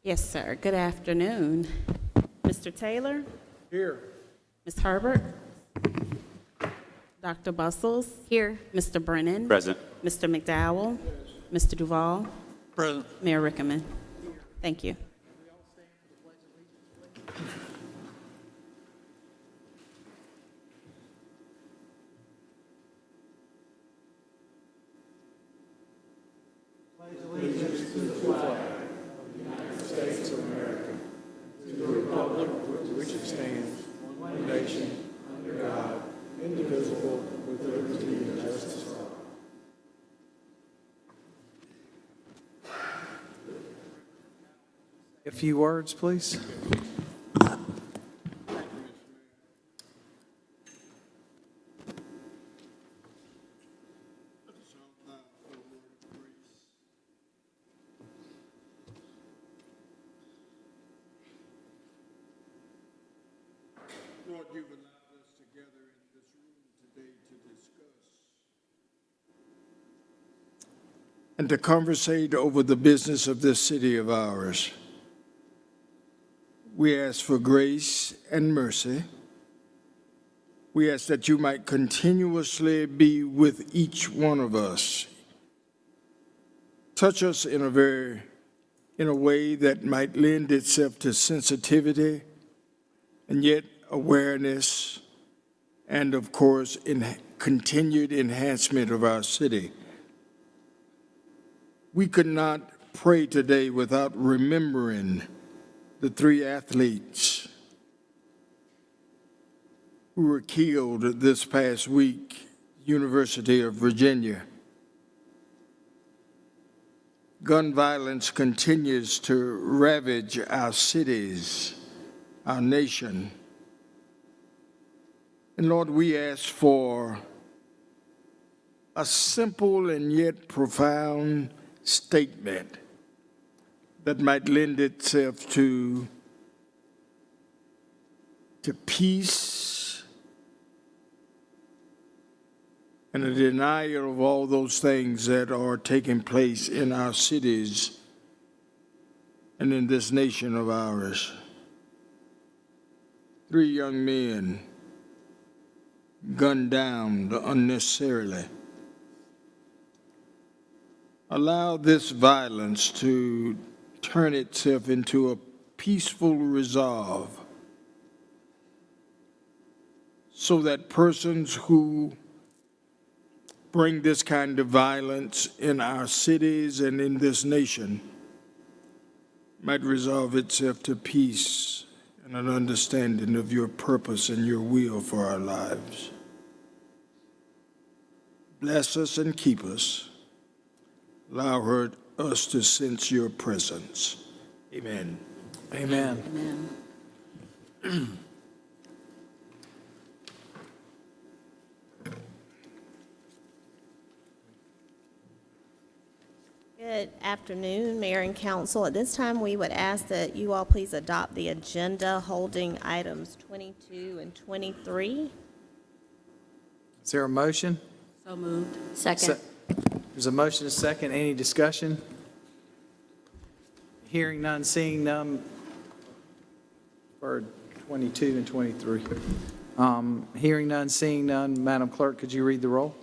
Yes, sir. Good afternoon. Mr. Taylor? Here. Ms. Herbert? Dr. Bustles? Here. Mr. Brennan? Present. Mr. McDowell? Mr. Duval? Present. Mayor Rickaman? Thank you. Which it stands, one nation, under God, indivisible, with liberty and justice for all. A few words, please. Lord, you've allowed us together in this room today to discuss and to conversate over the business of this city of ours. We ask for grace and mercy. We ask that you might continuously be with each one of us. Touch us in a way that might lend itself to sensitivity and yet awareness, and of course, in continued enhancement of our city. We could not pray today without remembering the 3 athletes who were killed this past week, University of Virginia. Gun violence continues to ravage our cities, our nation. And Lord, we ask for a simple and yet profound statement that might lend itself to peace and a denial of all those things that are taking place in our cities and in this nation of ours. 3 young men gunned down unnecessarily. Allow this violence to turn itself into a peaceful resolve so that persons who bring this kind of violence in our cities and in this nation might resolve itself to peace and an understanding of your purpose and your will for our lives. Bless us and keep us. Allow us to sense your presence. Amen. Amen. Amen. Good afternoon, Mayor and Council. At this time, we would ask that you all please adopt the agenda holding items 22 and 23. Is there a motion? So moved. Second. There's a motion, a second. Any discussion? Hearing none, seeing none for 22 and 23. Hearing none, seeing none. Madam Clerk, could you read the roll?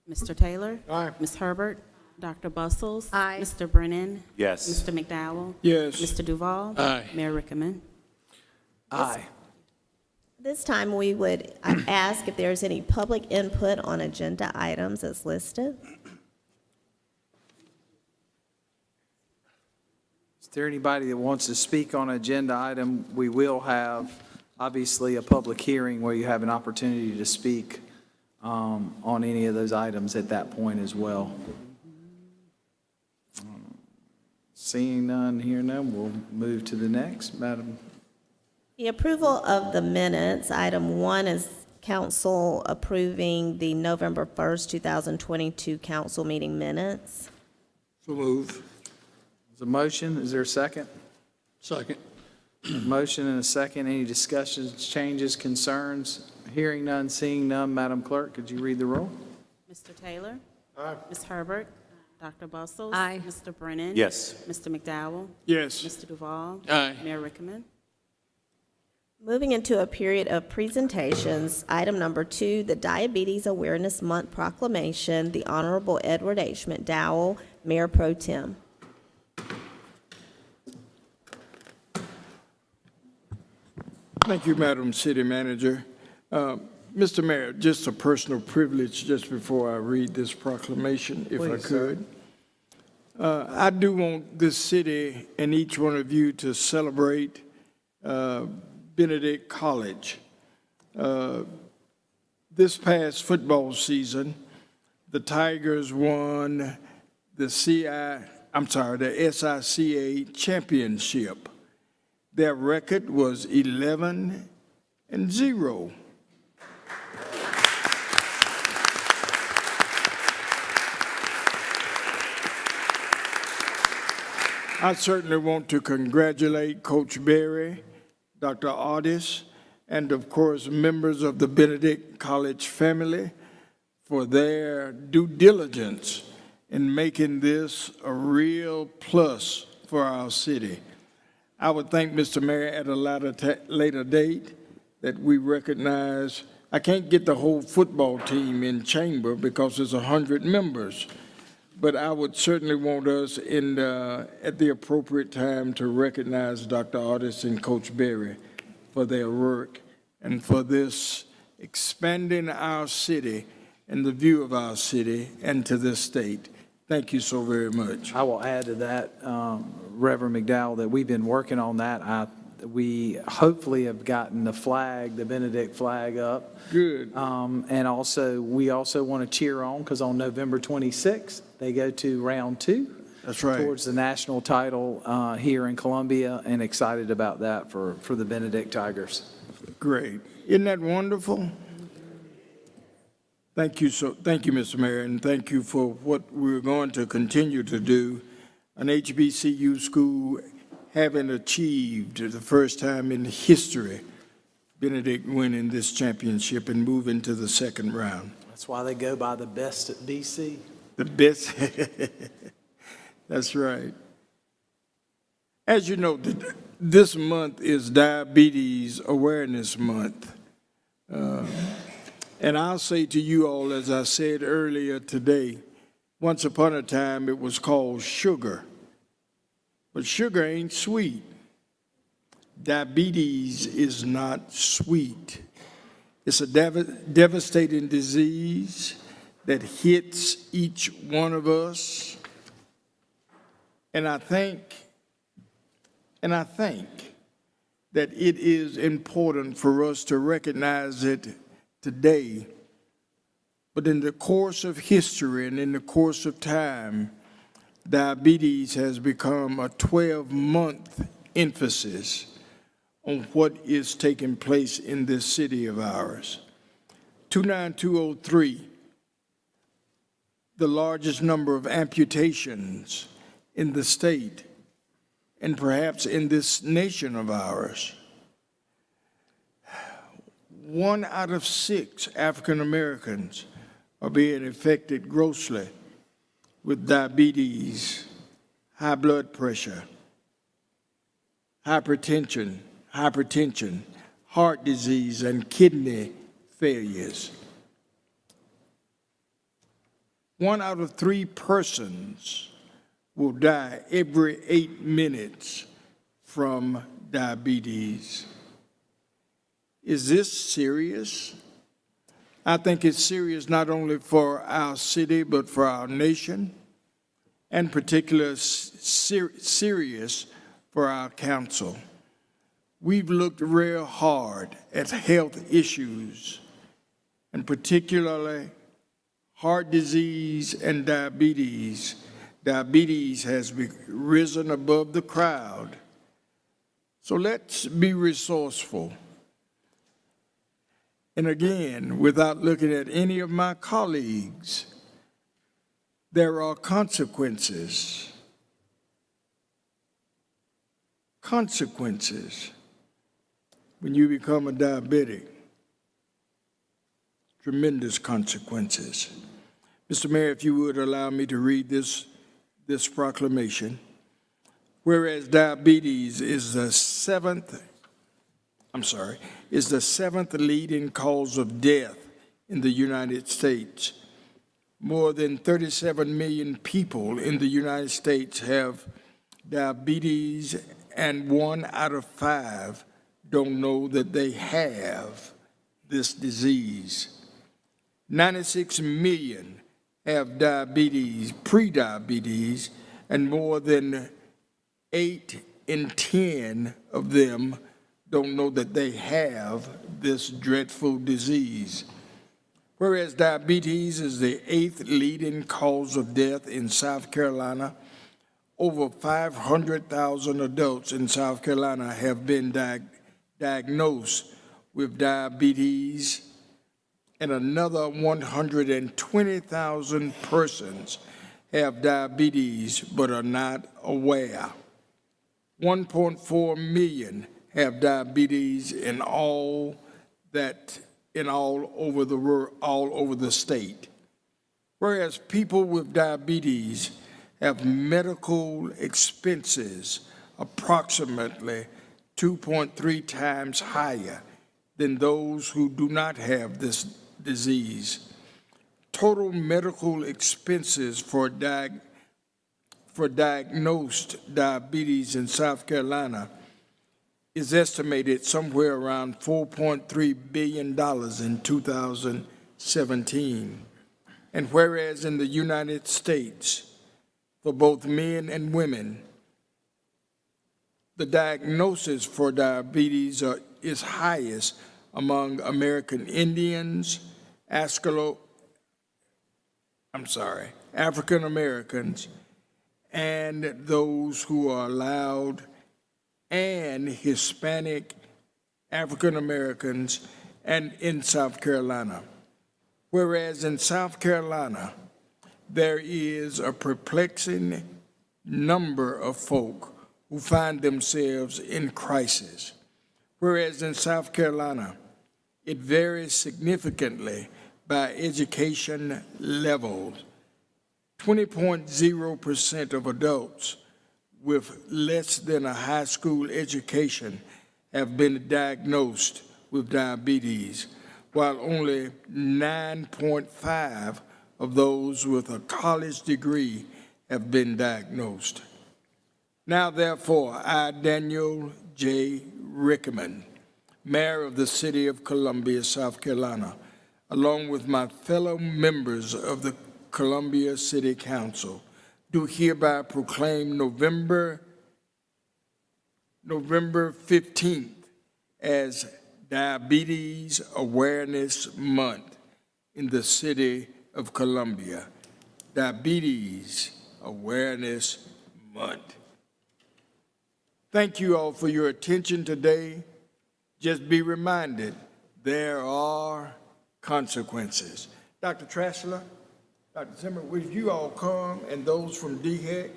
Mr. Taylor? Aye. Ms. Herbert? Dr. Bustles? Aye. Mr. Brennan? Yes. Mr. McDowell? Yes. Mr. Duval? Aye. Mayor Rickaman? Aye. This time, we would ask if there's any public input on agenda items as listed. Is there anybody that wants to speak on an agenda item? We will have, obviously, a public hearing where you have an opportunity to speak on any of those items at that point as well. Seeing none, hearing none, we'll move to the next. Madam. The approval of the minutes, item 1 is council approving the November 1st, 2022 council meeting minutes. So move. There's a motion. Is there a second? Second. A motion and a second. Any discussions, changes, concerns? Hearing none, seeing none. Madam Clerk, could you read the roll? Mr. Taylor? Aye. Ms. Herbert? Dr. Bustles? Aye. Mr. Brennan? Yes. Mr. McDowell? Yes. Mr. Duval? Aye. Mayor Rickaman? Moving into a period of presentations, item number 2, the Diabetes Awareness Month Proclamation, the Honorable Edward H. McDowell, Mayor Pro Tem. Thank you, Madam City Manager. Mr. Mayor, just a personal privilege just before I read this proclamation, if I Please, sir. could. I do want this city and each one of you to celebrate Benedict College. This past football season, the Tigers won the SICA championship. Their record was 11-0. I certainly want to congratulate Coach Berry, Dr. Otis, and of course, members of the Benedict College family for their due diligence in making this a real plus for our city. I would thank Mr. Mayor at a later date that we recognize, I can't get the whole football team in chamber because there's 100 members, but I would certainly want us at the appropriate time to recognize Dr. Otis and Coach Berry for their work and for this expanding our city and the view of our city and to this state. Thank you so very much. I will add to that, Reverend McDowell, that we've been working on that. We hopefully have gotten the flag, the Benedict flag up. Good. And also, we also want to cheer on, because on November 26th, they go to round 2. That's right. Towards the national title here in Columbia, and excited about that for the Benedict Tigers. Great. Isn't that wonderful? Thank you, Mr. Mayor, and thank you for what we're going to continue to do. An HBCU school having achieved the first time in history, Benedict winning this championship and moving to the second round. That's why they go by the best at BC. The best. That's right. As you know, this month is Diabetes Awareness Month. And I'll say to you all, as I said earlier today, once upon a time it was called sugar. But sugar ain't sweet. Diabetes is not sweet. It's a devastating disease that hits each one of us. And I think that it is important for us to recognize it today. But in the course of history and in the course of time, diabetes has become a 12-month emphasis on what is taking place in this city of ours. 29203, the largest number of amputations in the state and perhaps in this nation of ours. 1 out of 6 African Americans are being affected grossly with diabetes, high blood pressure, hypertension, heart disease, and kidney failures. 1 out of 3 persons will die every 8 minutes from diabetes. Is this serious? I think it's serious not only for our city, but for our nation, and particularly serious for our council. We've looked real hard at health issues, and particularly heart disease and diabetes. Diabetes has risen above the crowd. So let's be resourceful. And again, without looking at any of my colleagues, there are consequences. Consequences when you become a diabetic. Tremendous consequences. Mr. Mayor, if you would allow me to read this proclamation. Whereas diabetes is the seventh leading cause of death in the United States. More than 37 million people in the United States have diabetes, and 1 out of 5 don't know that they have this disease. 96 million have diabetes, prediabetes, and more than 8 in 10 of them don't know that they have this dreadful disease. Whereas diabetes is the 8th leading cause of death in South Carolina, over 500,000 adults in South Carolina have been diagnosed with diabetes, and another 120,000 persons have diabetes but are not aware. 1.4 million have diabetes all over the state. Whereas people with diabetes have medical expenses approximately 2.3 times higher than those who do not have this disease. Total medical expenses for diagnosed diabetes in South Carolina is estimated somewhere around $4.3 billion in 2017. And whereas in the United States, for both men and women, the diagnosis for diabetes is highest among American Indians, African Americans, and those who are allowed, and Hispanic, African Americans, and in South Carolina. Whereas in South Carolina, there is a perplexing number of folk who find themselves in crisis. Whereas in South Carolina, it varies significantly by education levels. 20.0% of adults with less than a high school education have been diagnosed with diabetes, while only 9.5% of those with a college degree have been diagnosed. Now, therefore, I, Daniel J. Rickman, Mayor of the City of Columbia, South Carolina, along with my fellow members of the Columbia City Council, do hereby proclaim November 15th as Diabetes Awareness Month in the City of Columbia. Diabetes Awareness Month. Thank you all for your attention today. Just be reminded, there are consequences. Dr. Trashler, Dr. Zimmer, would you all come, and those from DHEC,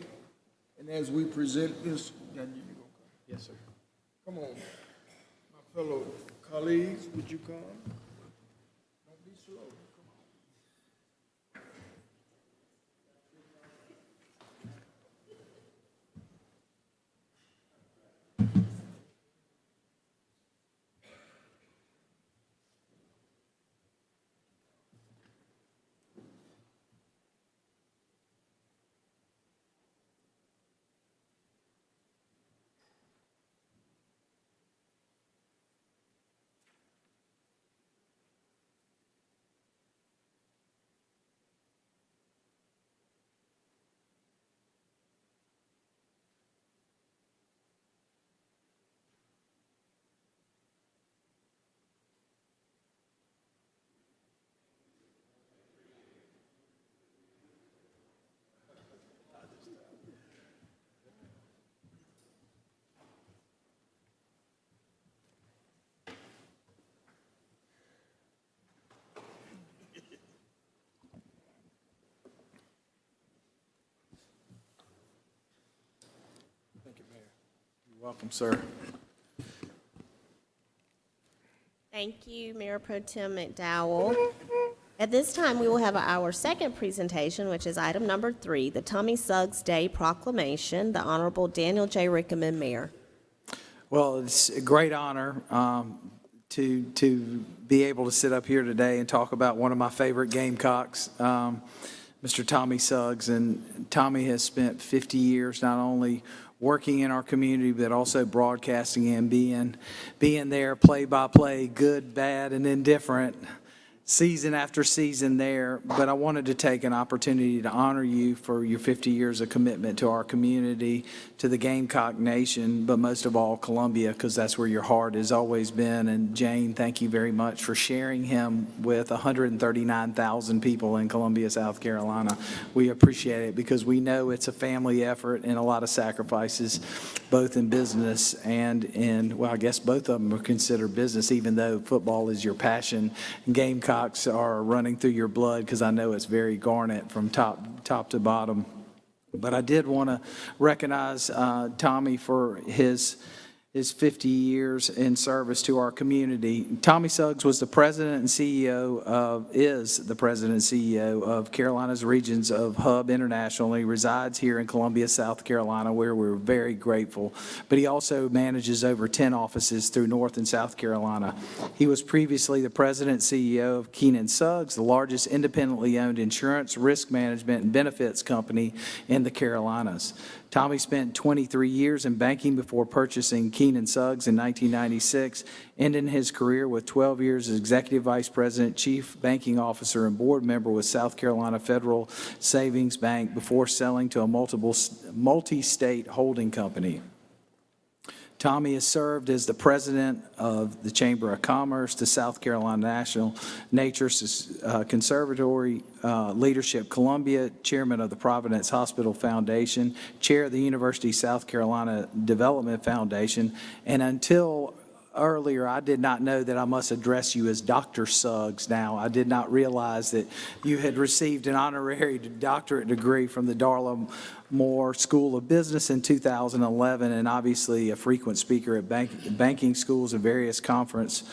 and as we present this, yes, sir. Come on, my fellow colleagues, would you come? Don't be slow. Come on. You're welcome, sir. Thank you, Mayor Pro Tem McDowell. At this time, we will have our second presentation, which is item number 3, the Tommy Suggs Day Proclamation. The Honorable Daniel J. Rickaman, Mayor. Well, it's a great honor to be able to sit up here today and talk about one of my favorite Gamecocks, Mr. Tommy Suggs. And Tommy has spent 50 years not only working in our community, but also broadcasting and being there play-by-play, good, bad, and indifferent, season after season there. But I wanted to take an opportunity to honor you for your 50 years of commitment to our community, to the Gamecock Nation, but most of all Columbia, because that's where your heart has always been. And Jane, thank you very much for sharing him with 139,000 people in Columbia, South Carolina. We appreciate it because we know it's a family effort and a lot of sacrifices, both in business and in, well, I guess both of them are considered business, even though football is your passion. Gamecocks are running through your blood because I know it's very Garnet from top to bottom. But I did want to recognize Tommy for his 50 years in service to our community. Tommy Suggs was the president and CEO is the president and CEO of Carolinas Regions of Hub International. He resides here in Columbia, South Carolina, where we're very grateful. But he also manages over 10 offices through North and South Carolina. He was previously the president and CEO of Keenan Suggs, the largest independently owned insurance, risk management, and benefits company in the Carolinas. Tommy spent 23 years in banking before purchasing Keenan Suggs in 1996, ending his career with 12 years as Executive Vice President, Chief Banking Officer, and board member with South Carolina Federal Savings Bank before selling to a multi-state holding company. Tommy has served as the president of the Chamber of Commerce, the South Carolina National Nature Conservatory Leadership Columbia, chairman of the Providence Hospital Foundation, chair of the University of South Carolina Development Foundation, and until earlier, I did not know that I must address you as Dr. Suggs now. I did not realize that you had received an honorary doctorate degree from the Darla Moore School of Business in 2011, and obviously a frequent speaker at banking schools and various conferences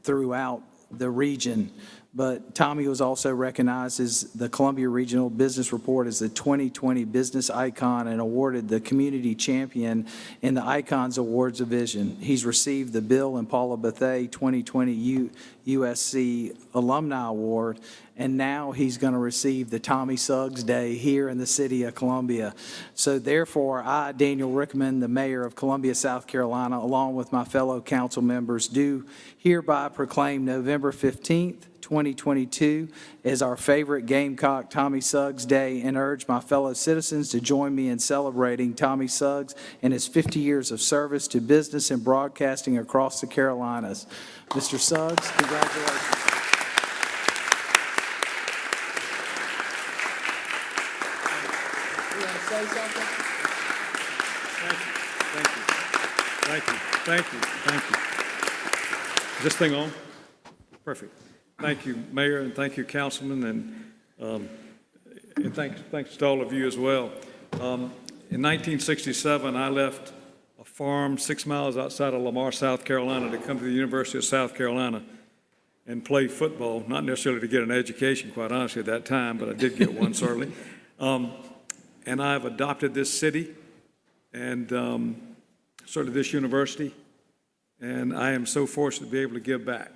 throughout the region. But Tommy was also recognized as the Columbia Regional Business Report as the 2020 Business Icon and awarded the Community Champion in the Icons Awards division. He's received the Bill and Paula Bethea 2020 USC Alumni Award, and now he's going to receive the Tommy Suggs Day here in the city of Columbia. So therefore, I, Daniel Rickaman, the mayor of Columbia, South Carolina, along with my fellow council members, do hereby proclaim November 15th, 2022 as our favorite Gamecock Tommy Suggs Day and urge my fellow citizens to join me in celebrating Tommy Suggs and his 50 years of service to business and broadcasting across the Carolinas. Mr. Suggs, congratulations. You want to say something? Thank you. Is this thing on? Perfect. Thank you, Mayor, and thank you, Councilman, and thanks to all of you as well. In 1967, I left a farm 6 miles outside of Lamar, South Carolina, to come to the University of South Carolina and play football, not necessarily to get an education, quite honestly, at that time, but I did get one, certainly. And I've adopted this city and certainly this university, and I am so fortunate to be able to give back.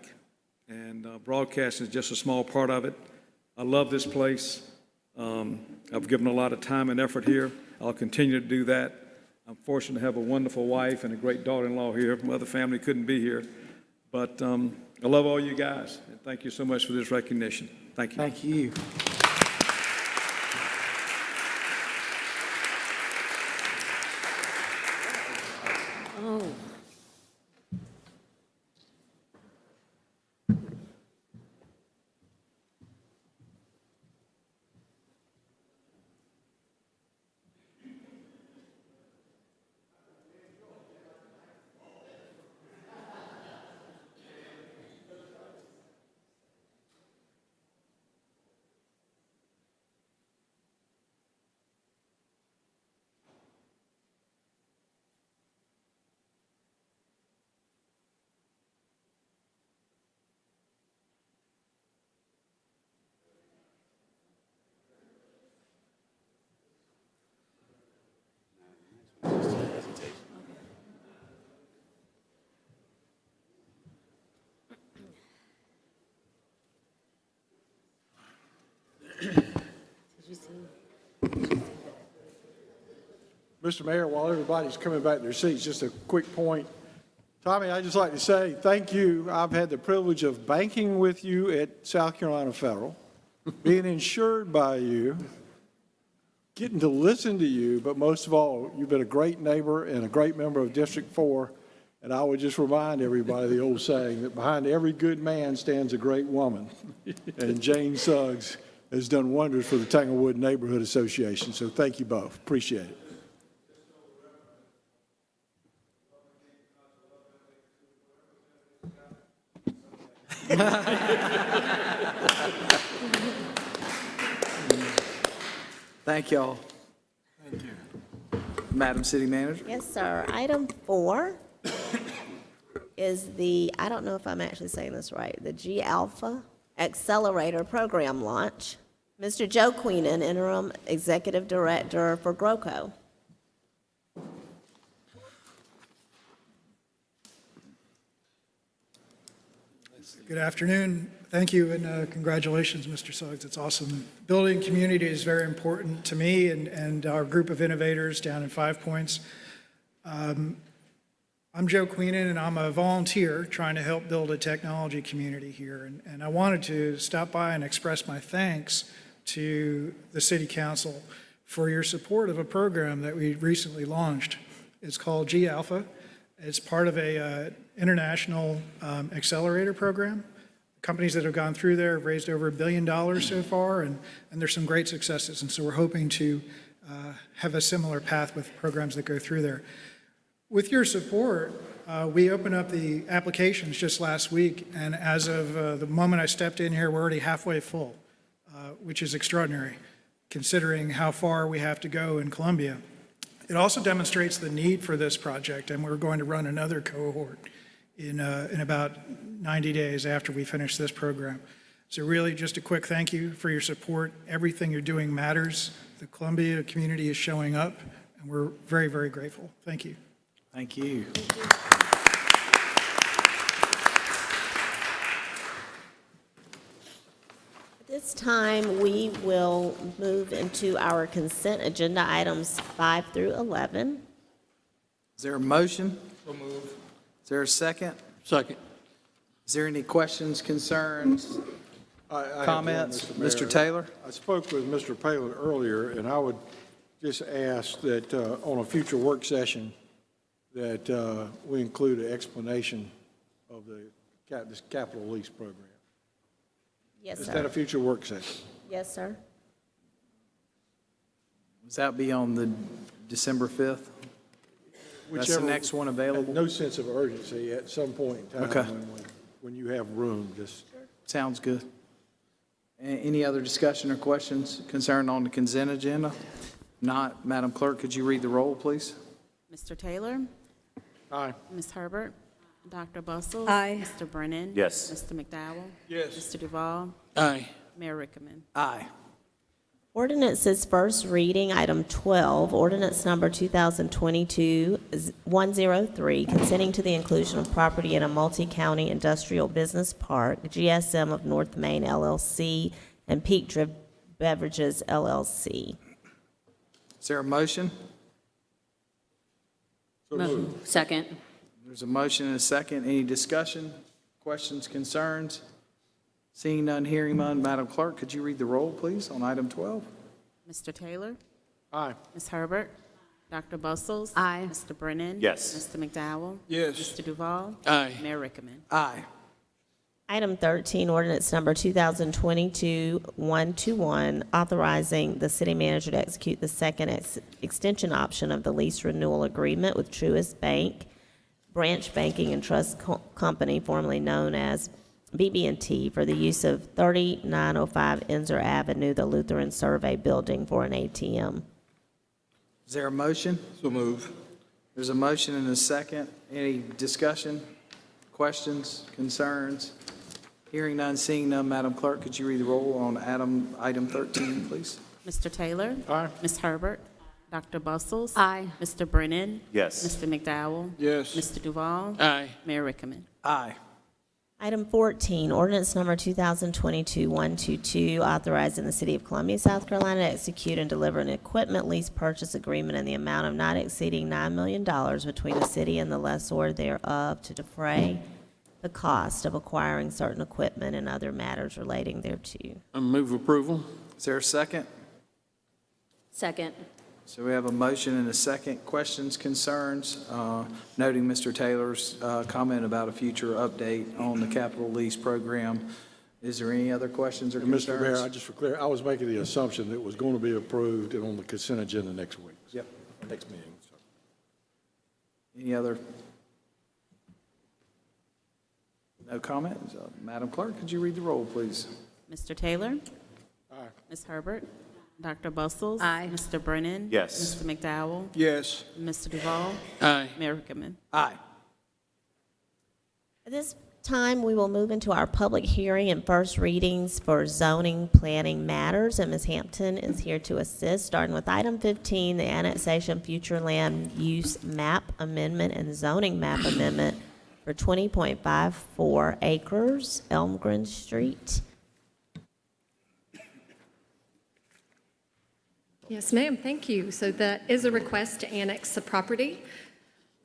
And broadcasting is just a small part of it. I love this place. I've given a lot of time and effort here. I'll continue to do that. I'm fortunate to have a wonderful wife and a great daughter-in-law here. My other family couldn't be here. But I love all you guys. And thank you so much for this recognition. Thank you. Thank you. Oh. Mr. Mayor, while everybody's coming back to their seats, just a quick point. Tommy, I'd just like to say thank you. I've had the privilege of banking with you at South Carolina Federal, being insured by you, getting to listen to you, but most of all, you've been a great neighbor and a great member of District 4. And I would just remind everybody the old saying that behind every good man stands a great woman. And Jane Suggs has done wonders for the Tanglewood Neighborhood Association. So thank you both. Appreciate it. Thank y'all. Thank you. Madam City Manager? Yes, sir. Item 4 is the, I don't know if I'm actually saying this right, the G Alpha Accelerator Program launch. Mr. Joe Queenan, Interim Executive Director for GROCO. Good afternoon. Thank you, and congratulations, Mr. Suggs. It's awesome. Building community is very important to me and our group of innovators down in Five Points. I'm Joe Queenan, and I'm a volunteer trying to help build a technology community here. And I wanted to stop by and express my thanks to the City Council for your support of a program that we recently launched. It's called G Alpha. It's part of a international accelerator program. Companies that have gone through there have raised over $1 billion so far, and there's some great successes. And so we're hoping to have a similar path with programs that go through there. With your support, we opened up the applications just last week, and as of the moment I stepped in here, we're already halfway full, which is extraordinary, considering how far we have to go in Columbia. It also demonstrates the need for this project, and we're going to run another cohort in about 90 days after we finish this program. So really, just a quick thank you for your support. Everything you're doing matters. The Columbia community is showing up, and we're very, very grateful. Thank you. Thank you. At this time, we will move into our consent agenda items 5 through 11. Is there a motion? So move. Is there a second? Second. Is there any questions, concerns, I have one, comments? Mayor. Mr. Taylor? I spoke with Mr. Palin earlier, and I would just ask that on a future work session, that we include an explanation of this capital lease program. Yes, Is that a sir. future work session? Yes, sir. Does that be on the December 5th? That's the Whichever- next one available? No sense of urgency at some point in Okay. time when you have room, just. Sounds good. Any other discussion or questions concerned on the consent agenda? Not, Madam Clerk, could you read the roll, please? Mr. Taylor? Aye. Ms. Herbert? Dr. Bustles? Aye. Mr. Brennan? Yes. Mr. McDowell? Yes. Mr. Duval? Aye. Mayor Rickaman? Aye. Ordinance's first reading, item 12, ordinance number 2022-103, consenting to the inclusion of property in a multi-county industrial business park, GSM of North Main LLC, and Peak Drip Beverages LLC. Is there a motion? Second. There's a motion and a second. Any discussion, questions, concerns? Seeing none, hearing none, Madam Clerk, could you read the roll, please, on item 12? Mr. Taylor? Aye. Ms. Herbert? Dr. Bustles? Aye. Mr. Brennan? Yes. Mr. McDowell? Yes. Mr. Duval? Aye. Mayor Rickaman? Aye. Item 13, ordinance number 2022-121, authorizing the city manager to execute the second extension option of the lease renewal agreement with Truist Bank, Branch Banking and Trust Company, formerly known as BB&T, for the use of 3905 Ensor Avenue, the Lutheran Survey Building, for an ATM. Is there a motion? So move. There's a motion and a second. Any discussion, questions, concerns? Hearing none, seeing none, Madam Clerk, could you read the roll on item 13, please? Mr. Taylor? Aye. Ms. Herbert? Dr. Bustles? Aye. Mr. Brennan? Yes. Mr. McDowell? Yes. Mr. Duval? Aye. Mayor Rickaman? Aye. Item 14, ordinance number 2022-122, authorizing the City of Columbia, South Carolina to execute and deliver an equipment lease purchase agreement in the amount of not exceeding $9 million between the city and the lessor thereof to defray the cost of acquiring certain equipment and other matters relating thereto. I move approval. Is there a second? Second. So we have a motion and a second. Questions, concerns? Noting Mr. Taylor's comment about a future update on the capital lease program. Is there any other questions or And Mr. concerns? Mayor, I just for clear, I was making the assumption that it was going to be approved and on the consent agenda next week. Yep. Next meeting. So. Any other? No comments? Madam Clerk, could you read the roll, please? Mr. Taylor? Aye. Ms. Herbert? Dr. Bustles? Aye. Mr. Brennan? Yes. Mr. McDowell? Yes. Mr. Duval? Aye. Mayor Rickaman? Aye. At this time, we will move into our public hearing and first readings for zoning planning matters, and Ms. Hampton is here to assist, starting with item 15, the annexation future land use map amendment and zoning map amendment for 20.54 acres, Elmgren Street. Yes, ma'am, thank you. So that is a request to annex the property,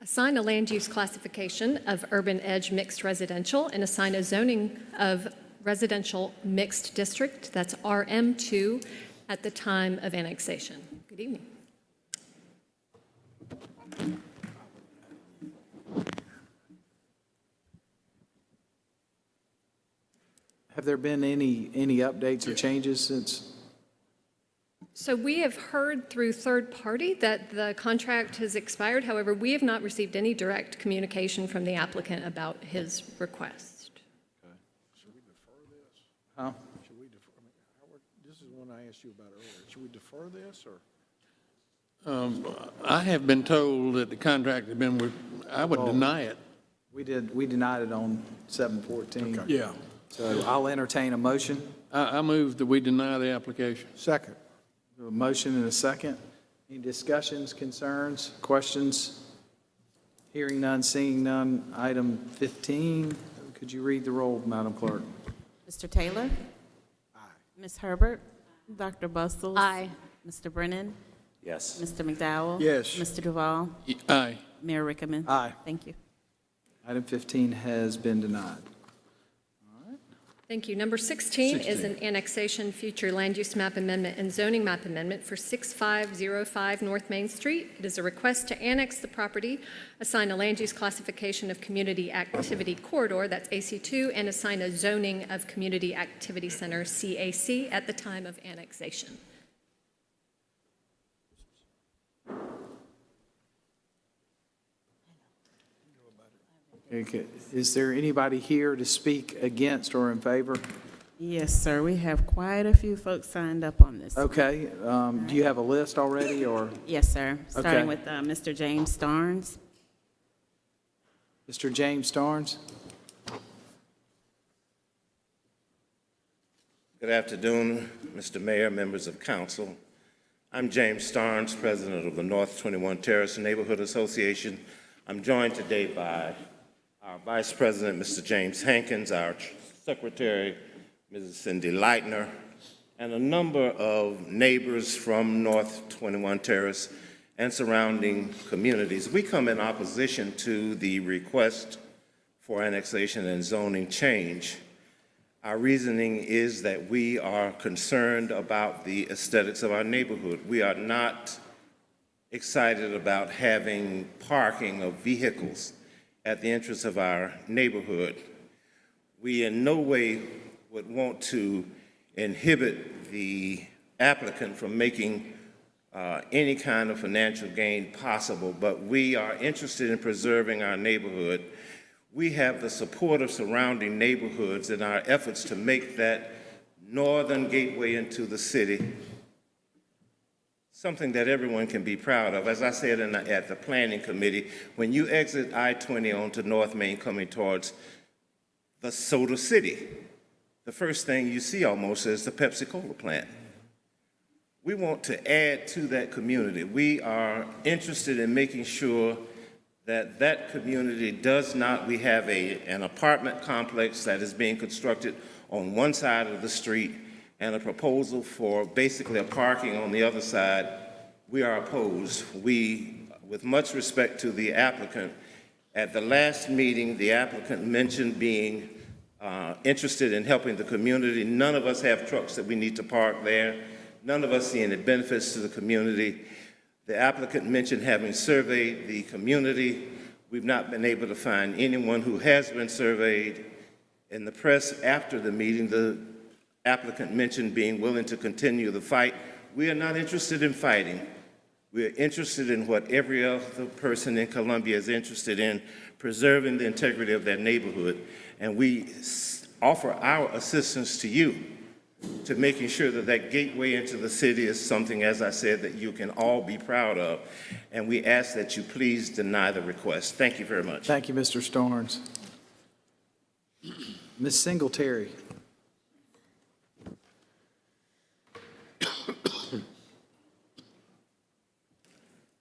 assign a land use classification of urban edge mixed residential, and assign a zoning of residential mixed district, that's RM2, at the time of annexation. Good evening. Have there been any updates or changes since? So we have heard through third party that the contract has expired. However, we have not received any direct communication from the applicant about his request. Huh? Should we defer, I mean, Howard, this is one I asked you about earlier. Should we defer this or? I have been told that the contract has been, I would deny it. We denied it on 7/14. Yeah. So I'll entertain a motion. I move that we deny the application. Second. A motion and a second. Any discussions, concerns, questions? Hearing none, seeing none. Item 15, could you read the roll, Madam Clerk? Mr. Taylor? Aye. Ms. Herbert? Dr. Bustles? Aye. Mr. Brennan? Yes. Mr. McDowell? Yes. Mr. Duval? Aye. Mayor Rickaman? Aye. Thank you. Item 15 has been denied. Thank you. Number 16 is an annexation future land use map amendment and zoning map amendment for 6505 North Main Street. It is a request to annex the property, assign a land use classification of community activity corridor, that's AC2, and assign a zoning of community activity center, CAC, at the time of annexation. Okay. Is there anybody here to speak against or in favor? Yes, sir. We have quite a few folks signed up on this. Okay. Do you have a list already, or Yes, sir. Okay. Starting with Mr. James Starnes. Mr. James Starnes? Good afternoon, Mr. Mayor, members of council. I'm James Starnes, president of the North 21 Terrace Neighborhood Association. I'm joined today by our Vice President, Mr. James Hankins, our Secretary, Mrs. Cindy Leitner, and a number of neighbors from North 21 Terrace and surrounding communities. We come in opposition to the request for annexation and zoning change. Our reasoning is that we are concerned about the aesthetics of our neighborhood. We are not excited about having parking of vehicles at the entrance of our neighborhood. We in no way would want to inhibit the applicant from making any kind of financial gain possible, but we are interested in preserving our neighborhood. We have the support of surrounding neighborhoods in our efforts to make that northern gateway into the city something that everyone can be proud of. As I said at the planning committee, when you exit I-20 onto North Main coming towards the Soda City, the first thing you see almost is the Pepsi-Cola plant. We want to add to that community. We are interested in making sure that that community does not, we have an apartment complex that is being constructed on one side of the street and a proposal for basically a parking on the other side. We are opposed. We, with much respect to the applicant, at the last meeting, the applicant mentioned being interested in helping the community. None of us have trucks that we need to park there. None of us see any benefits to the community. The applicant mentioned having surveyed the community. We've not been able to find anyone who has been surveyed. In the press after the meeting, the applicant mentioned being willing to continue the fight. We are not interested in fighting. We are interested in what every other person in Columbia is interested in, preserving the integrity of that neighborhood. And we offer our assistance to you to making sure that that gateway into the city is something, as I said, that you can all be proud of. And we ask that you please deny the request. Thank you very much. Thank you, Mr. Starnes. Ms. Singletary.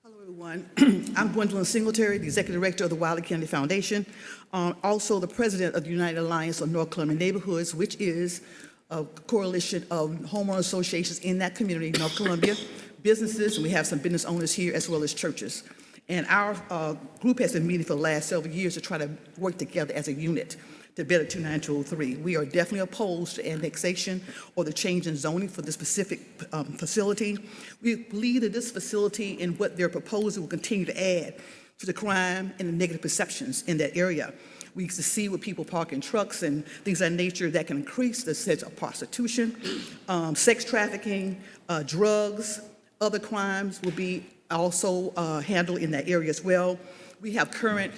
Hello, everyone. I'm Gwendolyn Singletary, the Executive Director of the Wiley County Foundation, also the President of the United Alliance of North Columbia Neighborhoods, which is a coalition of homeowner associations in that community, North Columbia, businesses, and we have some business owners here as well as churches. And our group has been meeting for the last several years to try to work together as a unit to better 29203. We are definitely opposed to annexation or the change in zoning for this specific facility. We believe that this facility and what they're proposing will continue to add to the crime and the negative perceptions in that area. We used to see with people parking trucks and things of that nature that can increase the sense of prostitution, sex trafficking, drugs, other crimes will be also handled in that area as well. We have current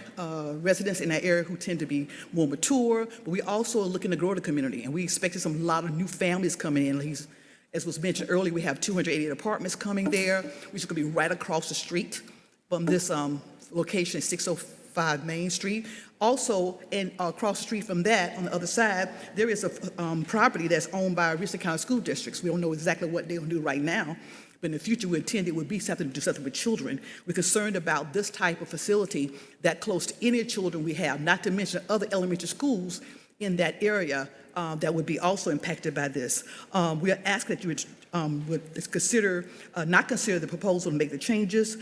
residents in that area who tend to be more mature, but we also are looking to grow the community, and we expected a lot of new families coming in. As was mentioned earlier, we have 288 apartments coming there, which is going to be right across the street from this location, 605 Main Street. Also, across the street from that, on the other side, there is a property that's owned by Richland County School Districts. We don't know exactly what they're going to do right now, but in the future, we intend it would be something to do something with children. We're concerned about this type of facility that close to any children we have, not to mention other elementary schools in that area that would be also impacted by this. We are asking that you would consider, not consider the proposal to make the changes.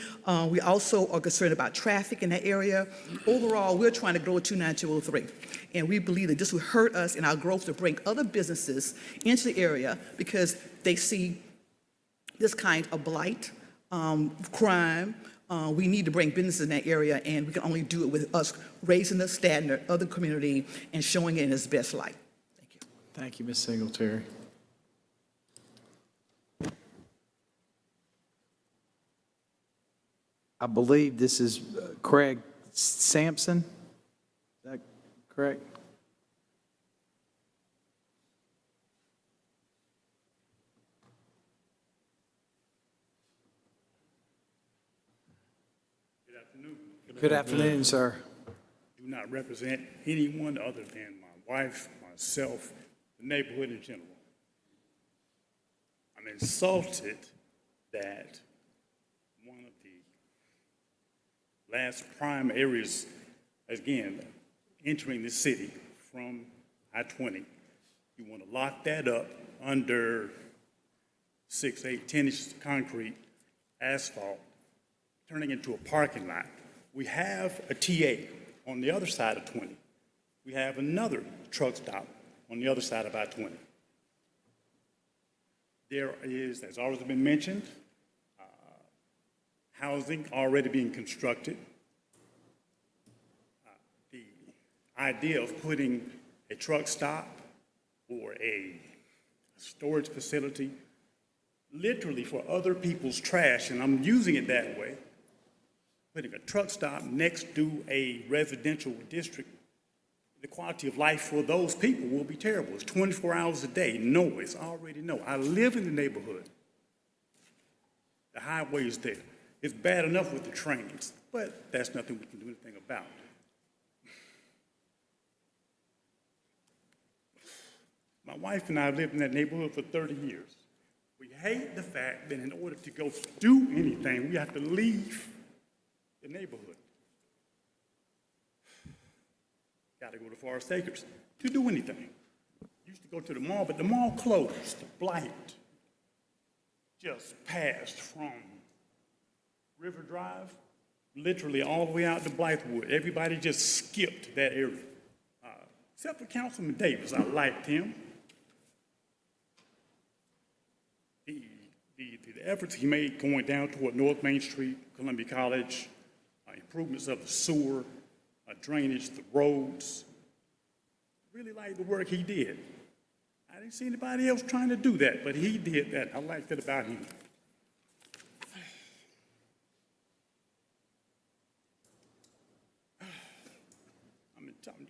We also are concerned about traffic in that area. Overall, we're trying to grow 29203, and we believe that this will hurt us in our growth to bring other businesses into the area because they see this kind of blight, crime. We need to bring business in that area, and we can only do it with us raising the standard of the community and showing it in its best light. Thank you. Thank you, Ms. Singletary. I believe this is Craig Sampson. Is that correct? Good afternoon, sir. Do not represent anyone other than my wife, myself, the neighborhood in general. I'm insulted that one of the last prime areas, again, entering the city from I-20, you want to lock that up under 6, 8, 10 inches of concrete, asphalt, turning into a parking lot. We have a TA on the other side of 20. We have another truck stop on the other side of I-20. There is, as already been mentioned, housing already being constructed. The idea of putting a truck stop or a storage facility literally for other people's trash, and I'm using it that way, putting a truck stop next to a residential district, the quality of life for those people will be terrible. It's 24 hours a day, noise, I already know. I live in the neighborhood. The highway is there. It's bad enough with the trains, but that's nothing we can do anything about. My wife and I have lived in that neighborhood for 30 years. We hate the fact that in order to go do anything, we have to leave the neighborhood. got to go to Forest Acres to do anything. Used to go to the mall, but the mall closed. The blight just passed from River Drive, literally all the way out to Blythewood. Everybody just skipped that area. Except for Councilman Davis, I liked him. The efforts he made going down toward North Main Street, Columbia College, improvements of the sewer, drainage, the roads. Really liked the work he did. I didn't see anybody else trying to do that, but he did that. I liked it about him.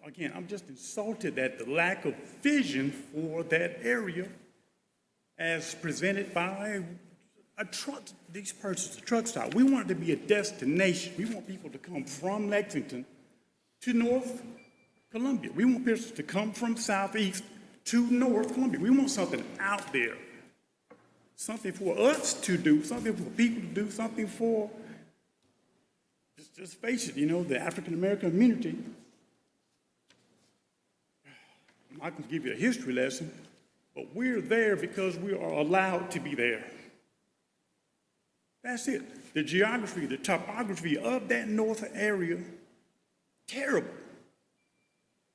Again, I'm just insulted at the lack of vision for that area as presented by a truck, these persons, a truck stop. We want it to be a destination. We want people to come from Lexington to North Columbia. We want people to come from Southeast to North Columbia. We want something out there, something for us to do, something for people to do, something for, just face it, you know, the African-American community. I can give you a history lesson, but we're there because we are allowed to be there. That's it. The geography, the topography of that north area, terrible.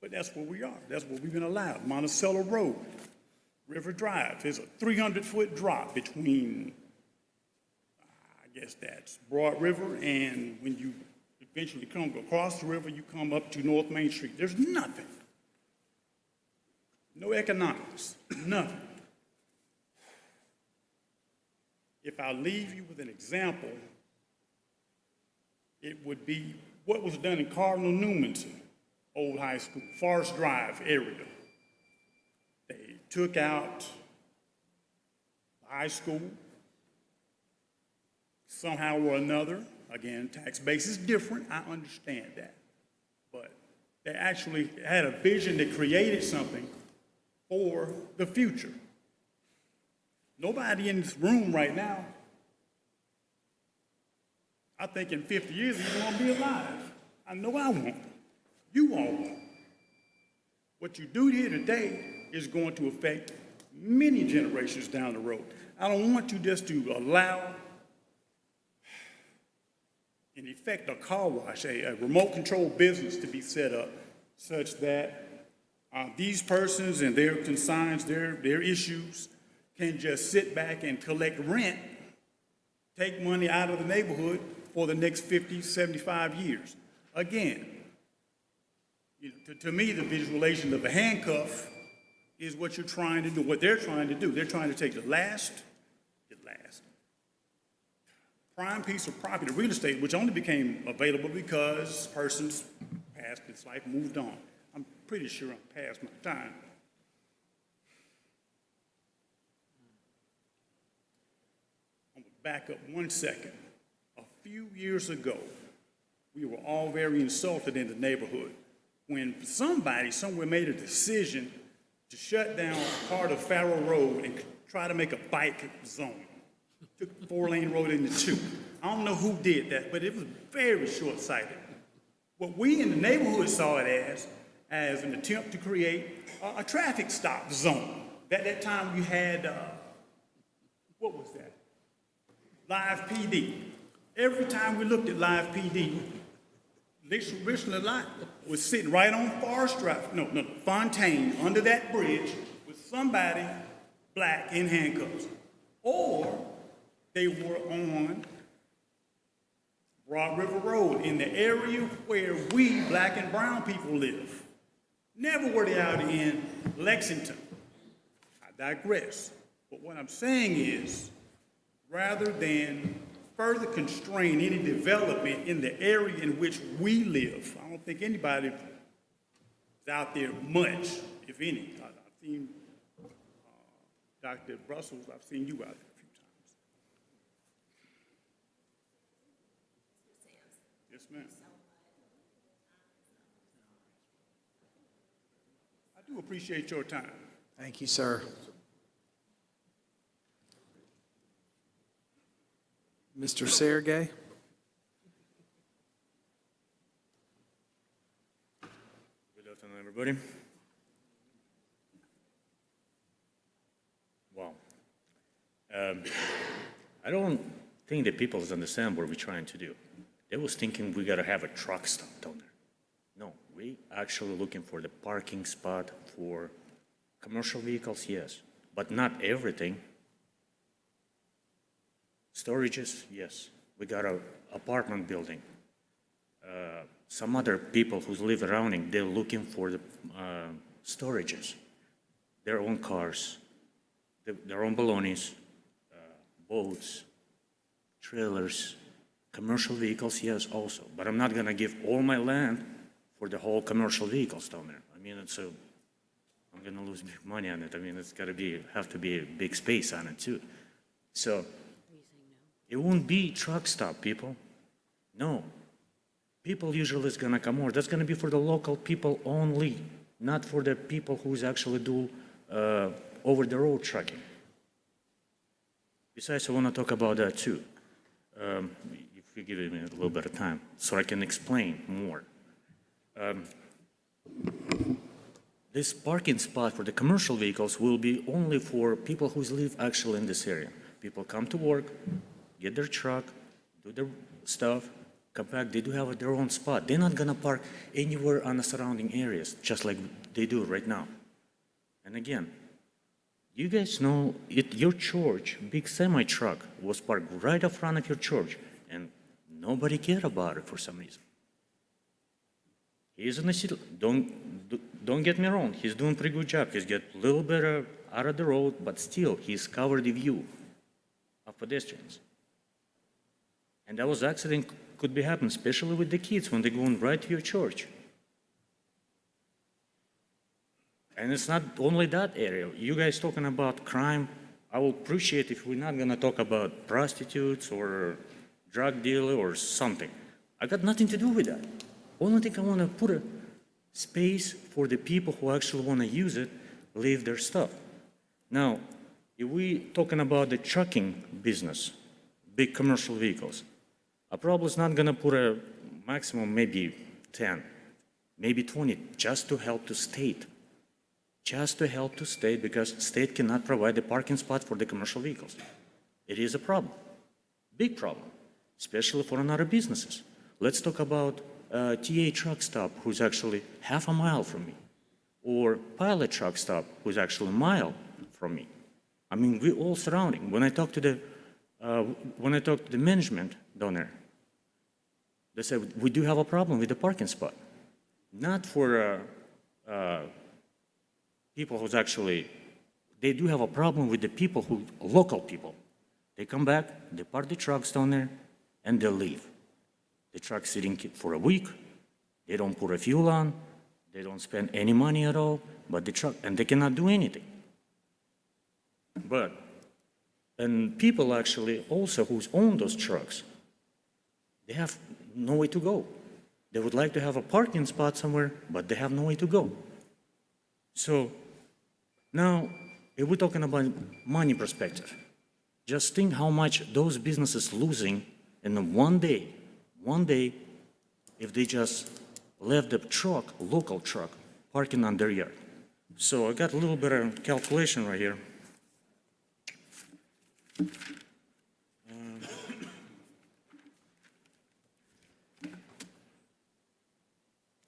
But that's where we are. That's what we've been allowed. Monticello Road, River Drive. There's a 300-foot drop between, I guess that's Broad River, and when you eventually come across the river, you come up to North Main Street. There's nothing. No economics, nothing. If I leave you with an example, it would be what was done in Cardinal Newman's old high school, Forest Drive area. They took out the high school somehow or another. Again, tax base is different, I understand that. But they actually had a vision that created something for the future. Nobody in this room right now, I think in 50 years, you won't be alive. I know I won't. You all won't. What you do here today is going to affect many generations down the road. I don't want you just to allow, in effect, a car wash, a remote control business to be set up such that these persons and their concerns, their issues, can just sit back and collect rent, take money out of the neighborhood for the next 50, 75 years. Again, to me, the visualization of a handcuff is what you're trying to do, what they're trying to do. They're trying to take the last prime piece of property, real estate, which only became available because persons passed its life, moved on. I'm pretty sure I'm past my time. I'm gonna back up 1 second. A few years ago, we were all very insulted in the neighborhood when somebody somewhere made a decision to shut down part of Farrell Road and try to make a bike zone. Took the 4-lane road into 2. I don't know who did that, but it was very short-sighted. What we in the neighborhood saw it as an attempt to create a traffic stop zone. At that time, you had, what was that? Live PD. Every time we looked at Live PD, Richland Lot was sitting right on Forest Drive, Fontaine, under that bridge with somebody black in handcuffs. Or they were on Broad River Road in the area where we black and brown people live. Never were they out in Lexington. I digress. But what I'm saying is, rather than further constrain any development in the area in which we live, I don't think anybody is out there much, if any. I've seen Dr. Brussels, I've seen you out there a few times. Yes, ma'am. I do appreciate your time. Thank you, sir. Mr. Sergey? Good Good afternoon, everybody. Wow. I don't think that people understand what we're trying to do. They was thinking we gotta have a truck stop down there. No, we actually looking for the parking spot for commercial vehicles, yes, but not everything. Storages, yes. We got a apartment building. Some other people who live around it, they're looking for the storages, their own cars, their own belongings, boats, trailers, commercial vehicles, yes, also. But I'm not gonna give all my land for the whole commercial vehicles down there. I mean, I'm gonna lose big money on it. I mean, it's gotta have to be a big space on it too. So, it won't be truck stop, people. No. People usually is gonna come over. That's gonna be for the local people only, not for the people who's actually do over-the-road trucking. Besides, I wanna talk about that too. If you give me a little bit of time, so I can explain more. This parking spot for the commercial vehicles will be only for people who live actually in this area. People come to work, get their truck, do their stuff, come back, they do have their own spot. They're not gonna park anywhere on the surrounding areas, just like they do right now. And again, you guys know your church, big semi-truck was parked right up front of your church, and nobody cared about it for some reason. He's in the city, don't get me wrong, he's doing a pretty good job. He's get a little bit out of the road, but still, he's covered the view of pedestrians. And that was accident could be happening, especially with the kids when they're going right to your church. And it's not only that area. You guys talking about crime, I will appreciate if we're not gonna talk about prostitutes or drug dealer or something. I got nothing to do with that. Only thing I wanna put a space for the people who actually wanna use it, leave their stuff. Now, if we talking about the trucking business, big commercial vehicles, I probably is not gonna put a maximum, maybe 10, maybe 20, just to help the state. Just to help the state, because state cannot provide a parking spot for the commercial vehicles. It is a problem, big problem, especially for another businesses. Let's talk about TA truck stop, who's actually half a mile from me, or pilot truck stop, who's actually a mile from me. I mean, we're all surrounding. When I talk to the management down there, they said we do have a problem with the parking spot, not for people who's actually. They do have a problem with the people local people. They come back, they park the trucks down there, and they leave. The truck's sitting for a week. They don't put a fuel on. They don't spend any money at all. But the truck, and they cannot do anything. And people actually also who own those trucks, they have no way to go. They would like to have a parking spot somewhere, but they have no way to go. So now, if we're talking about money perspective, just think how much those businesses losing in one day, if they just left the truck, local truck, parking on their yard. So I got a little bit of calculation right here.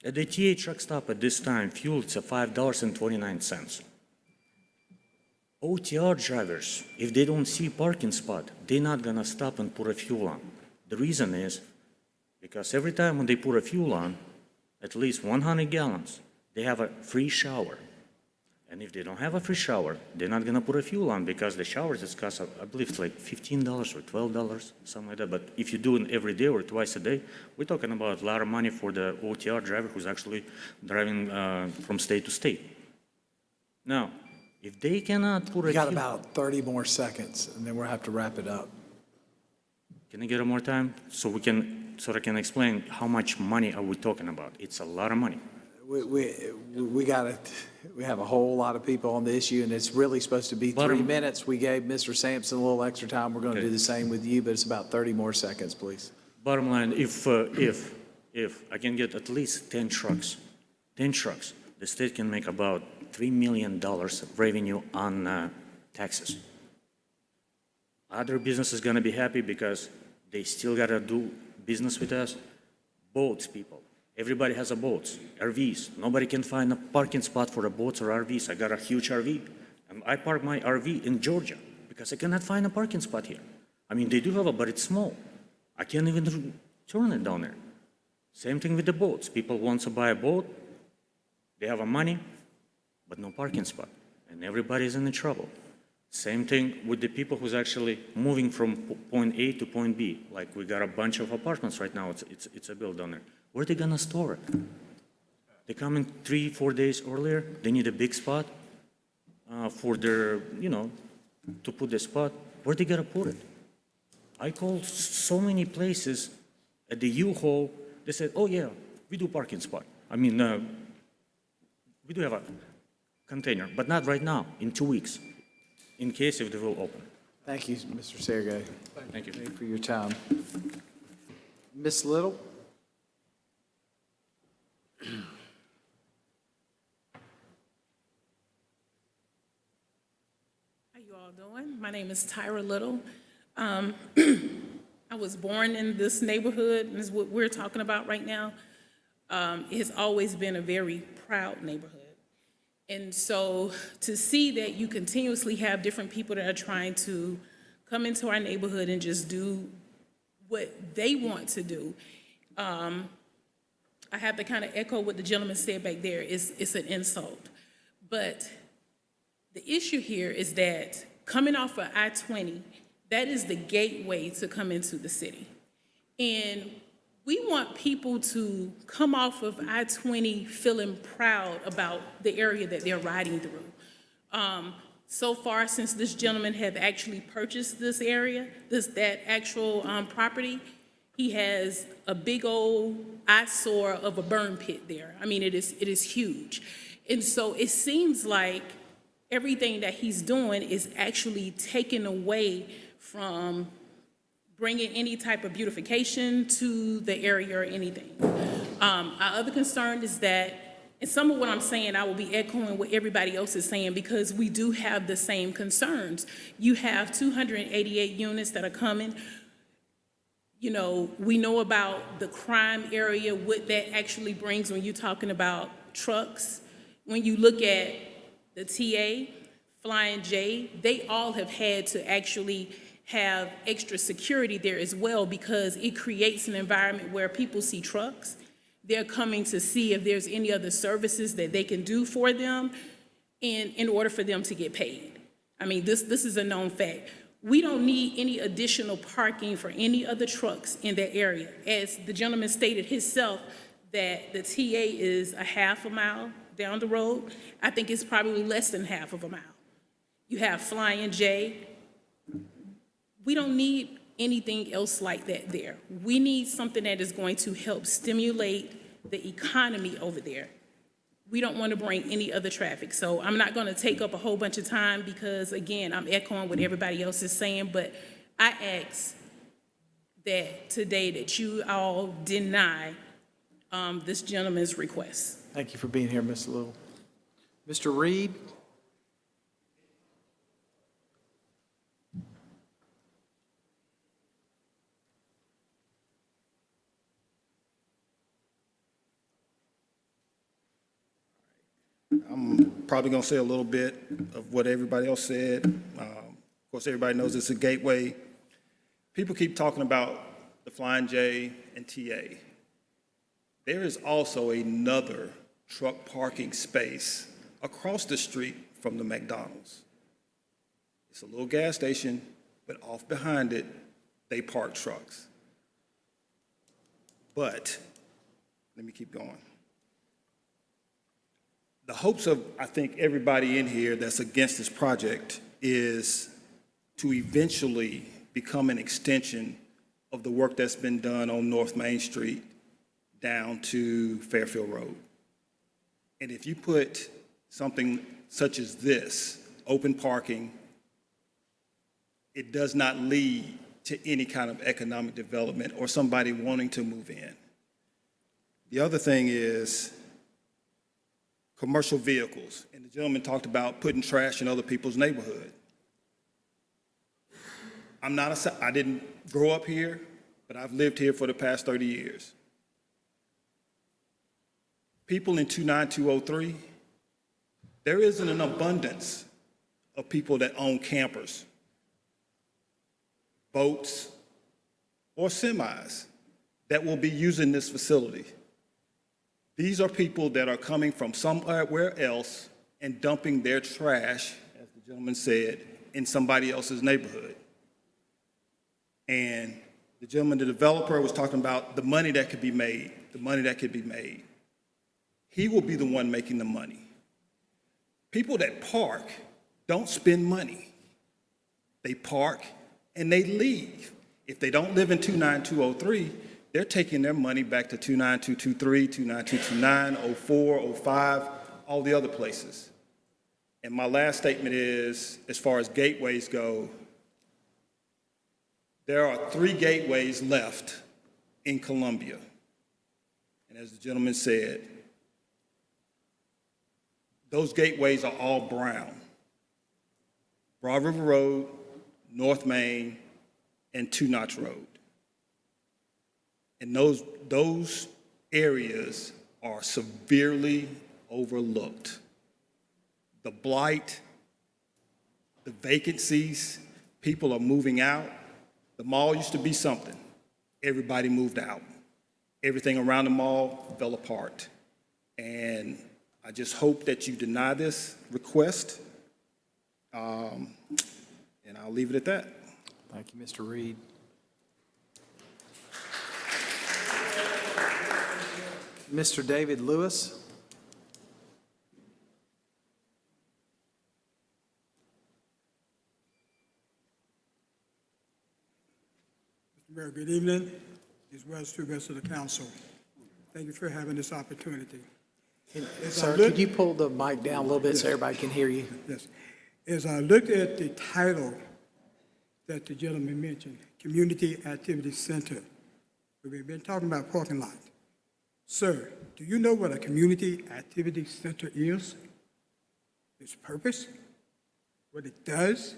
At the TA truck stop at this time, fuel is $5.29. OTR drivers, if they don't see parking spot, they're not gonna stop and put a fuel on. The reason is because every time when they put a fuel on, at least 100 gallons, they have a free shower. And if they don't have a free shower, they're not gonna put a fuel on because the showers just cost, I believe it's like $15 or $12, something like that. But if you do it every day or twice a day, we're talking about a lot of money for the OTR driver who's actually driving from state to state. Now, if they cannot put a We got fuel, about 30 more seconds, and then we'll have to wrap it up. can I get more time so I can explain how much money are we talking about? It's a lot of money. We have a whole lot of people on the issue, and it's really supposed to be 3 minutes. We gave Mr. Sampson a little extra time. We're going to do the same with you, but it's about 30 more seconds, please. Bottom line, if I can get at least 10 trucks 10 trucks, the state can make about $3 million of revenue on taxes. Other businesses gonna be happy because they still gotta do business with us. Boats, people. Everybody has a boat, RVs. Nobody can find a parking spot for a boats or RVs. I got a huge RV. And I park my RV in Georgia because I cannot find a parking spot here. I mean, they do have it, but it's small. I can't even turn it down there. Same thing with the boats. People want to buy a boat. They have a money, but no parking spot. And everybody's in trouble. Same thing with the people who's actually moving from point A to point B. Like we got a bunch of apartments right now. It's a build down there. Where are they gonna store it? They come in 3-4 days earlier. They need a big spot for their, to put the spot. Where they gonna put it? I called so many places at the U-Haul. They said, oh yeah, we do parking spot. I mean, we do have a container, but not right now, in 2 weeks, in case if they will open. Thank you, Mr. Sergey. Thank you. Thank you for your time. Ms. Little? How you all doing? My name is Tyra Little. I was born in this neighborhood, and this is what we're talking about right now. It has always been a very proud neighborhood. And so to see that you continuously have different people that are trying to come into our neighborhood and just do what they want to do, I have to kind of echo what the gentleman said back there. It's an insult. But the issue here is that coming off of I-20, that is the gateway to come into the city. And we want people to come off of I-20 feeling proud about the area that they're riding through. So far, since this gentleman have actually purchased this area, that actual property, he has a big old eyesore of a burn pit there. I mean, it is huge. And so it seems like everything that he's doing is actually taken away from bringing any type of beautification to the area or anything. Our other concern is that, and some of what I'm saying, I will be echoing what everybody else is saying because we do have the same concerns. You have 288 units that are coming. We know about the crime area, what that actually brings when you're talking about trucks. When you look at the TA, Flying J, they all have had to actually have extra security there as well because it creates an environment where people see trucks. They're coming to see if there's any other services that they can do for them in order for them to get paid. I mean, this is a known fact. We don't need any additional parking for any other trucks in that area. As the gentleman stated himself, that the TA is a half a mile down the road. I think it's probably less than half of a mile. You have Flying J. We don't need anything else like that there. We need something that is going to help stimulate the economy over there. We don't want to bring any other traffic. So I'm not going to take up a whole bunch of time because, again, I'm echoing what everybody else is saying, but I ask that today that you all deny this gentleman's request. Thank you for being here, Ms. Little. Mr. Reed? I'm probably going to say a little bit of what everybody else said. Of course, everybody knows it's a gateway. People keep talking about the Flying J and TA. There is also another truck parking space across the street from the McDonald's. It's a little gas station, but off behind it, they park trucks. But, let me keep going. The hopes of, I think, everybody in here that's against this project is to eventually become an extension of the work that's been done on North Main Street down to Fairfield Road. And if you put something such as this, open parking, it does not lead to any kind of economic development or somebody wanting to move in. The other thing is, commercial vehicles, and the gentleman talked about putting trash in other people's neighborhood. I didn't grow up here, but I've lived here for the past 30 years. People in 29203, there isn't an abundance of people that own campers, boats, or semis that will be using this facility. These are people that are coming from somewhere else and dumping their trash, as the gentleman said, in somebody else's neighborhood. And the gentleman, the developer, was talking about the money that could be made, the money that could be made. He will be the one making the money. People that park don't spend money. They park and they leave. If they don't live in 29203, they're taking their money back to 29223, 29229, 04, 05, all the other places. And my last statement is, as far as gateways go, there are 3 gateways left in Columbia. And as the gentleman said, those gateways are all brown. Broad River Road, North Main, and Two Notch Road. And those areas are severely overlooked. The blight, the vacancies, people are moving out. The mall used to be something. Everybody moved out. Everything around the mall fell apart. And I just hope that you deny this request, and I'll leave it at that. Thank you, Mr. Reed. Mr. David Lewis. Mr. Mayor, good evening, as well as to the rest of the council. Thank you for having this opportunity. Sir, could you pull the mic down a little bit so everybody can hear you? Yes. As I looked at the title that the gentleman mentioned, Community Activity Center, we've been talking about parking lot. Sir, do you know what a community activity center is? Its purpose, what it does,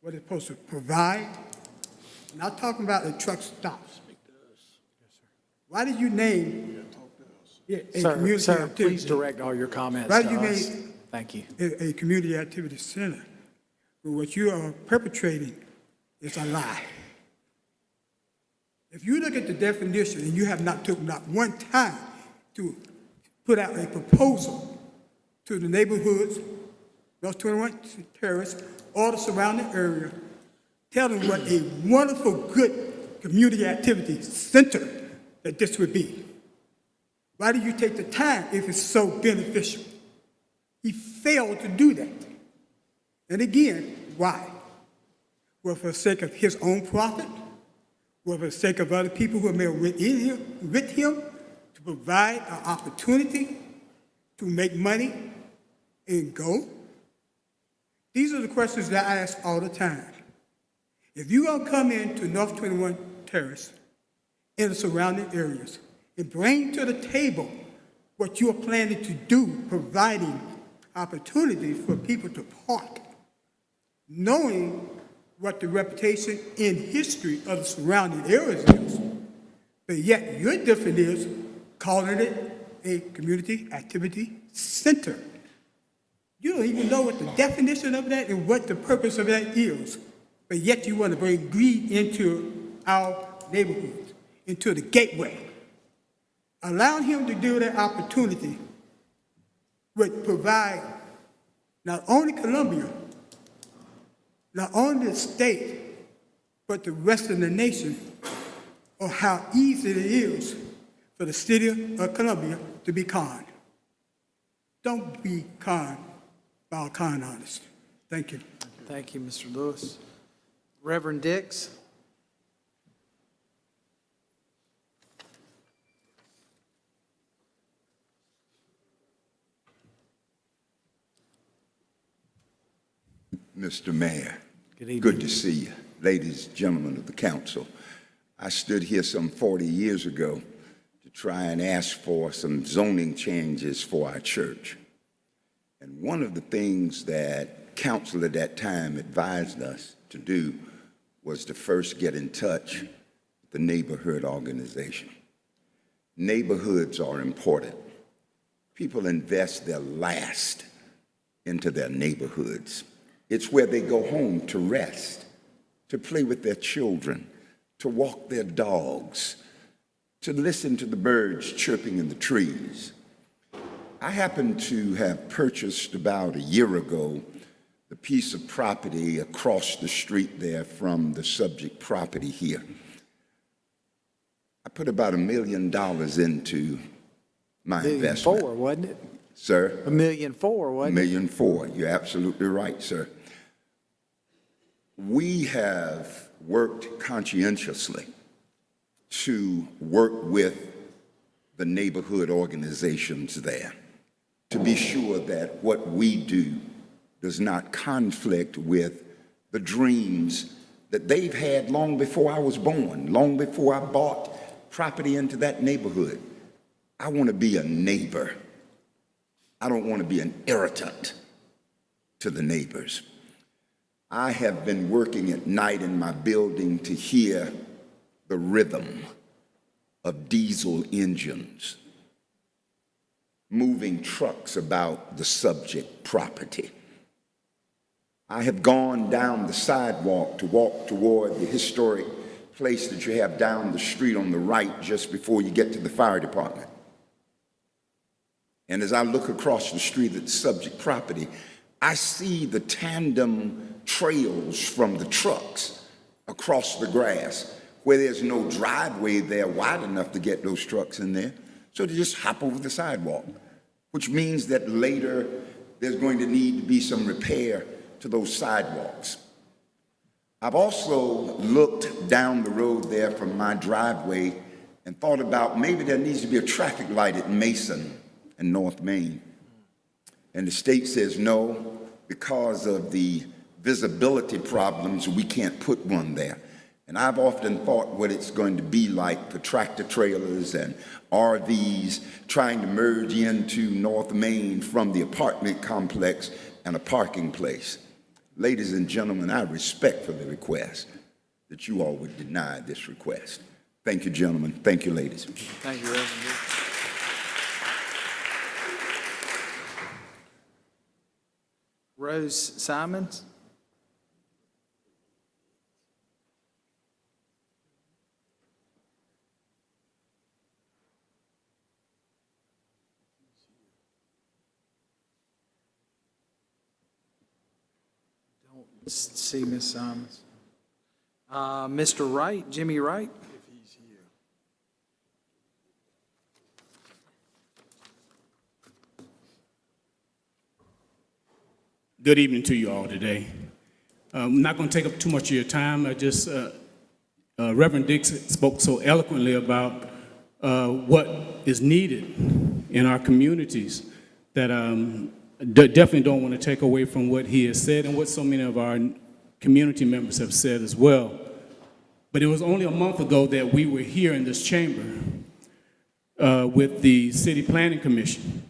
what it's supposed to provide? I'm not talking about the truck stops. Why did you name a community Sir, activity? please direct all your comments Why to did you us. name Thank you. a community activity center? But what you are perpetrating is a lie. If you look at the definition, and you have not took not one time to put out a proposal to the neighborhoods, North 21 Terrace, or the surrounding area, tell them what a wonderful, good community activity center that this would be. Why do you take the time if it's so beneficial? He failed to do that. And again, why? Well, for the sake of his own profit, well, for the sake of other people who may with him to provide an opportunity to make money and go? These are the questions that I ask all the time. If you're going to come into North 21 Terrace and the surrounding areas and bring to the table what you're planning to do, providing opportunity for people to park, knowing what the reputation in history of the surrounding areas is, but yet your difference is calling it a community activity center. You don't even know what the definition of that and what the purpose of that is, but yet you want to bring greed into our neighborhoods, into the gateway. Allowing him to do that opportunity would provide not only Columbia, not only the state, but the rest of the nation, on how easy it is for the city of Columbia to be conned. Don't be conned by a con artist. Thank you. Thank you, Mr. Lewis. Reverend Dix. Mr. Mayor, Good evening. good to see you. Ladies, gentlemen of the council, I stood here some 40 years ago to try and ask for some zoning changes for our church. one of the things that council at that time advised us to do was to first get in touch with the neighborhood organization. Neighborhoods are important. People invest their last into their neighborhoods. It's where they go home to rest, to play with their children, to walk their dogs, to listen to the birds chirping in the trees. I happen to have purchased about a year ago the piece of property across the street there from the subject property here. I put about $1 million into my investment. $1.4 million, wasn't it? Sir? $1.4 million, wasn't it? $1.4 million. You're absolutely right, sir. We have worked conscientiously to work with the neighborhood organizations there to be sure that what we do does not conflict with the dreams that they've had long before I was born, long before I bought property into that neighborhood. I want to be a neighbor. I don't want to be an irritant to the neighbors. I have been working at night in my building to hear the rhythm of diesel engines moving trucks about the subject property. I have gone down the sidewalk to walk toward the historic place that you have down the street on the right just before you get to the fire department. And as I look across the street at the subject property, I see the tandem trails from the trucks across the grass where there's no driveway there wide enough to get those trucks in there. So they just hop over the sidewalk, which means that later there's going to need to be some repair to those sidewalks. I've also looked down the road there from my driveway and thought about maybe there needs to be a traffic light at Mason and North Main. And the state says no, because of the visibility problems, we can't put one there. And I've often thought what it's going to be like for tractor trailers and RVs trying to merge into North Main from the apartment complex and a parking place. Ladies and gentlemen, I respectfully request that you all would deny this request. Thank you, gentlemen. Thank you, ladies. Thank you, Reverend Dixon. Rose Simons? Don't see Ms. Simons. Mr. Wright, Jimmy Wright? Good evening to you all today. I'm not going to take up too much of your time. Reverend Dixon spoke so eloquently about what is needed in our communities that definitely don't want to take away from what he has said and what so many of our community members have said as well. But it was only a month ago that we were here in this chamber with the City Planning Commission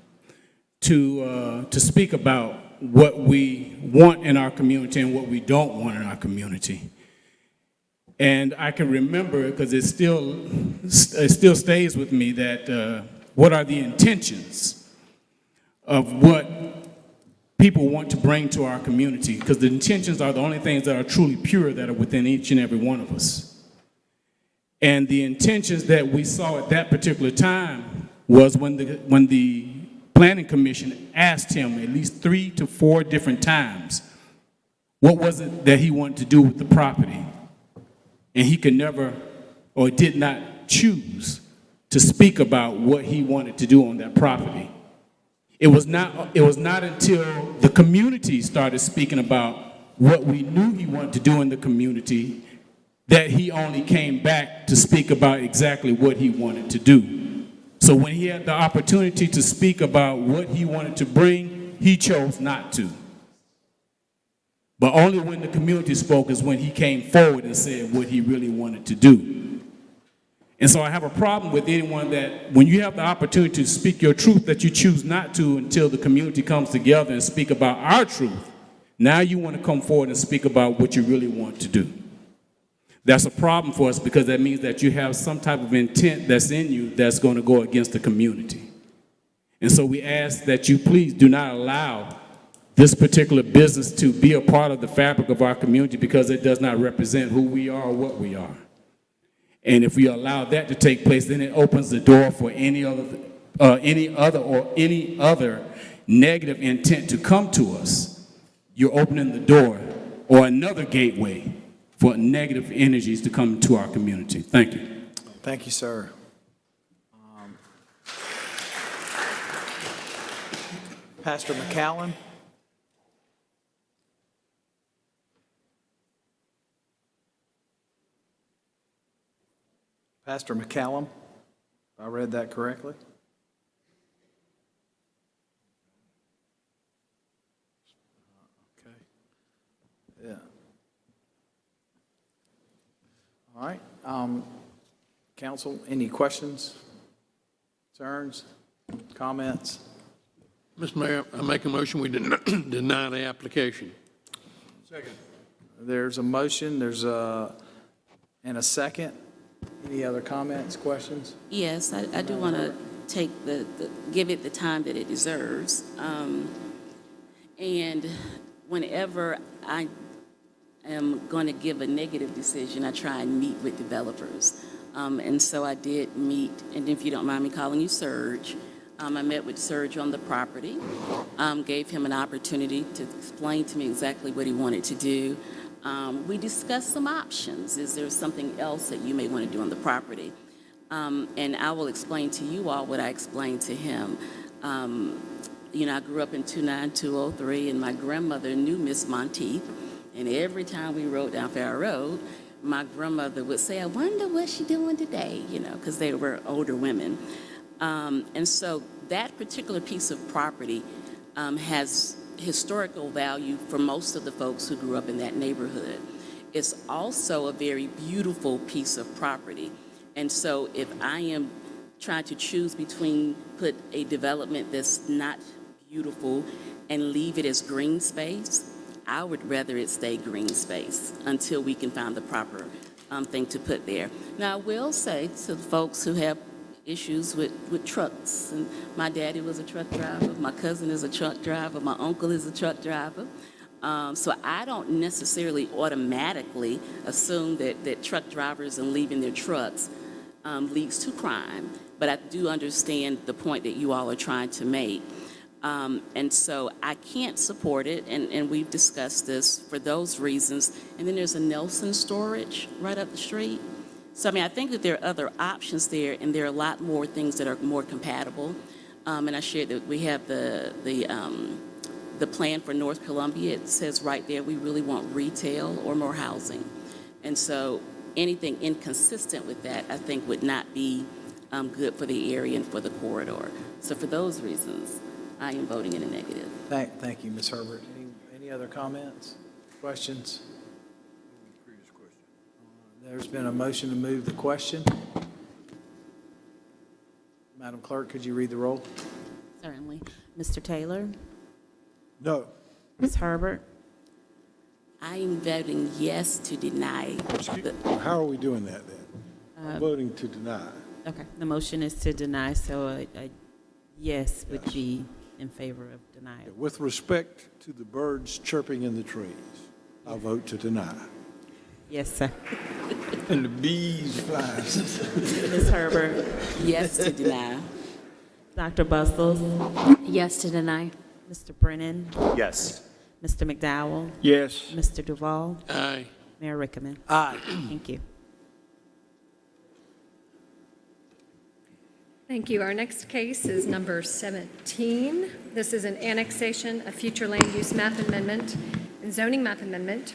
to speak about what we want in our community and what we don't want in our community. And I can remember, because it still stays with me, that what are the intentions of what people want to bring to our community, because the intentions are the only things that are truly pure that are within each and every one of us. And the intentions that we saw at that particular time was when the Planning Commission asked him at least 3 to 4 different times what was it that he wanted to do with the property. And he could never or did not choose to speak about what he wanted to do on that property. It was not until the community started speaking about what we knew he wanted to do in the community that he only came back to speak about exactly what he wanted to do. So when he had the opportunity to speak about what he wanted to bring, he chose not to. But only when the community spoke is when he came forward and said what he really wanted to do. And so I have a problem with anyone that, when you have the opportunity to speak your truth, that you choose not to until the community comes together and speak about our truth. Now you want to come forward and speak about what you really want to do. That's a problem for us because that means that you have some type of intent that's in you that's going to go against the community. And so we ask that you please do not allow this particular business to be a part of the fabric of our community because it does not represent who we are or what we are. And if we allow that to take place, then it opens the door for any other negative intent to come to us. You're opening the door or another gateway for negative energies to come to our community. Thank you. Thank you, sir. Pastor McCallum? Pastor McCallum, if I read that correctly? Okay. Yeah. All right. Council, any questions, concerns, comments? Mr. Mayor, I make a motion we deny the application. Second. There's a motion, and a second. Any other comments, questions? Yes, I do want to take give it the time that it deserves. And whenever I am going to give a negative decision, I try and meet with developers. And so I did meet, and if you don't mind me calling you Serge, I met with Serge on the property, gave him an opportunity to explain to me exactly what he wanted to do. We discussed some options. Is there something else that you may want to do on the property? And I will explain to you all what I explained to him. You know, I grew up in 29203, and my grandmother knew Miss Monteith. And every time we rode down Farrow Road, my grandmother would say, I wonder what she's doing today, you know, because they were older women. And so that particular piece of property has historical value for most of the folks who grew up in that neighborhood. It's also a very beautiful piece of property. And so if I am trying to choose between put a development that's not beautiful and leave it as green space, I would rather it stay green space until we can find the proper thing to put there. Now, I will say to the folks who have issues with trucks, and my daddy was a truck driver, my cousin is a truck driver, my uncle is a truck driver. So I don't necessarily automatically assume that truck drivers and leaving their trucks leads to crime, but I do understand the point that you all are trying to make. And so I can't support it, and we've discussed this for those reasons. And then there's a Nelson storage right up the street. So, I mean, I think that there are other options there, and there are a lot more things that are more compatible. And I shared that we have the plan for North Columbia. It says right there we really want retail or more housing. And so anything inconsistent with that, I think, would not be good for the area and for the corridor. So for those reasons, I am voting in a negative. Thank you, Ms. Herbert. Any other comments, questions? There's been a motion to move the question. Madam Clerk, could you read the roll? Certainly. Mr. Taylor? No. Ms. Herbert? I am voting yes to deny. How are we doing that then? I'm voting to deny. Okay, the motion is to deny, so a yes would be in favor of denial. With respect to the birds chirping in the trees, I vote to deny. Yes, sir. And the bees flying. Ms. Herbert? Yes to deny. Dr. Bustles? Yes to deny. Mr. Brennan? Yes. Mr. McDowell? Yes. Mr. Duval? Aye. Mayor Rickaman? Aye. Thank you. Thank you. Our next case is number 17. This is an annexation, a future land use map amendment and zoning map amendment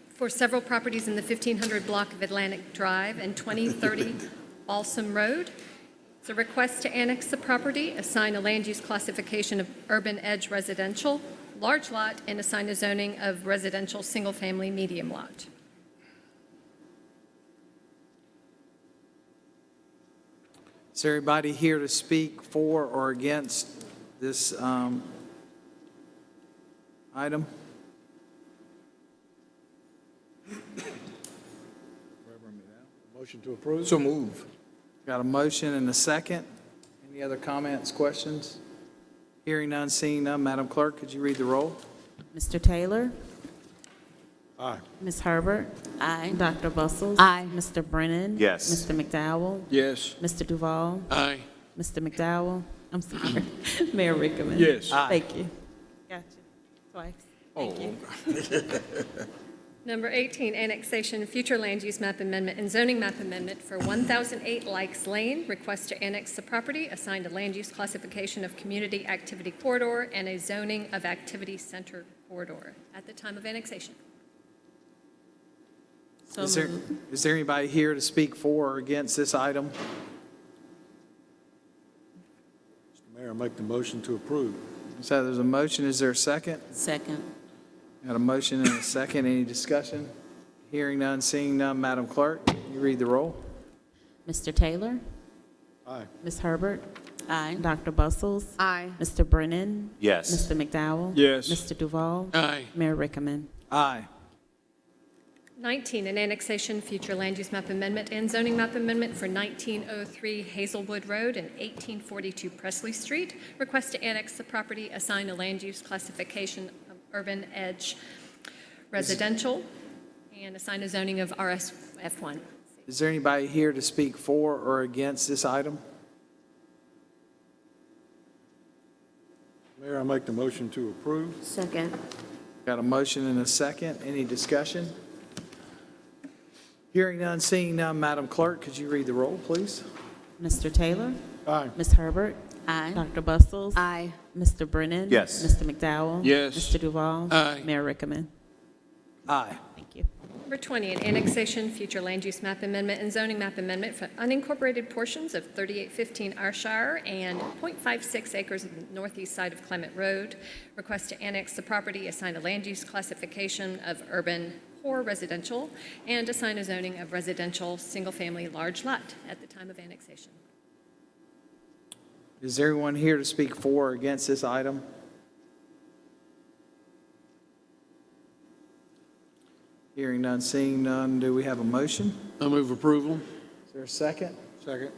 for several properties in the 1500 block of Atlantic Drive and 2030 Balsam Road. It's a request to annex the property, assign a land use classification of urban edge residential, large lot, and assign a zoning of residential single-family medium lot. Is there anybody here to speak for or against this item? Motion to approve? So move. Got a motion and a second. Any other comments, questions? Hearing none, seeing none. Madam Clerk, could you read the roll? Mr. Taylor? Aye. Ms. Herbert? Aye. Dr. Bustles? Aye. Mr. Brennan? Yes. Mr. McDowell? Yes. Mr. Duval? Aye. Mr. McDowell? I'm sorry. Mayor Rickaman? Yes. Aye. Thank you. Gotcha. Twice. Thank you. Number 18, annexation, future land use map amendment and zoning map amendment for 1008 Likes Lane. Request to annex the property, assigned a land use classification of community activity corridor and a zoning of activity center corridor at the time of annexation. So Is there, moved. is there anybody here to speak for or against this item? Mr. Mayor, I make the motion to approve. So there's a motion. Is there a second? Second. Got a motion and a second. Any discussion? Hearing none, seeing none. Madam Clerk, can you read the roll? Mr. Taylor? Aye. Ms. Herbert? Aye. Dr. Bustles? Aye. Mr. Brennan? Yes. Mr. McDowell? Yes. Mr. Duval? Aye. Mayor Rickaman? Aye. 19, an annexation, future land use map amendment and zoning map amendment for 1903 Hazelwood Road and 1842 Presley Street. Request to annex the property, assign a land use classification of urban edge residential, and assign a zoning of RSF1. Is there anybody here to speak for or against this item? Mayor, I make the motion to approve. Second. Got a motion and a second. Any discussion? Hearing none, seeing none. Madam Clerk, could you read the roll, please? Mr. Taylor? Aye. Ms. Herbert? Aye. Dr. Bustles? Aye. Mr. Brennan? Yes. Mr. McDowell? Yes. Mr. Duval? Aye. Mayor Rickaman? Aye. Thank you. Number 20, an annexation, future land use map amendment and zoning map amendment for unincorporated portions of 3815 Arshire and .56 acres of the northeast side of Clement Road. Request to annex the property, assign a land use classification of urban or residential, and assign a zoning of residential, single-family, large lot at the time of annexation. Is there anyone here to speak for or against this item? Hearing none, seeing none. Do we have a motion? I move approval. Is there a second? Second.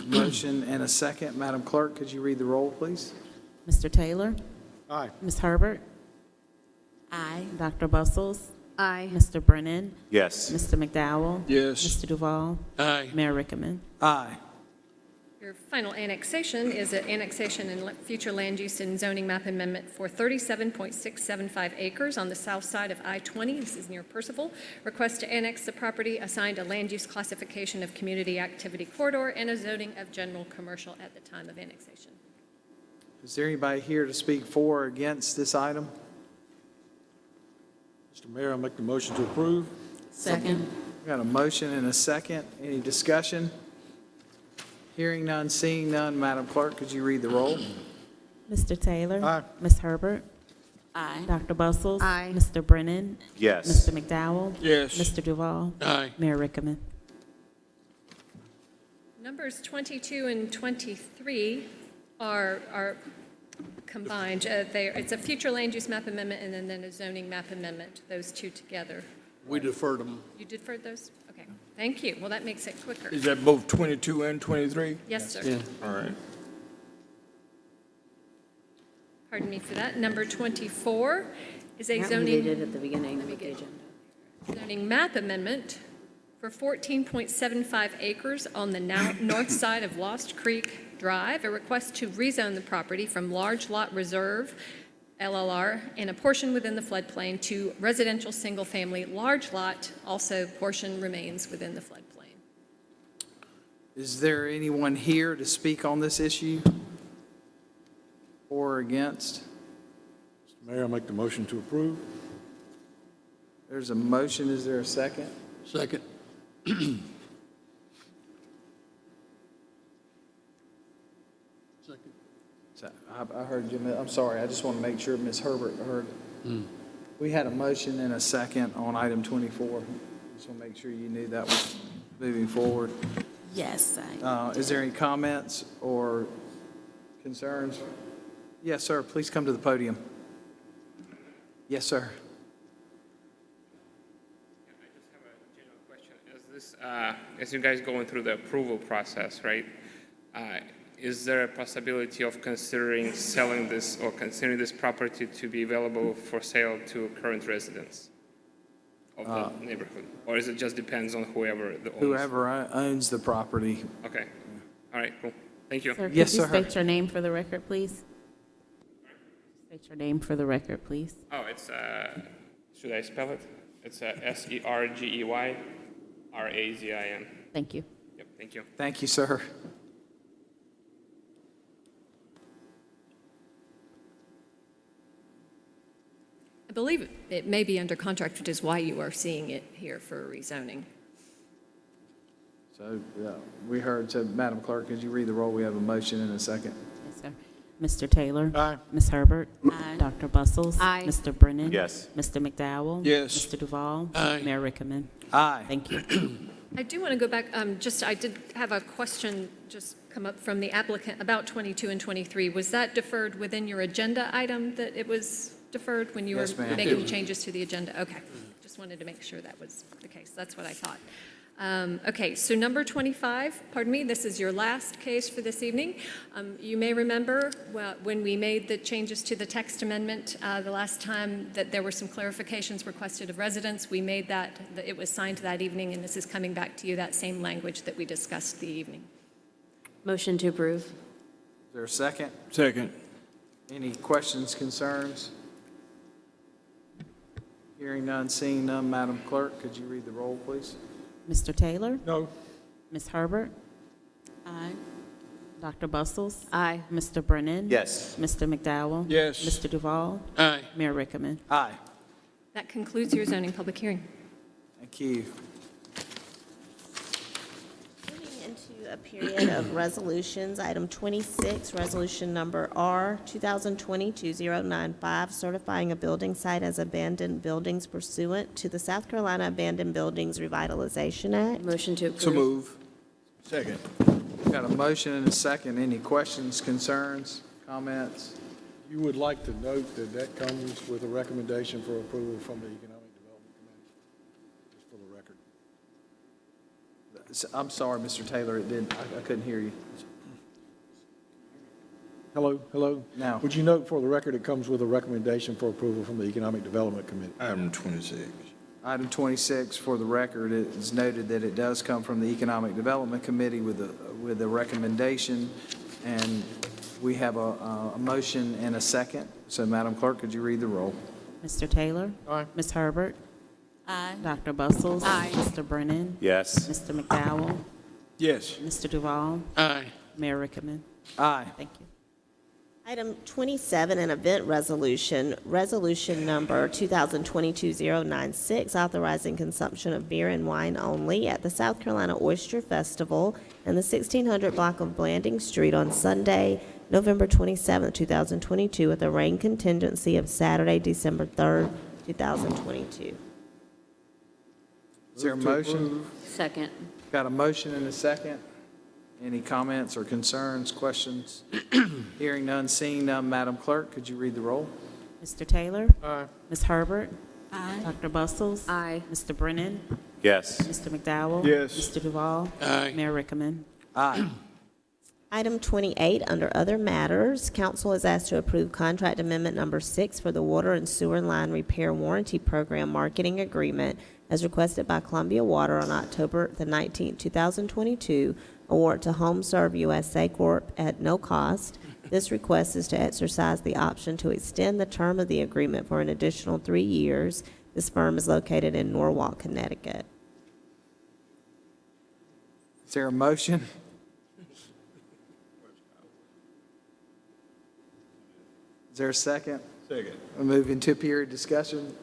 Motion and a second. Madam Clerk, could you read the roll, please? Mr. Taylor? Aye. Ms. Herbert? Aye. Dr. Bustles? Aye. Mr. Brennan? Yes. Mr. McDowell? Yes. Mr. Duval? Aye. Mayor Rickaman? Aye. Your final annexation is an annexation and future land use and zoning map amendment for 37.675 acres on the south side of I-20. This is near Percival. Request to annex the property, assigned a land use classification of community activity corridor, and a zoning of general commercial at the time of annexation. Is there anybody here to speak for or against this item? Mr. Mayor, I make the motion to approve. Second. Got a motion and a second. Any discussion? Hearing none, seeing none. Madam Clerk, could you read the roll? Mr. Taylor? Aye. Ms. Herbert? Aye. Dr. Bustles? Aye. Mr. Brennan? Yes. Mr. McDowell? Yes. Mr. Duval? Aye. Mayor Rickaman? Numbers 22 and 23 are combined. It's a future land use map amendment and then a zoning map amendment, those two together. We deferred them. You deferred those? Okay, thank you. Well, that makes it quicker. Is that both 22 and 23? Yes, sir. Yeah. All right. Pardon me for that. Number 24 is a We zoning. did it at the beginning of the agenda. Zoning map amendment for 14.75 acres on the north side of Lost Creek Drive. A request to rezone the property from large lot reserve, LLR, and a portion within the floodplain to residential single-family large lot, also portion remains within the floodplain. Is there anyone here to speak on this issue? For or against? Mr. Mayor, I make the motion to approve. There's a motion. Is there a second? Second. Second. So, I heard you. I'm sorry. I just want to make sure Ms. Herbert heard. We had a motion and a second on item 24. Just want to make sure you knew that was moving forward. Yes, Is there any comments or concerns? Yes, sir, please come to the podium. Yes, sir. As you guys going through the approval process, right? Is there a possibility of considering selling this or considering this property to be available for sale to current residents of the neighborhood? Or is it just depends on whoever the owns? Whoever owns the property. Okay. All right, cool. Thank you. Sir, could Yes, you sir. state your name for the record, please? State your name for the record, please. Oh, it's, should I spell it? It's Sergeyrazin. Thank you. Yep, thank you. Thank you, sir. I believe it may be under contract, which is why you are seeing it here for rezoning. So, we heard, so Madam Clerk, could you read the roll? We have a motion and a second. Yes, sir. Mr. Taylor? Aye. Ms. Herbert? Aye. Dr. Bustles? Aye. Mr. Brennan? Yes. Mr. McDowell? Yes. Mr. Duval? Aye. Mayor Rickaman? Aye. Thank you. I do want to go back, I did have a question just come up from the applicant about 22 and 23. Was that deferred within your agenda item, that it was deferred when you were Yes, ma'am. making changes to the agenda? Okay, just wanted to make sure that was the case. That's what I thought. Okay, so number 25, pardon me, this is your last case for this evening. You may remember when we made the changes to the text amendment the last time that there were some clarifications requested of residents. We made that it was signed that evening, and this is coming back to you, that same language that we discussed the evening. Motion to approve. Is there a second? Second. Any questions, concerns? Hearing none, seeing none, Madam Clerk, could you read the roll, please? Mr. Taylor? No. Ms. Herbert? Aye. Dr. Bustles? Aye. Mr. Brennan? Yes. Mr. McDowell? Yes. Mr. Duval? Aye. Mayor Rickaman? Aye. That concludes your zoning public hearing. Thank you. Moving into a period of resolutions, item 26, resolution number R 2020-2095, certifying a building site as abandoned buildings pursuant to the South Carolina Abandoned Buildings Revitalization Act. Motion to approve. So move. Second. Got a motion and a second. Any questions, concerns, comments? You would like to note that that comes with a recommendation for approval from the Economic Development Committee, just for the record. I'm sorry, Mr. Taylor, it didn't, I couldn't hear you. Hello, hello? Now. Would you note for the record, it comes with a recommendation for approval from the Economic Development Committee? Item 26. Item 26, for the record, it is noted that it does come from the Economic Development Committee with a recommendation, and we have a motion and a second. So, Madam Clerk, could you read the roll? Mr. Taylor? Aye. Ms. Herbert? Aye. Dr. Bustles? Aye. Mr. Brennan? Yes. Mr. McDowell? Yes. Mr. Duval? Aye. Mayor Rickaman? Aye. Thank you. Item 27, an event resolution, resolution number 2022-096, authorizing consumption of beer and wine only at the South Carolina Oyster Festival in the 1600 block of Blanding Street on Sunday, November 27, 2022, with a rain contingency of Saturday, December 3rd, 2022. Is there a motion? Second. Got a motion and a second. Any comments or concerns, questions? Hearing none, seeing none, Madam Clerk, could you read the roll? Mr. Taylor? Aye. Ms. Herbert? Aye. Dr. Bustles? Aye. Mr. Brennan? Yes. Mr. McDowell? Yes. Mr. Duval? Aye. Mayor Rickaman? Aye. Item 28, under other matters, council is asked to approve contract amendment number 6 for the water and sewer line repair warranty program marketing agreement as requested by Columbia Water on October the 19th, 2022, award to HomeServe USA Corp. At no cost. This request is to exercise the option to extend the term of the agreement for an additional 3 years. This firm is located in Norwalk, Connecticut. Is there a motion? Is there a second? Second. We'll move into a period of discussion.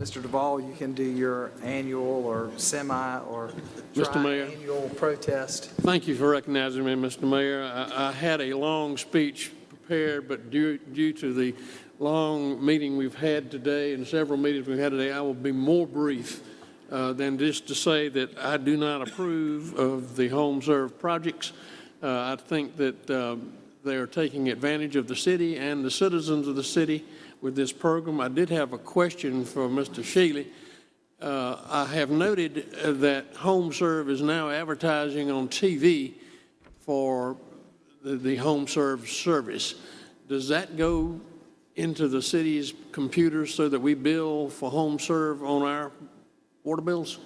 Mr. Duval, you can do your annual or semi or Mr. Mayor. annual protest. Thank you for recognizing me, Mr. Mayor. I had a long speech prepared, but due to the long meeting we've had today and several meetings we've had today, I will be more brief than just to say that I do not approve of the home serve projects. I think that they are taking advantage of the city and the citizens of the city with this program. I did have a question for Mr. Shealy. I have noted that Home Serve is now advertising on TV for the Home Serve service. Does that go into the city's computers so that we bill for Home Serve on our water bills?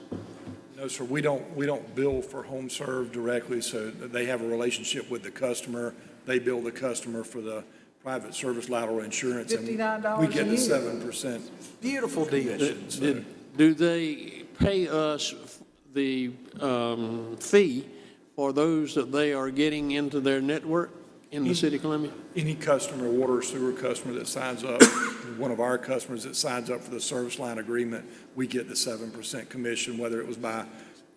No, sir, we don't bill for home serve directly, so they have a relationship with the customer. They bill the customer for the private service lateral insurance. and $59 we get a the year. 7%. Beautiful deal. Do they pay us the fee for those that they are getting into their network in the city of Columbia? Any customer, water or sewer customer that signs up, one of our customers that signs up for the service line agreement, we get the 7% commission, whether it was by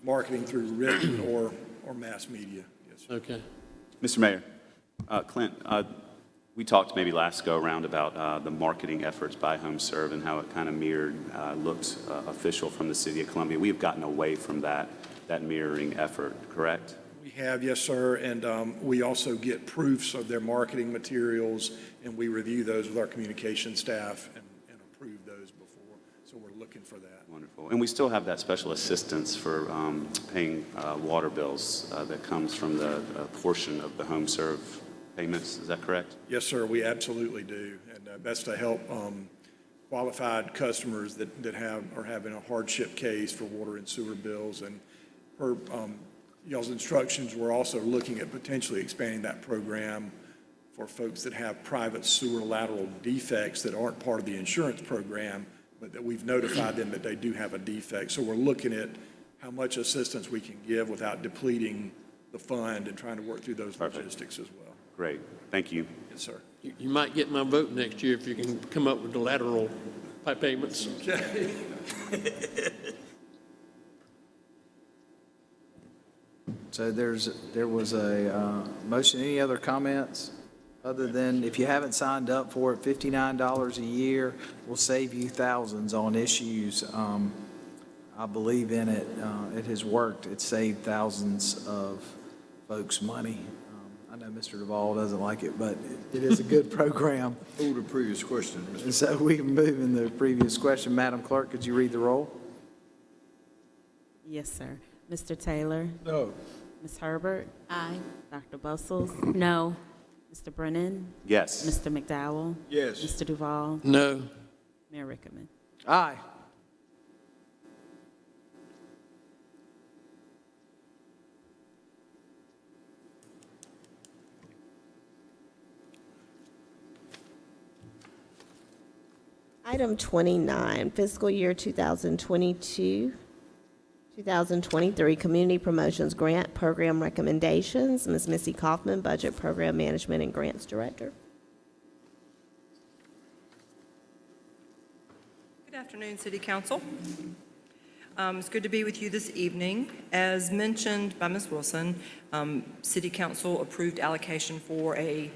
marketing through written or mass media. Yes, sir. Okay. Mr. Mayor, Clint, we talked maybe last go-around about the marketing efforts by HomeServe and how it kind of mirrored, looked official from the city of Columbia. We have gotten away from that mirroring effort, correct? We have, yes, sir, and we also get proofs of their marketing materials, and we review those with our communication staff and approve those before, so we're looking for that. Wonderful. And we still have that special assistance for paying water bills that comes from the portion of the HomeServe payments, is that correct? Yes, sir, we absolutely do, and that's to help qualified customers that are having a hardship case for water and sewer bills, and per y'all's instructions, we're also looking at potentially expanding that program for folks that have private sewer lateral defects that aren't part of the insurance program, but that we've notified them that they do have a defect. So we're looking at how much assistance we can give without depleting the fund and trying to work through those logistics as well. Great. Thank you. Yes, sir. You might get my vote next year if you can come up with the lateral pipe payments. Okay. So there was a motion. Any other comments? Other than, if you haven't signed up for it, $59 a year will save you thousands on issues. I believe in it. It has worked. It's saved thousands of folks money. I know Mr. Duvall doesn't like it, but it is a good program. Hold the previous question, Mr. And so we can move in the previous question. Madam Clerk, could you read the roll? Yes, sir. Mr. Taylor? No. Ms. Herbert? Aye. Dr. Bustles? No. Mr. Brennan? Yes. Mr. McDowell? Yes. Mr. Duval? No. Mayor Rickaman? Aye. Item 29, fiscal year 2022, 2023 Community Promotions Grant Program Recommendations. Ms. Missy Kaufman, Budget Program Management and Grants Director. Good afternoon, City Council. It's good to be with you this evening. As mentioned by Ms. Wilson, City Council approved allocation for a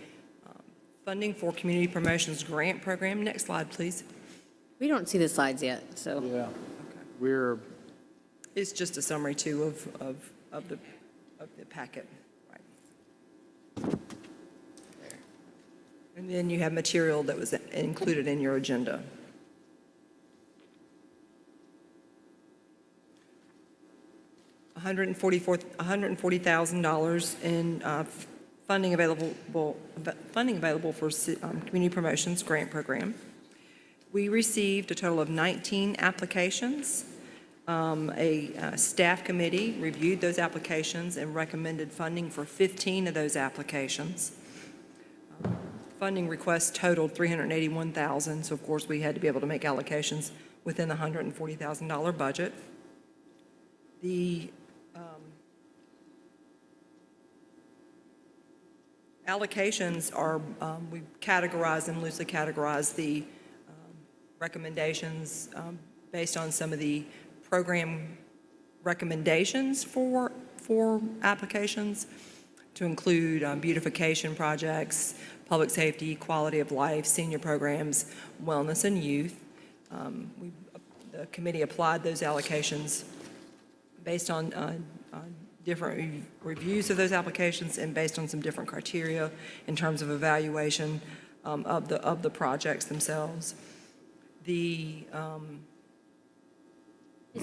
funding for Community Promotions Grant Program. Next slide, please. We don't see the slides yet, so. Yeah. We're, It's just a summary, too, of the packet. Right. And then you have material that was included in your agenda. $140,000 in funding available for Community Promotions Grant Program. We received a total of 19 applications. A staff committee reviewed those applications and recommended funding for 15 of those applications. Funding requests totaled $381,000, so of course we had to be able to make allocations within the $140,000 budget. The allocations are, we categorize them, loosely categorize the recommendations based on some of the program recommendations for applications, to include beautification projects, public safety, quality of life, senior programs, wellness, and youth. We the committee applied those allocations based on different reviews of those applications and based on some different criteria in terms of evaluation of the projects themselves. Is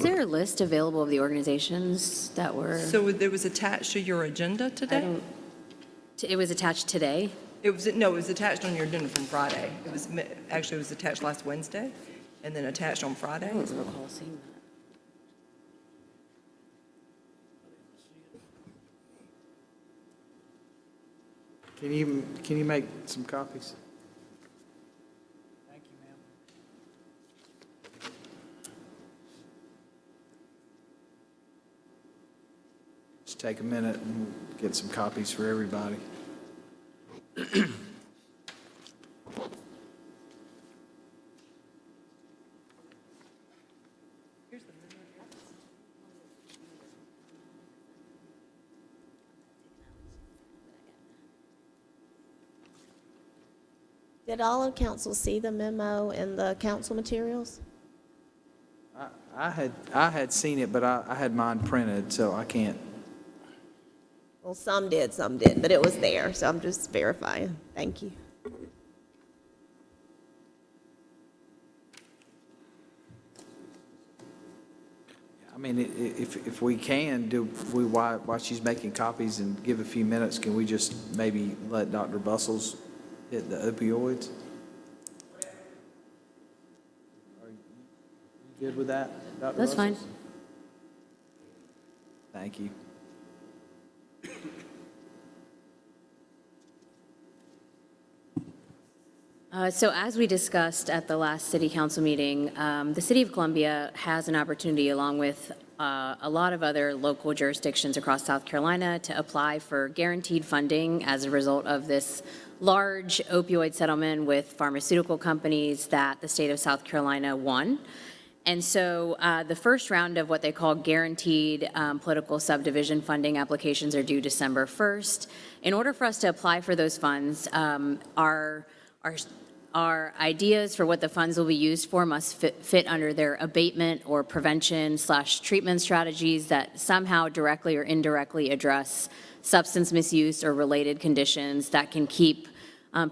there a list available of the organizations that were? So it was attached to your agenda today? It was attached today? It was attached on your agenda from Friday. It was attached last Wednesday and then attached on Friday. I don't recall seeing that. Can you make some copies? Thank you, ma'am. Just take a minute and get some copies for everybody. Did all of council see the memo in the council materials? I had seen it, but I had mine printed, so I can't. Well, some did, some didn't, but it was there, so I'm just verifying. Thank you. I mean, if we can, while she's making copies and give a few minutes, can we just maybe let Dr. Bustles hit the opioids? Are you good with that, Dr. That's fine. Bustles? Thank you. So as we discussed at the last city council meeting, the City of Columbia has an opportunity, along with a lot of other local jurisdictions across South Carolina, to apply for guaranteed funding as a result of this large opioid settlement with pharmaceutical companies that the state of South Carolina won. And so the first round of what they call guaranteed political subdivision funding applications are due December 1st. In order for us to apply for those funds, our ideas for what the funds will be used for must fit under their abatement or prevention/treatment strategies that somehow directly or indirectly address substance misuse or related conditions that can keep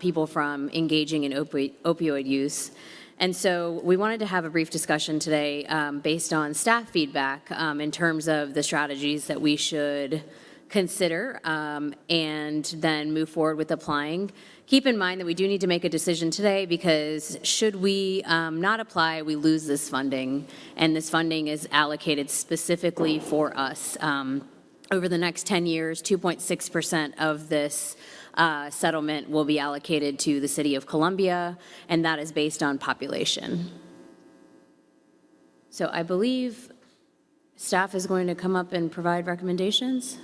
people from engaging in opioid use. And so we wanted to have a brief discussion today based on staff feedback in terms of the strategies that we should consider and then move forward with applying. Keep in mind that we do need to make a decision today, because should we not apply, we lose this funding, and this funding is allocated specifically for us. Over the next 10 years, 2.6% of this settlement will be allocated to the City of Columbia, and that is based on population. So I believe staff is going to come up and provide recommendations.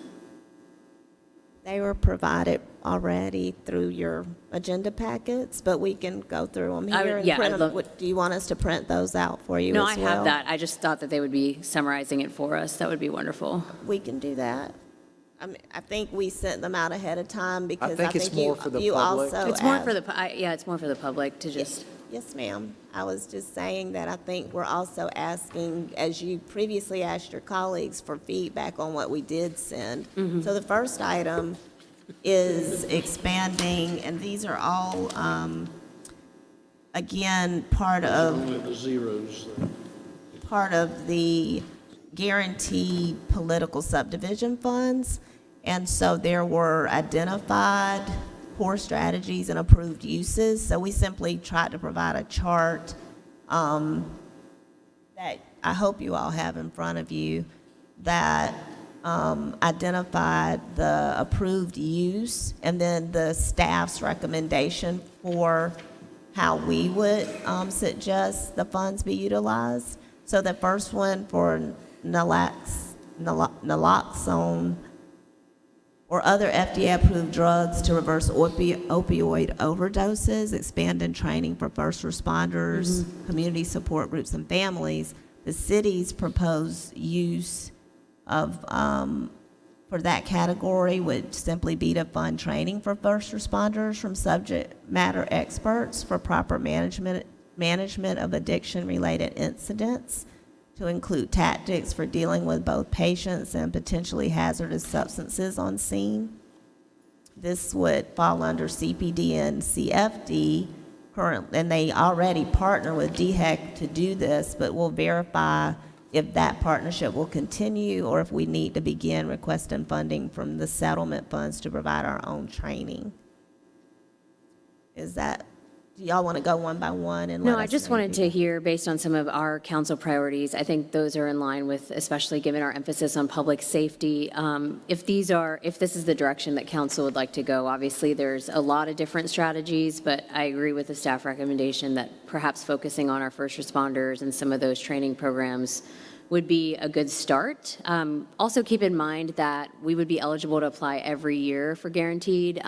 They were provided already through your agenda packets, but we can go through them here and yeah, print I'd them. love- Do you want us to print those out for you as No, well? I have that. I just thought that they would be summarizing it for us. That would be wonderful. We can do that. I think we sent them out ahead of time because I think think it's more for the you public. also It's more asked- for the, yeah, it's more for the public to just, Yes, ma'am. I was just saying that I think we're also asking, as you previously asked your colleagues, for feedback on what we did send. So the first item is expanding, and these are all, again, part of Only the zeros. the guaranteed political subdivision funds. And so there were identified core strategies and approved uses. So we simply tried to provide a chart that I hope you all have in front of you that identified the approved use and then the staff's recommendation for how we would suggest the funds be utilized. So the first one for naloxone or other FDA-approved drugs to reverse opioid overdoses, expanding training for first responders, community support groups, and families. The city's proposed use of, for that category would simply be to fund training for first responders from subject matter experts for proper management management of addiction-related incidents to include tactics for dealing with both patients and potentially hazardous substances on scene. This would fall under CPD and CFD and they already partner with DHEC to do this, but we'll verify if that partnership will continue or if we need to begin requesting funding from the settlement funds to provide our own training. Do y'all want to go one by one and let No, us I just know? wanted to hear, based on some of our council priorities, I think those are in line with, especially given our emphasis on public safety. If this is the direction that council would like to go, obviously there's a lot of different strategies, but I agree with the staff recommendation that perhaps focusing on our first responders and some of those training programs would be a good start. Also keep in mind that we would be eligible to apply every year for guaranteed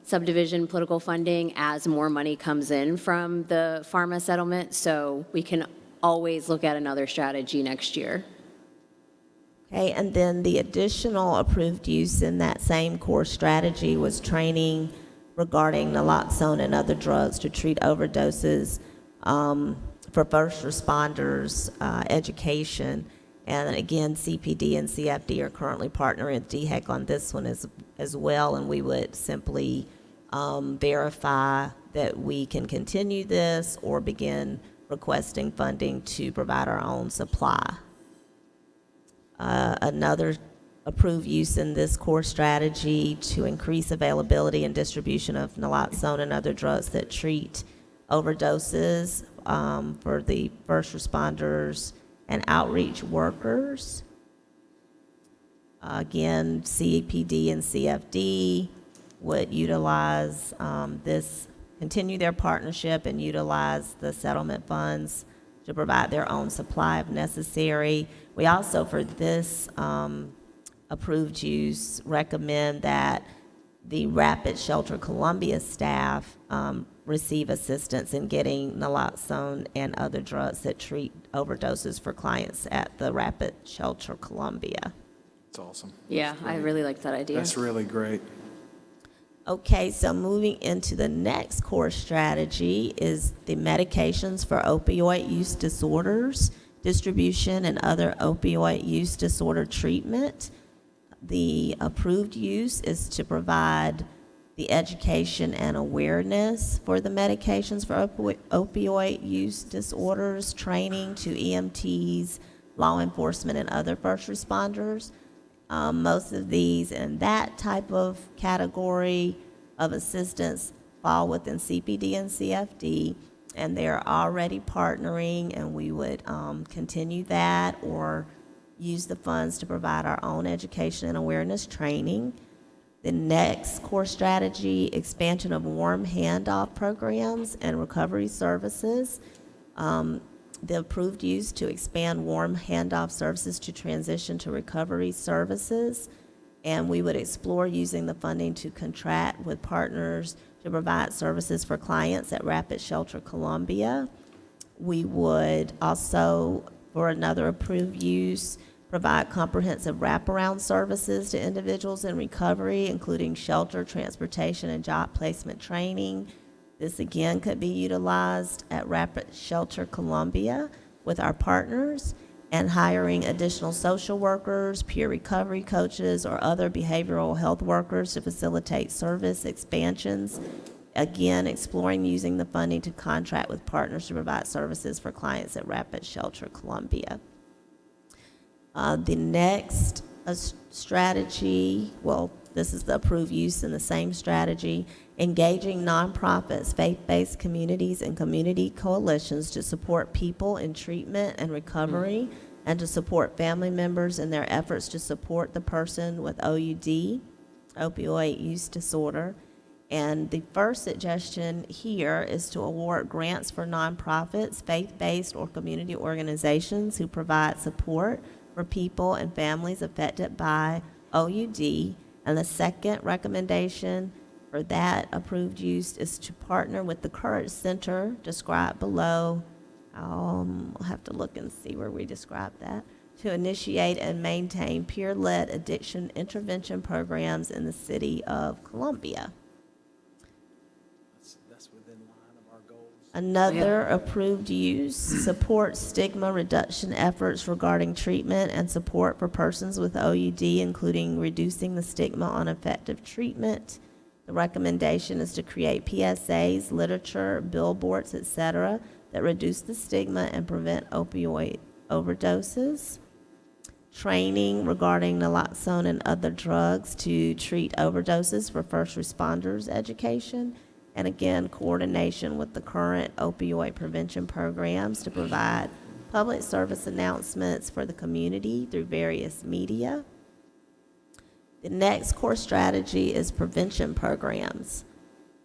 subdivision political funding as more money comes in from the pharma settlement, so we can always look at another strategy next year. Okay, and then the additional approved use in that same core strategy was training regarding naloxone and other drugs to treat overdoses for first responders, education. And again, CPD and CFD are currently partnering with DHEC on this one as well, and we would simply verify that we can continue this or begin requesting funding to provide our own supply. Another approved use in this core strategy to increase availability and distribution of naloxone and other drugs that treat overdoses for the first responders and outreach workers. Again, CPD and CFD would utilize continue their partnership and utilize the settlement funds to provide their own supply if necessary. We also, for this approved use, recommend that the Rapid Shelter Columbia staff receive assistance in getting naloxone and other drugs that treat overdoses for clients at the Rapid Shelter Columbia. That's awesome. Yeah, I really like that idea. That's really great. Okay, so moving into the next core strategy is the medications for opioid use disorders, distribution and other opioid use disorder treatment. The approved use is to provide the education and awareness for the medications for opioid use disorders, training to EMTs, law enforcement, and other first responders. Most of these in that type of category of assistance fall within CPD and CFD, and they're already partnering, and we would continue that or use the funds to provide our own education and awareness training. The next core strategy, expansion of warm handoff programs and recovery services. The approved use to expand warm handoff services to transition to recovery services. And we would explore using the funding to contract with partners to provide services for clients at Rapid Shelter Columbia. We would also, for another approved use, provide comprehensive wraparound services to individuals in recovery, including shelter, transportation, and job placement training. This again could be utilized at Rapid Shelter Columbia with our partners, and hiring additional social workers, peer recovery coaches, or other behavioral health workers to facilitate service expansions. Again, exploring using the funding to contract with partners to provide services for clients at Rapid Shelter Columbia. The next strategy, well, this is the approved use in the same strategy, engaging nonprofits, faith-based communities, and community coalitions to support people in treatment and recovery, and to support family members in their efforts to support the person with OUD, opioid use disorder. And the first suggestion here is to award grants for nonprofits, faith-based, or community organizations who provide support for people and families affected by OUD. And the second recommendation for that approved use is to partner with the Courage Center described below. I'll have to look and see where we describe that. To initiate and maintain peer-led addiction intervention programs in the city of Columbia. That's within line of our goals. Another approved use supports stigma reduction efforts regarding treatment and support for persons with OUD, including reducing the stigma on effective treatment. The recommendation is to create PSAs, literature, billboards, etc., that reduce the stigma and prevent opioid overdoses. Training regarding naloxone and other drugs to treat overdoses for first responders education. And again, coordination with the current opioid prevention programs to provide public service announcements for the community through various media. The next core strategy is prevention programs.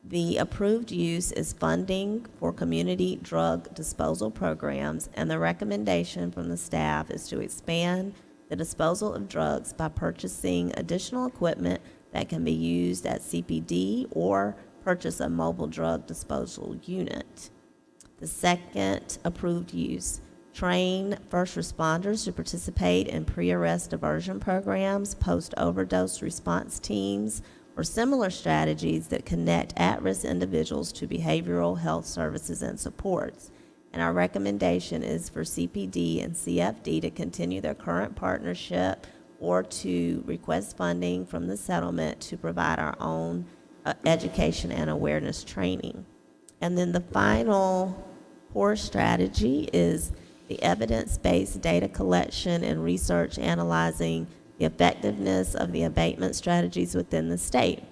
The approved use is funding for community drug disposal programs, and the recommendation from the staff is to expand the disposal of drugs by purchasing additional equipment that can be used at CPD or purchase a mobile drug disposal unit. The second approved use, train first responders to participate in pre-arrest diversion programs, post-overdose response teams, or similar strategies that connect at-risk individuals to behavioral health services and supports. And our recommendation is for CPD and CFD to continue their current partnership or to request funding from the settlement to provide our own education and awareness training. And then the final core strategy is the evidence-based data collection and research analyzing the effectiveness of the abatement strategies within the state.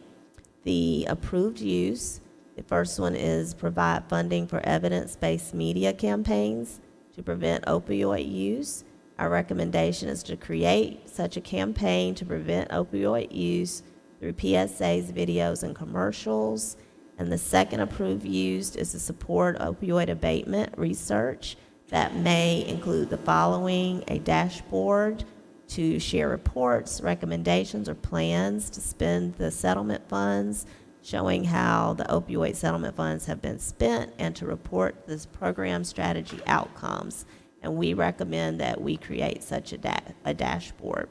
The approved use, the first one is provide funding for evidence-based media campaigns to prevent opioid use. Our recommendation is to create such a campaign to prevent opioid use through PSAs, videos, and commercials. And the second approved use is to support opioid abatement research that may include the following: a dashboard to share reports, recommendations, or plans to spend the settlement funds, showing how the opioid settlement funds have been spent, and to report this program strategy outcomes. And we recommend that we create such a dashboard.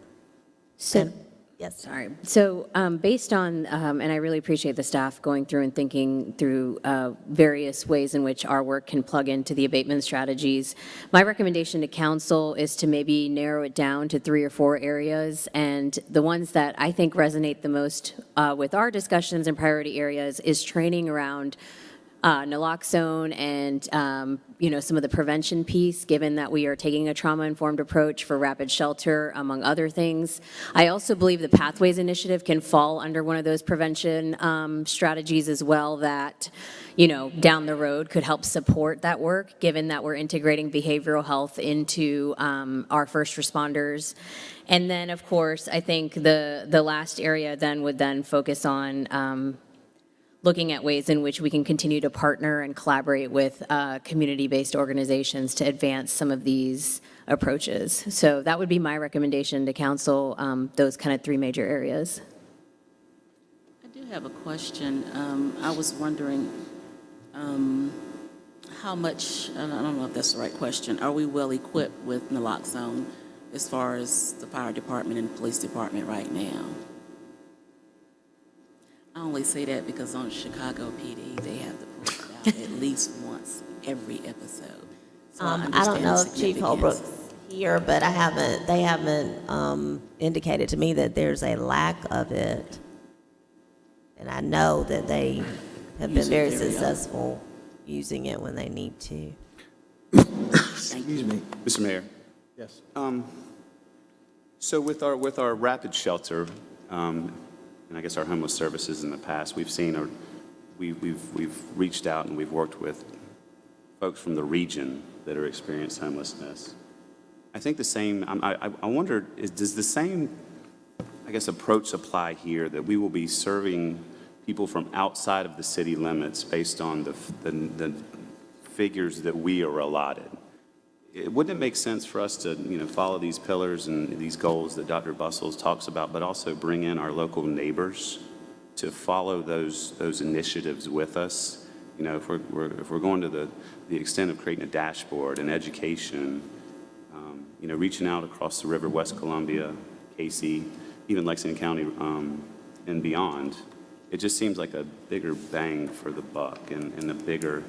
Yes. Sorry. So based on, and I really appreciate the staff going through and thinking through various ways in which our work can plug into the abatement strategies, my recommendation to council is to maybe narrow it down to 3 or 4 areas. And the ones that I think resonate the most with our discussions and priority areas is training around naloxone and, some of the prevention piece, given that we are taking a trauma-informed approach for rapid shelter, among other things. I also believe the Pathways Initiative can fall under one of those prevention strategies as well that, down the road could help support that work, given that we're integrating behavioral health into our first responders. And then, of course, I think the last area then would then focus on looking at ways in which we can continue to partner and collaborate with community-based organizations to advance some of these approaches. So that would be my recommendation to council, those kind of 3 major areas. I do have a question. I was wondering how much, I don't know if that's the right question, are we well equipped with naloxone as far as the fire department and the police department right now? I only say that because on Chicago PD, they have to pull it out at least once every episode. So I don't know if Chief Holbrook's here, but they haven't indicated to me that there's a lack of it. And I know that they have been very successful using it when they need to. Excuse me. Mr. Mayor. Yes. So with our rapid shelter, and I guess our homeless services in the past, we've seen, we've reached out and we've worked with folks from the region that are experiencing homelessness. I think the same, I wonder, does the same, I guess, approach apply here, that we will be serving people from outside of the city limits based on the figures that we are allotted? Wouldn't it make sense for us to, follow these pillars and these goals that Dr. Bustles talks about, but also bring in our local neighbors to follow those initiatives with us? If we're going to the extent of creating a dashboard and education, reaching out across the river, West Columbia, Casey, even Lexington County, and beyond, it just seems like a bigger bang for the buck and a bigger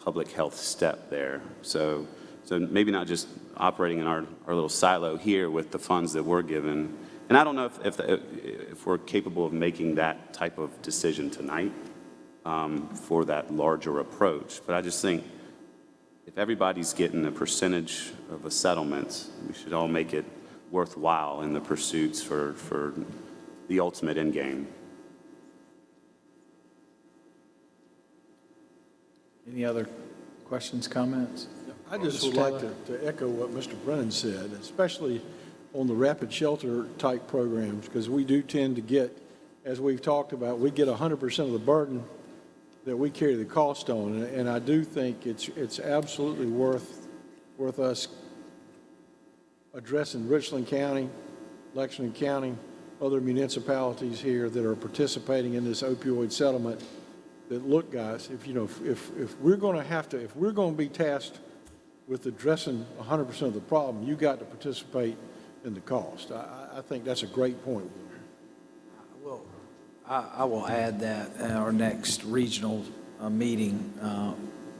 public health step there. So maybe not just operating in our little silo here with the funds that we're given. And I don't know if we're capable of making that type of decision tonight for that larger approach. But I just think if everybody's getting a percentage of a settlement, we should all make it worthwhile in the pursuits for the ultimate end game. Any other questions, comments? I just would like to echo what Mr. Brennan said, especially on the rapid shelter type programs, because we do tend to get, as we've talked about, we get 100% of the burden that we carry the cost on. And I do think it's absolutely worth us addressing Richland County, Lexington County, other municipalities here that are participating in this opioid settlement. That look, guys, if we're going to be tasked with addressing 100% of the problem, you got to participate in the cost. I think that's a great point. Well, I will add that in our next regional meeting,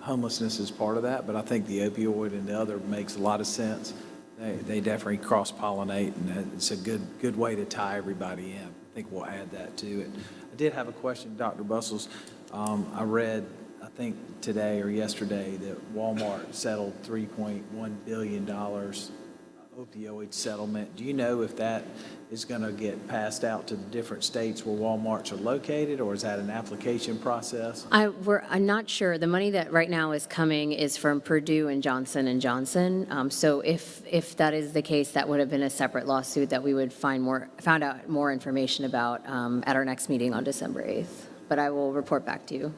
homelessness is part of that, but I think the opioid and the other makes a lot of sense. They definitely cross-pollinate, and it's a good way to tie everybody in. I think we'll add that to it. I did have a question, Dr. Bustles. I read, I think today or yesterday, that Walmart settled $3.1 billion opioid settlement. Do you know if that is going to get passed out to the different states where Walmarts are located, or is that an application process? I'm not sure. The money that right now is coming is from Purdue and Johnson & Johnson. So if that is the case, that would have been a separate lawsuit that we would found out more information about at our next meeting on December 8th. But I will report back to you.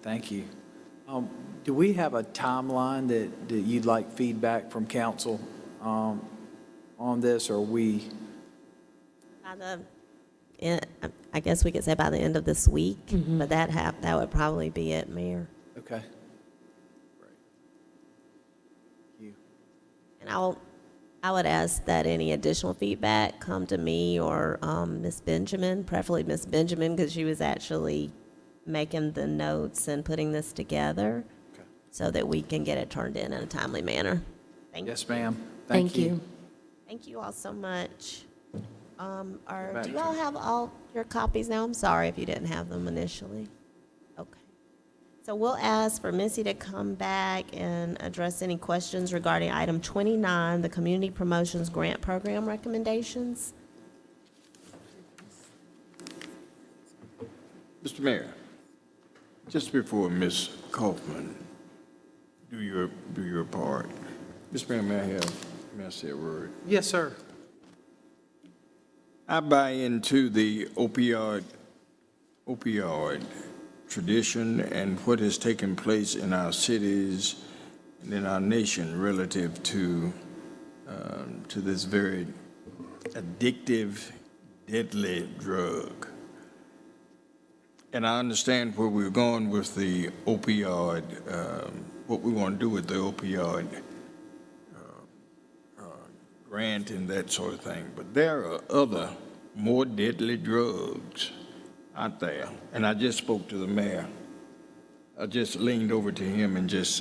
Thank you. Do we have a timeline that you'd like feedback from council on this, or we? I guess we could say by the end of this week, but that would probably be it, Mayor. Okay. Great. Thank you. And I would ask that any additional feedback come to me or Ms. Benjamin, preferably Ms. Benjamin, because she was actually making the notes and putting this together so that we can get it turned in a timely manner. Thank you. Yes, ma'am. Thank you. Thank you all so much. Do you all have all your copies now? I'm sorry if you didn't have them initially. Okay. So we'll ask for Missy to come back and address any questions regarding item 29, the Community Promotions Grant Program recommendations. Mr. Mayor, just before Ms. Kaufman do your part, Mr. Mayor, may I say a word? Yes, sir. I buy into the opioid tradition and what has taken place in our cities and in our nation relative to this very addictive, deadly drug. And I understand where we're going with the opioid, what we want to do with the opioid grant and that sort of thing. But there are other more deadly drugs out there. And I just spoke to the mayor. I just leaned over to him and just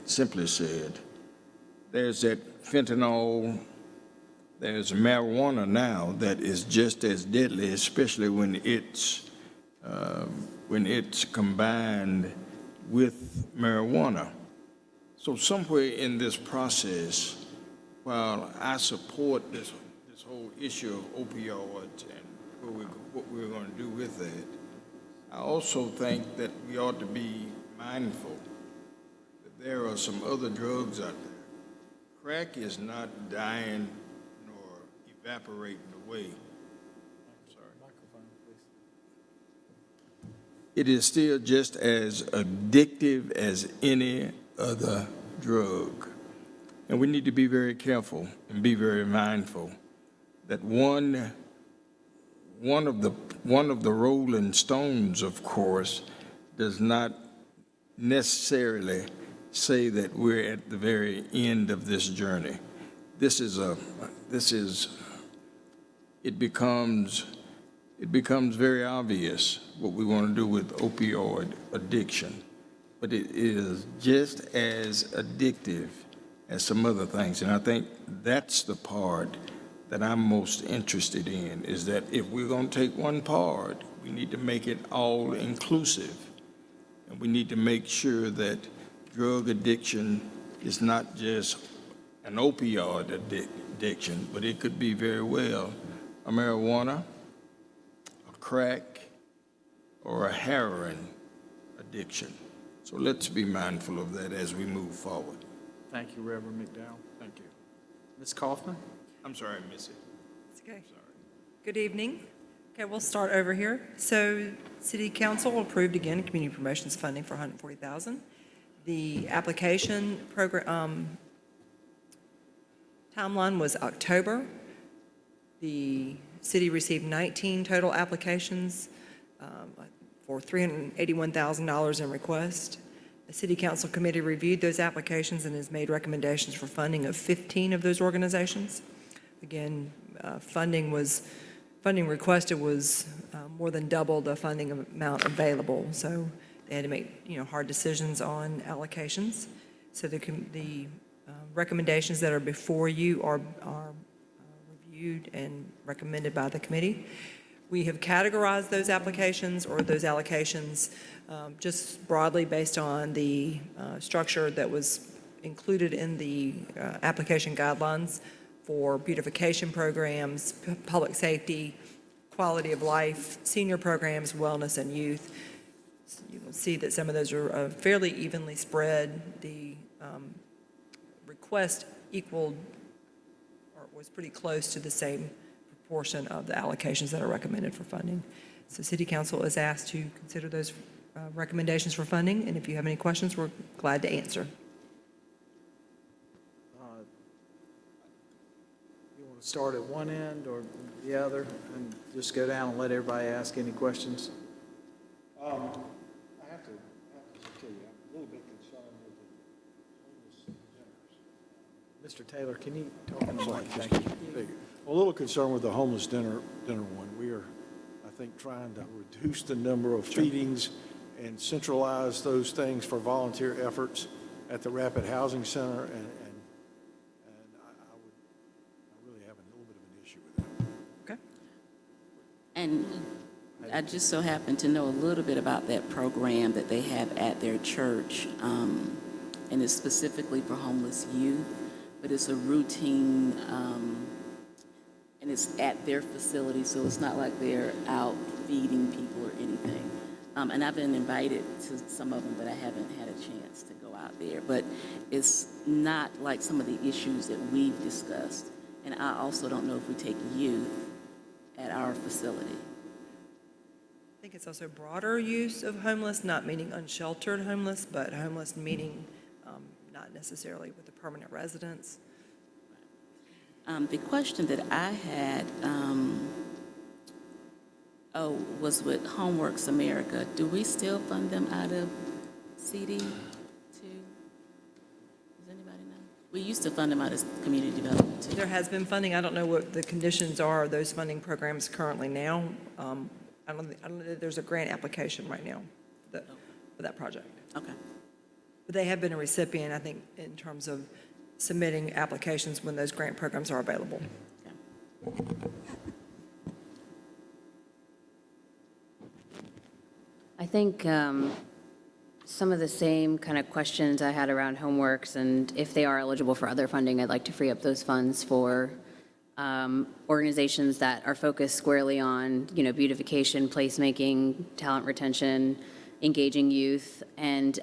simply said, there's that fentanyl, there's marijuana now that is just as deadly, especially when it's combined with marijuana. So somewhere in this process, while I support this whole issue of opioids and what we're going to do with it, I also think that we ought to be mindful that there are some other drugs out there. Crack is not dying nor evaporating away. It is still just as addictive as any other drug. And we need to be very careful and be very mindful that one of the Rolling Stones, of course, does not necessarily say that we're at the very end of this journey. It becomes very obvious what we want to do with opioid addiction. but it is just as addictive as some other things. And I think that's the part that I'm most interested in, is that if we're going to take one part, we need to make it all inclusive. And we need to make sure that drug addiction is not just an opioid addiction, but it could be very well a marijuana, a crack, or a heroin addiction. So let's be mindful of that as we move forward. Thank you, Reverend McDowell. Thank you. Ms. Kaufman? I'm sorry, Missy. It's okay. Good evening. Okay, we'll start over here. So City Council approved again community promotions funding for $140,000. The application program timeline was October. The city received 19 total applications for $381,000 in request. The City Council Committee reviewed those applications and has made recommendations for funding of 15 of those organizations. Again, funding requested was more than double the funding amount available, so they had to make, hard decisions on allocations. So the recommendations that are before you are reviewed and recommended by the committee. We have categorized those applications or those allocations just broadly based on the structure that was included in the application guidelines for beautification programs, public safety, quality of life, senior programs, wellness, and youth. So you will see that some of those are fairly evenly spread. The request equaled or was pretty close to the same proportion of the allocations that are recommended for funding. So City Council is asked to consider those recommendations for funding, and if you have any questions, we're glad to answer. You want to start at one end or the other, and just go down and let everybody ask any questions? I have to tell you, I'm a little bit concerned with the homeless dinners. Mr. Taylor, can you talk in the mic? Thank you. Thank you. A little concerned with the homeless dinner one. We are, I think, trying to reduce the number of feedings and centralize those things for volunteer efforts at the Rapid Housing Center, and I really have a little bit of an issue with that. Okay. And I just so happen to know a little bit about that program that they have at their church, and it's specifically for homeless youth, but it's a routine, and it's at their facility, so it's not like they're out feeding people or anything. And I've been invited to some of them, but I haven't had a chance to go out there. But it's not like some of the issues that we've discussed. And I also don't know if we take youth at our facility. I think it's also broader use of homeless, not meaning unsheltered homeless, but homeless meaning not necessarily with a permanent residence. The question that I had was with Homeworks America. Do we still fund them out of CD2? Does anybody know? We used to fund them out of community development too. There has been funding. I don't know what the conditions are of those funding programs currently now. I don't know that there's a grant application right now for that project. Okay. But they have been a recipient, I think, in terms of submitting applications when those grant programs are available. I think some of the same kind of questions I had around Homeworks, and if they are eligible for other funding, I'd like to free up those funds for organizations that are focused squarely on, beautification, placemaking, talent retention, engaging youth. And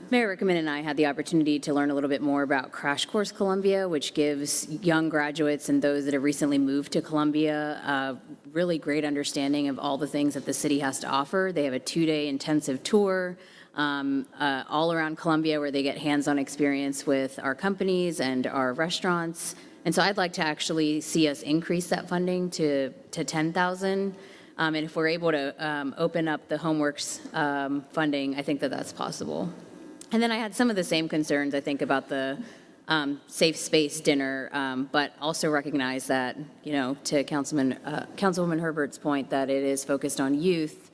Mayor Rickaman and I had the opportunity to learn a little bit more about Crash Course Columbia, which gives young graduates and those that have recently moved to Columbia a really great understanding of all the things that the city has to offer. They have a 2-day intensive tour all around Columbia where they get hands-on experience with our companies and our restaurants. And so I'd like to actually see us increase that funding to $10,000. And if we're able to open up the Homeworks funding, I think that that's possible. And then I had some of the same concerns, I think, about the safe space dinner, but also recognize that, to Councilwoman Herbert's point, that it is focused on youth.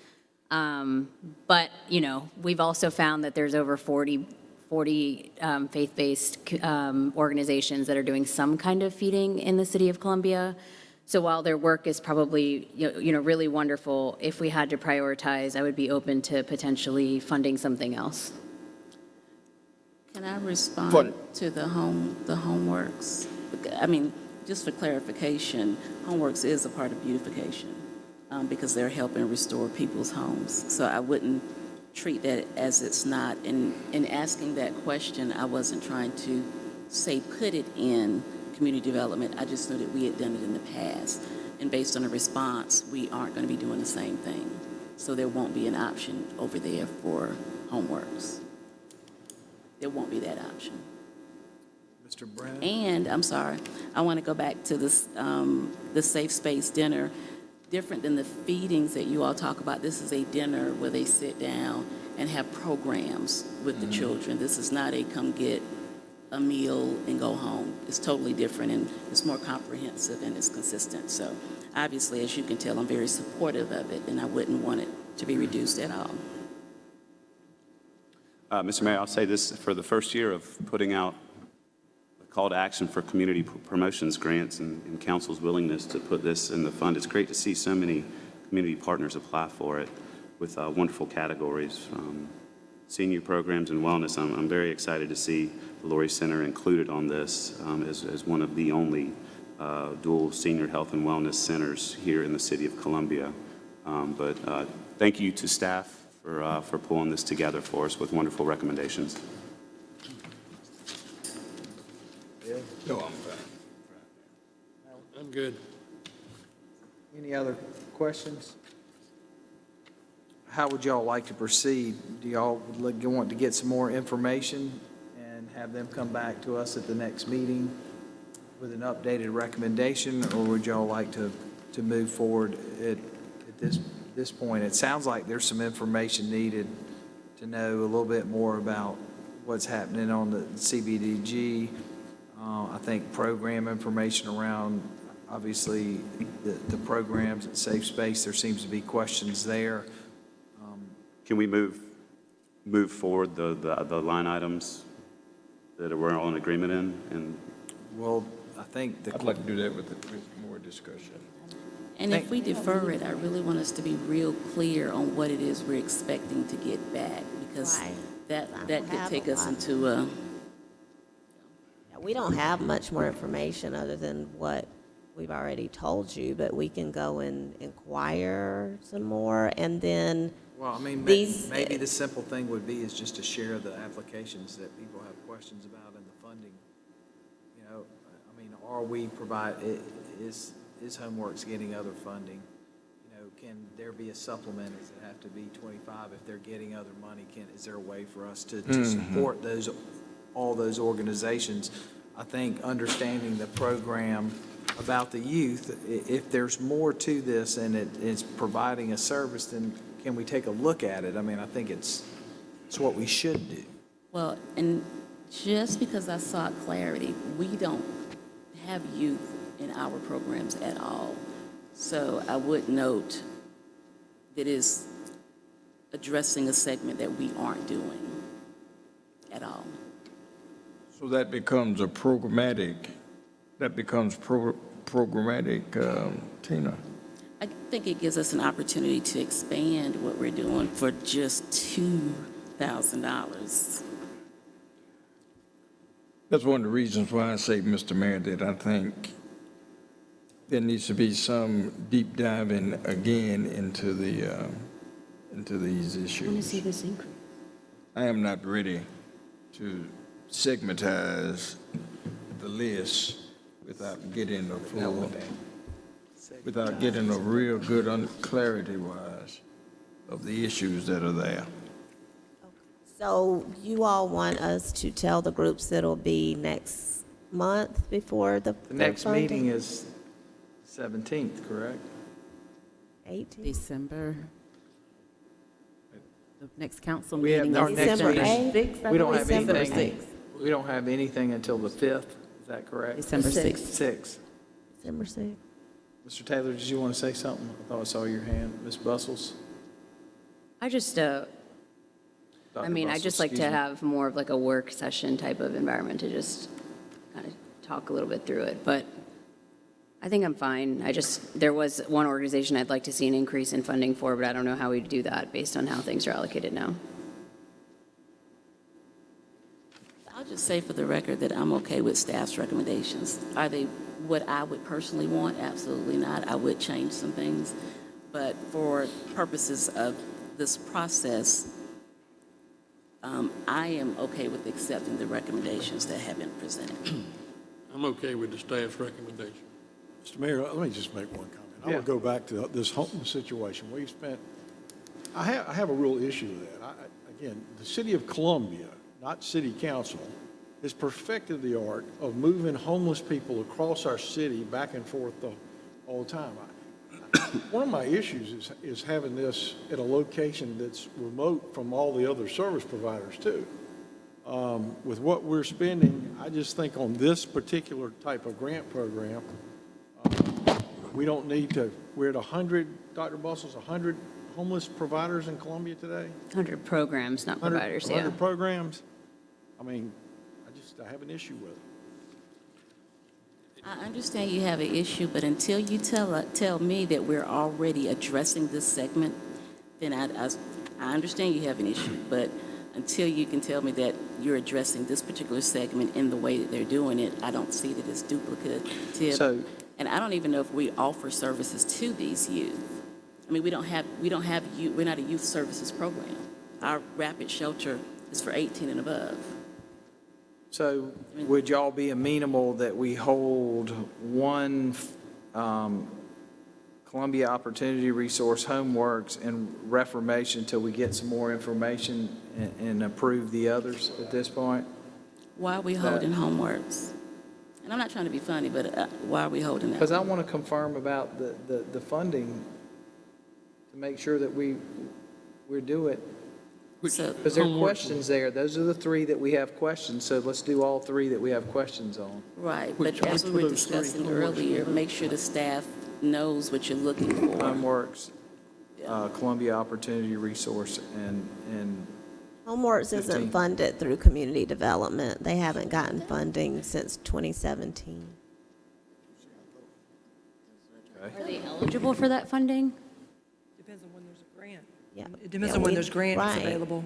But, you know, we've also found that there's over 40 faith-based organizations that are doing some kind of feeding in the city of Columbia. So while their work is probably, really wonderful, if we had to prioritize, I would be open to potentially funding something else. Can I respond to the Homeworks? I mean, just for clarification, Homeworks is a part of beautification because they're helping restore people's homes. So I wouldn't treat that as it's not. In asking that question, I wasn't trying to say put it in community development. I just knew that we had done it in the past. And based on the response, we aren't going to be doing the same thing. So there won't be an option over there for Homeworks. There won't be that option. Mr. Brennan? And, I'm sorry, I want to go back to this, the Safe Space Dinner. Different than the feedings that you all talk about, this is a dinner where they sit down and have programs with the children. This is not a come get a meal and go home. It's totally different, and it's more comprehensive and it's consistent. So obviously, as you can tell, I'm very supportive of it, and I wouldn't want it to be reduced at all. Mr. Mayor, I'll say this, for the first year of putting out a call to action for community promotions grants and council's willingness to put this in the fund, it's great to see so many community partners apply for it with wonderful categories. Senior programs and wellness, I'm very excited to see the Laurie Center included on this as one of the only dual senior health and wellness centers here in the city of Columbia. But thank you to staff for pulling this together for us with wonderful recommendations. No, I'm fine. I'm good. Any other questions? How would y'all like to proceed? Do y'all want to get some more information and have them come back to us at the next meeting with an updated recommendation, or would y'all like to move forward at this point? It sounds like there's some information needed to know a little bit more about what's happening on the CBDG. I think program information around, obviously, the programs at Safe Space, there seems to be questions there. Can we move forward the line items that we're all in agreement in? And Well, I think I'd like to do that with more discussion. And if we defer it, I really want us to be real clear on what it is we're expecting to get back, because Right. that could take us into a... We don't have much more information other than what we've already told you, but we can go and inquire some more, and then Well, I mean, these- maybe the simple thing would be is just to share the applications that people have questions about and the funding. You know, I mean, are we is Homeworks getting other funding? You know, can there be a supplement? Does it have to be 25 if they're getting other money? Is there a way for us to support all those organizations? I think understanding the program about the youth, if there's more to this and it's providing a service, then can we take a look at it? I mean, I think it's what we should do. Well, and just because I sought clarity, we don't have youth in our programs at all. So I would note that is addressing a segment that we aren't doing at all. So that becomes programmatic, Tina. I think it gives us an opportunity to expand what we're doing for just $2,000. That's one of the reasons why I say, Mr. Mayor, that I think there needs to be some deep diving again into these issues. I want to see this increase. I am not ready to segmentize the list without getting a real good clarity-wise of the issues that are there. So you all want us to tell the groups that it'll be next month before the next funding? meeting is 17th, correct? 18th? December. The next council We have meeting our is next December meeting. 8th? We don't have December anything. 6th. We don't have anything until the 5th, is that correct? December 6th. 6th. December 6th. Mr. Taylor, did you want to say something? I thought I saw your hand. Ms. Bustles? I just, I mean, I Russell, just like to excuse me. have more of like a work session type of environment to just kind of talk a little bit through it, but I think I'm fine. There was one organization I'd like to see an increase in funding for, but I don't know how we'd do that based on how things are allocated now. I'll just say for the record that I'm okay with staff's recommendations. Are they what I would personally want? Absolutely not. I would change some things. But for purposes of this process, I am okay with accepting the recommendations that have been presented. I'm okay with the staff's recommendation. Mr. Mayor, let me just make one comment. I Yeah. want to go back to this homeless situation. We've spent, I have a real issue with that. Again, the city of Columbia, not city council, has perfected the art of moving homeless people across our city back and forth all the time. One of my issues is having this at a location that's remote from all the other service providers too. With what we're spending, I just think on this particular type of grant program, we don't need to, we're at 100, Dr. Bustles, 100 homeless providers in Columbia today? 100 programs, not 100 providers, yeah. 100 programs? I mean, I have an issue with it. I understand you have an issue, but until you tell me that we're already addressing this segment, then I understand you have an issue, but until you can tell me that you're addressing this particular segment in the way that they're doing it, I don't see that it's duplicative. So- And I don't even know if we offer services to these youth. I mean, we're not a youth services program. Our rapid shelter is for 18 and above. So would y'all be amenable that we hold one Columbia Opportunity Resource Homeworks and Reformation until we get some more information and approve the others at this point? Why are we holding homeworks? And I'm not trying to be funny, but why are we holding that? Because I want to confirm about the funding to make sure that we do it. So, Because there are Homework. questions there. Those are the three that we have questions, so let's do all three that we have questions on. right, Which- but as which we of were those three discussing homeworks earlier, make sure the staff knows what you're looking for. Homeworks, Columbia Opportunity Resource, and Homeworks 15. isn't funded through community development. They haven't gotten funding since 2017. Are they eligible for that funding? Depends on when there's a grant. Yeah. It depends Yeah, on when we- there's grants right. available.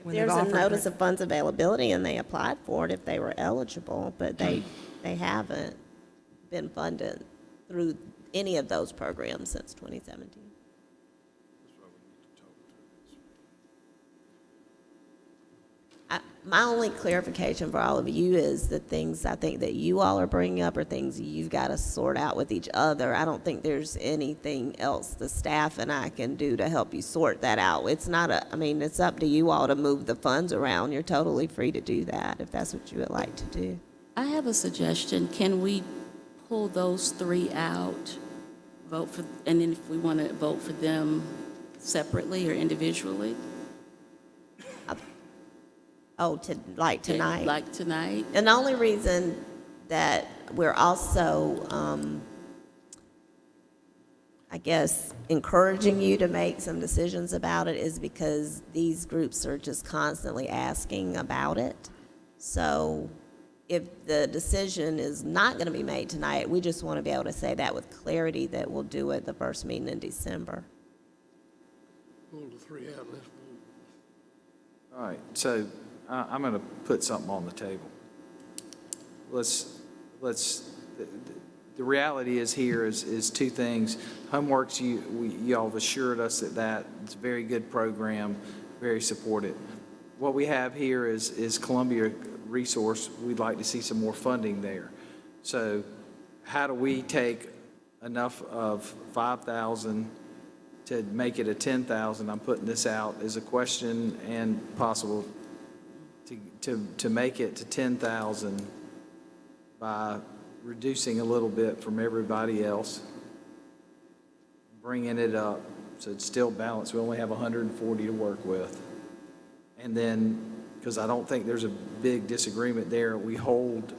when they've There's a offered notice grant. of funds availability, and they applied for it if they were eligible, but they haven't been funded through any of those programs since 2017. My only clarification for all of you is the things I think that you all are bringing up are things you've got to sort out with each other. I don't think there's anything else the staff and I can do to help you sort that out. It's not it's up to you all to move the funds around. You're totally free to do that if that's what you would like to do. I have a suggestion. Can we pull those three out, and then if we want to vote for them separately or individually? Oh, like tonight? Like tonight? And the only reason that we're also, I guess, encouraging you to make some decisions about it is because these groups are just constantly asking about it. So if the decision is not going to be made tonight, we just want to be able to say that with clarity that we'll do it the first meeting in December. Pull the three out, let's move. all right, so I'm going to put something on the table. The reality is here is two things. Homeworks, y'all have assured us that it's a very good program, very supported. What we have here is Columbia Resource. We'd like to see some more funding there. So how do we take enough of 5,000 to make it a 10,000? I'm putting this out as a question and possible to make it to 10,000 by reducing a little bit from everybody else, bringing it up so it's still balanced. We only have 140 to work with. And then, because I don't think there's a big disagreement there, we hold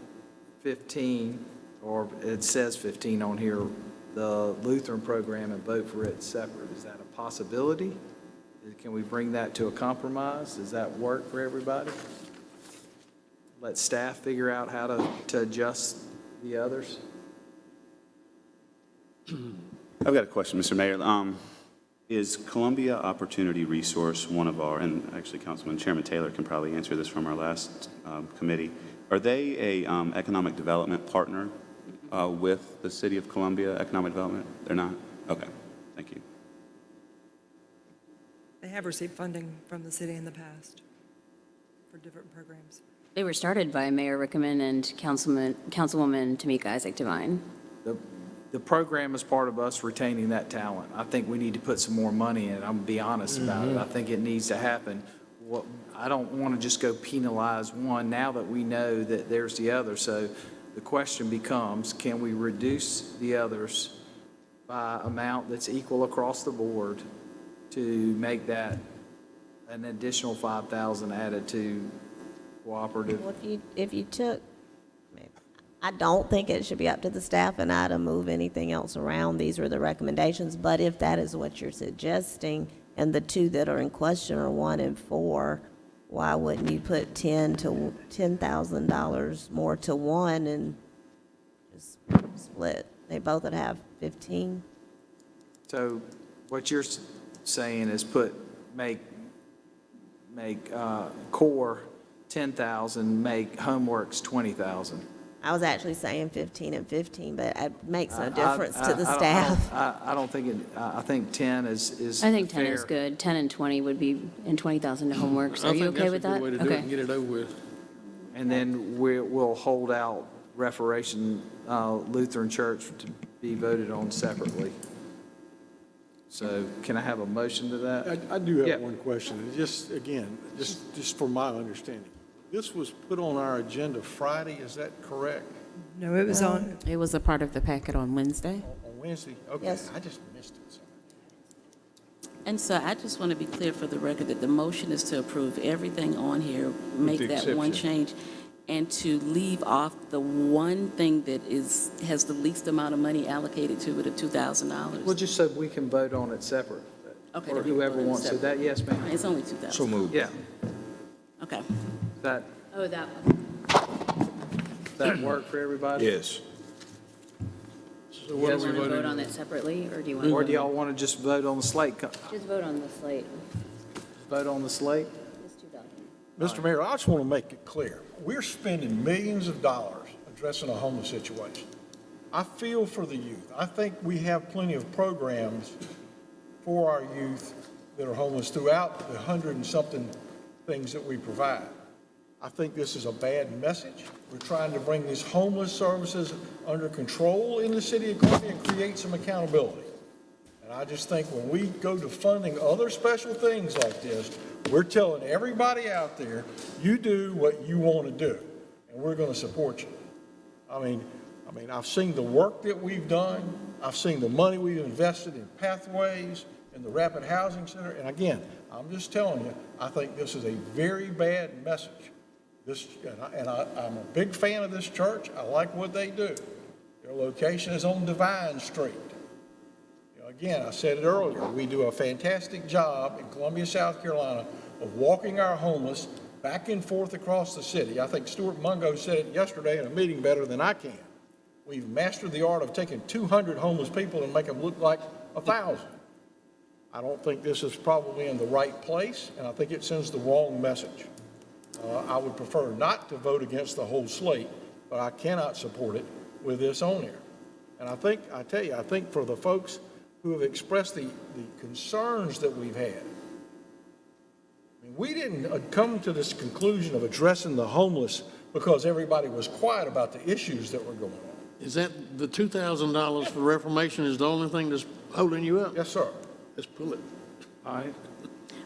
15, or it says 15 on here, the Lutheran program, and vote for it separate. Is that a possibility? Can we bring that to a compromise? Does that work for everybody? Let staff figure out how to adjust the others? I've got a question, Mr. Mayor. Is Columbia Opportunity Resource one of our, and actually Councilman Chairman Taylor can probably answer this from our last committee, are they a economic development partner with the City of Columbia Economic Development? They're not? Okay, thank you. They have received funding from the city in the past for different programs. They were started by Mayor Rickaman and Councilwoman Tamika Isaac Devine. The program is part of us retaining that talent. I think we need to put some more money in it. I'm gonna be honest about it. I think it needs to happen. I don't want to just go penalize one now that we know that there's the other. So the question becomes, can we reduce the others by amount that's equal across the board to make that an additional 5,000 added to cooperative? Well, if you took, I don't think it should be up to the staff and I to move anything else around. These are the recommendations. But if that is what you're suggesting, and the two that are in question are 1 and 4, why wouldn't you put $10,000 more to one and just split? They both would have 15. So what you're saying is make core 10,000, make homeworks 20,000. I was actually saying 15 and 15, but it makes no difference to the staff. I don't think I think 10 is I think 10 is fair. good. 10 and 20 would be, and 20,000 to homeworks. Are you okay with that? I think that's a good way to do it and get it over with. And then we'll hold out Reformation Lutheran Church to be voted on separately. So can I have a motion to that? I do Yeah. have one question. Just, again, just for my understanding. This was put on our agenda Friday, is that correct? No, it was on, It was a part of the packet on Wednesday. On Wednesday? Okay, Yes. I just missed it. And so I just want to be clear for the record that the motion is to approve everything on here, make the that one exception. change, and to leave off the one thing that has the least amount of money allocated to it of $2,000. Well, just so we can vote on it separate. Okay, Or then we whoever vote on it wants to. separate. That, yes, ma'am. It's only 2,000. So moved. Yeah, Okay. that Oh, that one. work for everybody? Yes. So Do what you are we want to vote voting on on? that separately, or do you want? Or do y'all want to just vote on the slate? Just vote on the slate. Vote on the slate? Just 2,000. Mr. Mayor, I just want to make it clear. We're spending millions of dollars addressing a homeless situation. I feel for the youth. I think we have plenty of programs for our youth that are homeless throughout the 100 and something things that we provide. I think this is a bad message. We're trying to bring these homeless services under control in the city of Columbia and create some accountability. And I just think when we go to funding other special things like this, we're telling everybody out there, you do what you want to do, and we're going to support you. I mean, I've seen the work that we've done. I've seen the money we've invested in Pathways and the Rapid Housing Center. And again, I'm just telling you, I think this is a very bad message. I'm a big fan of this church. I like what they do. Their location is on Divine Street. Again, I said it earlier, we do a fantastic job in Columbia, South Carolina of walking our homeless back and forth across the city. I think Stuart Mungo said it yesterday in a meeting better than I can. We've mastered the art of taking 200 homeless people and make them look like 1,000. I don't think this is probably in the right place, and I think it sends the wrong message. I would prefer not to vote against the whole slate, but I cannot support it with this on here. And I think for the folks who have expressed the concerns that we've had, we didn't come to this conclusion of addressing the homeless because everybody was quiet about the issues that were going on. Is that the $2,000 for Reformation is the only thing that's holding you up? Yes, sir. Let's pull it. All right.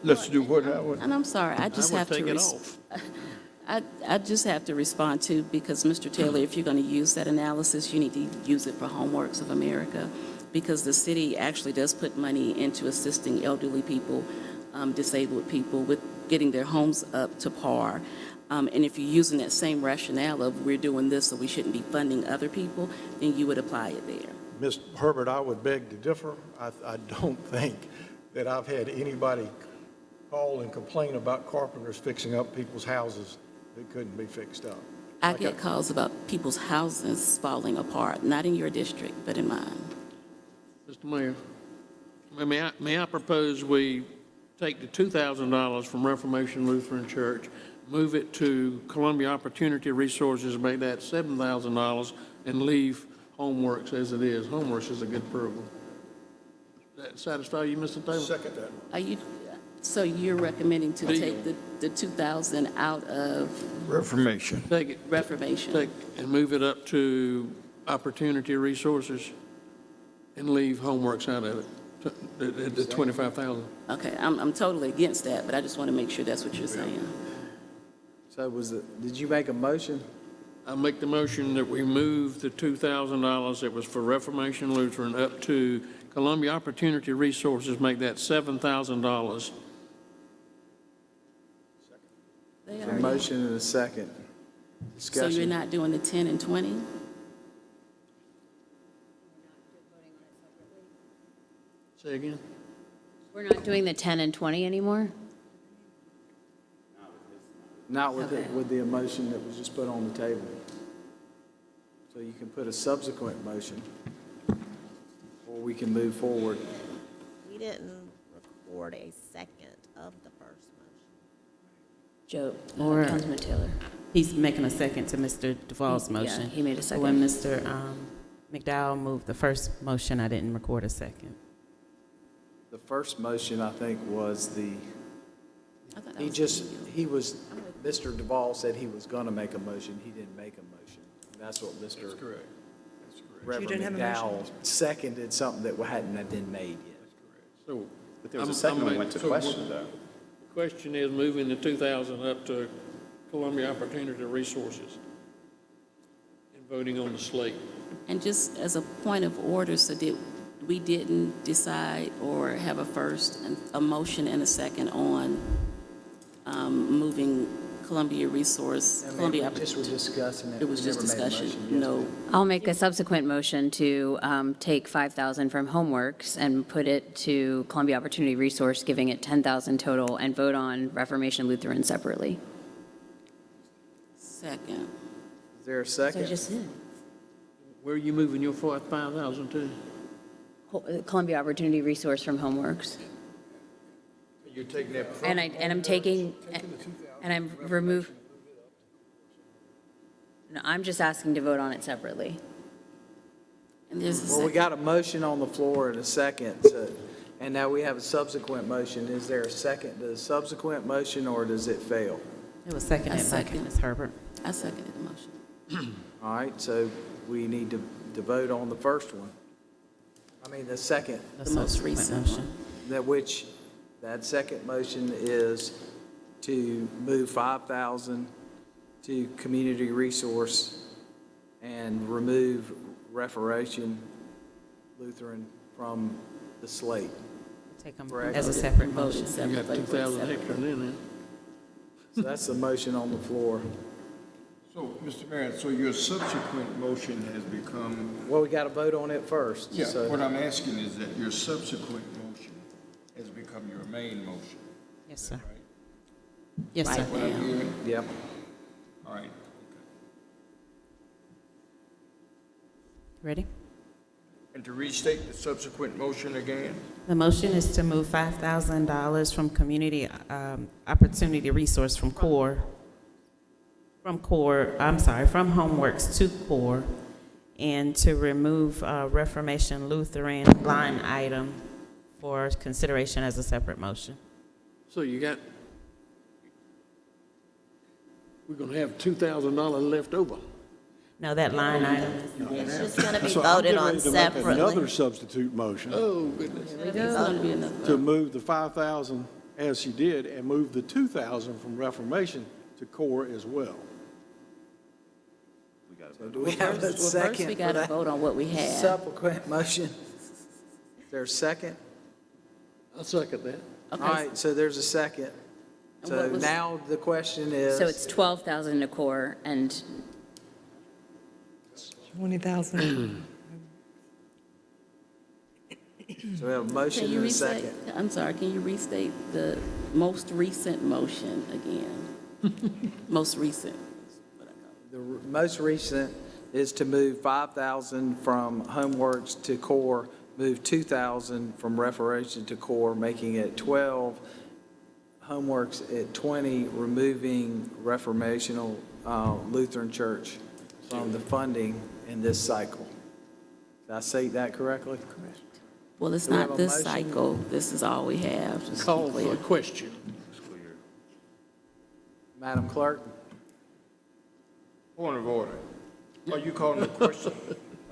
Let's do what, Howard? And I'm sorry, I I just would have to. take it off. I just have to respond to, because Mr. Taylor, if you're going to use that analysis, you need to use it for Homeworks of America, because the city actually does put money into assisting elderly people, disabled people with getting their homes up to par. And if you're using that same rationale of we're doing this so we shouldn't be funding other people, then you would apply it there. Ms. Herbert, I would beg to differ. I don't think that I've had anybody call and complain about carpenters fixing up people's houses that couldn't be fixed up. I get calls about people's houses falling apart, not in your district, but in mine. Mr. Mayor, may I propose we take the $2,000 from Reformation Lutheran Church, move it to Columbia Opportunity Resources, make that $7,000, and leave Homeworks as it is. Homeworks is a good program. Does that satisfy you, Mr. Taylor? Second that. Are you, so you're recommending to Deal. take the 2,000 out of Reformation. Take it, Reformation? and move it up to Opportunity Resources and leave Homeworks out of it, the 25,000. Okay, I'm totally against that, but I just want to make sure that's what you're saying. So did you make a motion? I make the motion that we move the $2,000 that was for Reformation Lutheran up to Columbia Opportunity Resources, make that $7,000. They A already- motion and a second. So you're Discussion. not doing the 10 and 20? Say again? We're not doing the 10 and 20 anymore? Not with the motion that was just put on the table. So you can put a subsequent motion, or we can move forward. We didn't record a second of the first motion. Joe, Or- Councilman Taylor. He's making a second to Mr. Duval's Yeah, motion. he made a second. When Mr. McDowell moved the first motion, I didn't record a second. The first motion, I think, was I thought that was Mr. Duval said he was going to make a motion. He didn't make a motion. That's what Mr. That's correct. Reverend didn't have a motion? McDowell seconded something that hadn't been made yet. So. But there was a second one went to question, though. The question is moving the 2,000 up to Columbia Opportunity Resources and voting on the slate. And just as a point of order, so we didn't decide or have a first, a motion and a second on moving Columbia Resource, Columbia We just were discussing it. It was We just never made a discussion, motion. Yes, no. ma'am. I'll make a subsequent motion to take 5,000 from Homeworks and put it to Columbia Opportunity Resource, giving it 10,000 total, and vote on Reformation Lutheran separately. Second. Is there a So I second? just did. Where are you moving your 5,000 to? Columbia Opportunity Resource from Homeworks. You're taking that from. And I'm taking, and I'm remove. No, I'm just asking to vote on it separately. And there's a Well, we second. got a motion on the floor and a second, and now we have a subsequent motion. Is there a second to the subsequent motion, or does it fail? It was seconded by second. Ms. Herbert. I seconded the motion. All right, so we need to vote on the first one. I mean, the second, The most subsequent recent motion. one. that second motion is to move 5,000 to community resource and remove Reformation Lutheran from the slate. Take them Correct. as a separate Voted motion. You got separately. 2,000 extra in there. So that's the motion on the floor. So, Mr. Mayor, so your subsequent motion has become, Well, we got to vote on it first. yeah, so- what I'm asking is that your subsequent motion has become your main motion, Yes, sir. right? Yes, sir. What I'm hearing? Yep. All right. Ready? And to restate the subsequent motion again? The motion is to move $5,000 from Community Opportunity Resource from from Homeworks to CORE, and to remove Reformation Lutheran line item for consideration as a separate motion. So you got, we're going to have $2,000 left over. No, that line item, It's just going to be So I'm voted getting on ready to make separately. another substitute motion Oh, goodness. It's going to be another. to move the 5,000 as she did and move the 2,000 from Reformation to core as well. So do we have a Well, first second we for got to that vote on what we had. subsequent motion? Is there a second? I'll second that. All right, so there's a second. And So what was- now the question is. So it's 12,000 to core and 20,000. So we have a motion Can you and a restate, second. I'm sorry, can you restate the most recent motion again? Most recent. Most recent is to move 5,000 from Homeworks to Core, move 2,000 from Reformation to Core, making it 12. Homeworks at 20, removing Reformational Lutheran Church from the funding in this cycle. Did I say that correctly? Correct. Well, it's Do we have not a this motion? cycle, this is all we have. just to be Call for clear. the question. Madam Clerk? Point of order. Are you calling the question?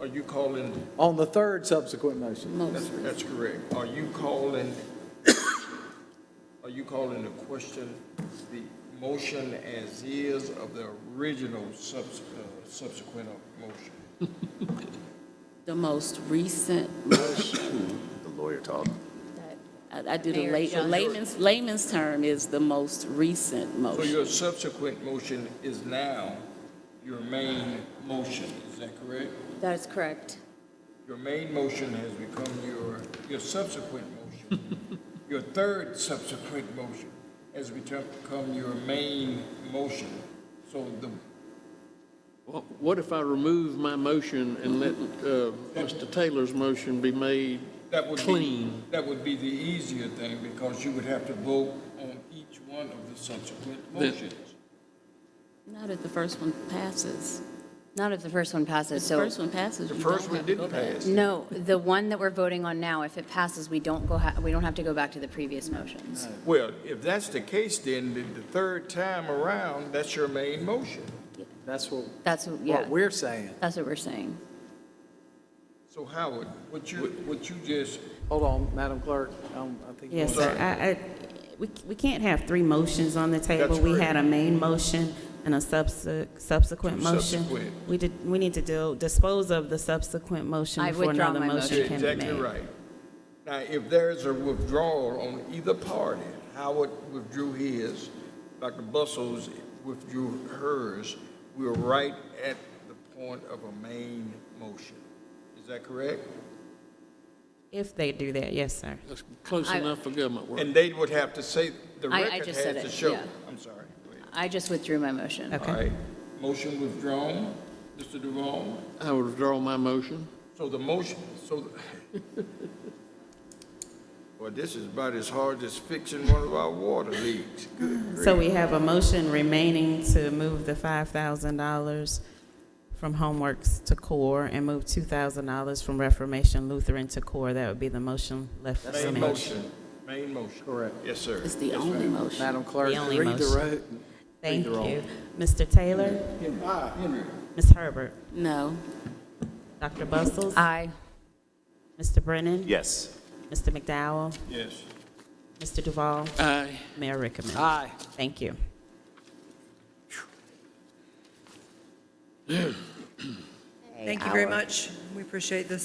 Are you calling, On the third subsequent motion. that's correct. Are you calling the question the motion as is of the original subsequent motion? The most recent motion. The lawyer talk. I did Mayor a Johnson. layman's term is the most recent So motion. your subsequent motion is now your main motion, is that correct? That is correct. Your main motion has become your subsequent motion. Your third subsequent motion has become your main motion. So Well, what if I remove my motion and let Mr. Taylor's motion be made that would clean? be, that would be the easier thing because you would have to vote on each one of the subsequent Then- motions. Not if the first one passes. Not if the first one passes, If the so. first one passes, The you first don't one have to didn't go back. pass. No, the one that we're voting on now, if it passes, we don't have to go back to the previous motions. Well, if that's the case, then the third time around, that's your main motion. That's what Yeah, we're saying. that's what we're saying. So Howard, what you just, Hold on, Madam Clerk. I think. you Yes, want- sir. We can't have three motions on the table. That's We correct. had a main motion and a subsequent Two motion. subsequent. We need to dispose of the subsequent motion I before withdraw another my motion you're can be made. exactly right. Now, if there's a withdrawal on either party, Howard withdrew his, Dr. Bustles withdrew hers, we're right at the point of a main motion. Is that correct? If they do that, yes, sir. That's close enough for government work. And they would have to say, the I record just said has to it, show. yeah. I'm sorry. Go ahead. I just withdrew my motion. Okay. All right, motion withdrawn. Mr. Duval? I would withdraw my motion. So the motion, well, this is about as hard as fixing one of our water leaks. Good So grief. we have a motion remaining to move the $5,000 from Homeworks to Core and move $2,000 from Reformation Lutheran to Core. That would be the motion left for Main me. motion, main motion. Correct. Yes, sir. It's the Yes, only ma'am. motion. Madam Clerk, The only read the motion. road. Thank the roll. you. Mr. Taylor? Henry. Ms. Herbert? No. Dr. Bustles? Aye. Mr. Brennan? Yes. Mr. McDowell? Yes. Mr. Duval? Aye. Mayor Rickaman? Aye. Thank you. Thank you very much. We appreciate this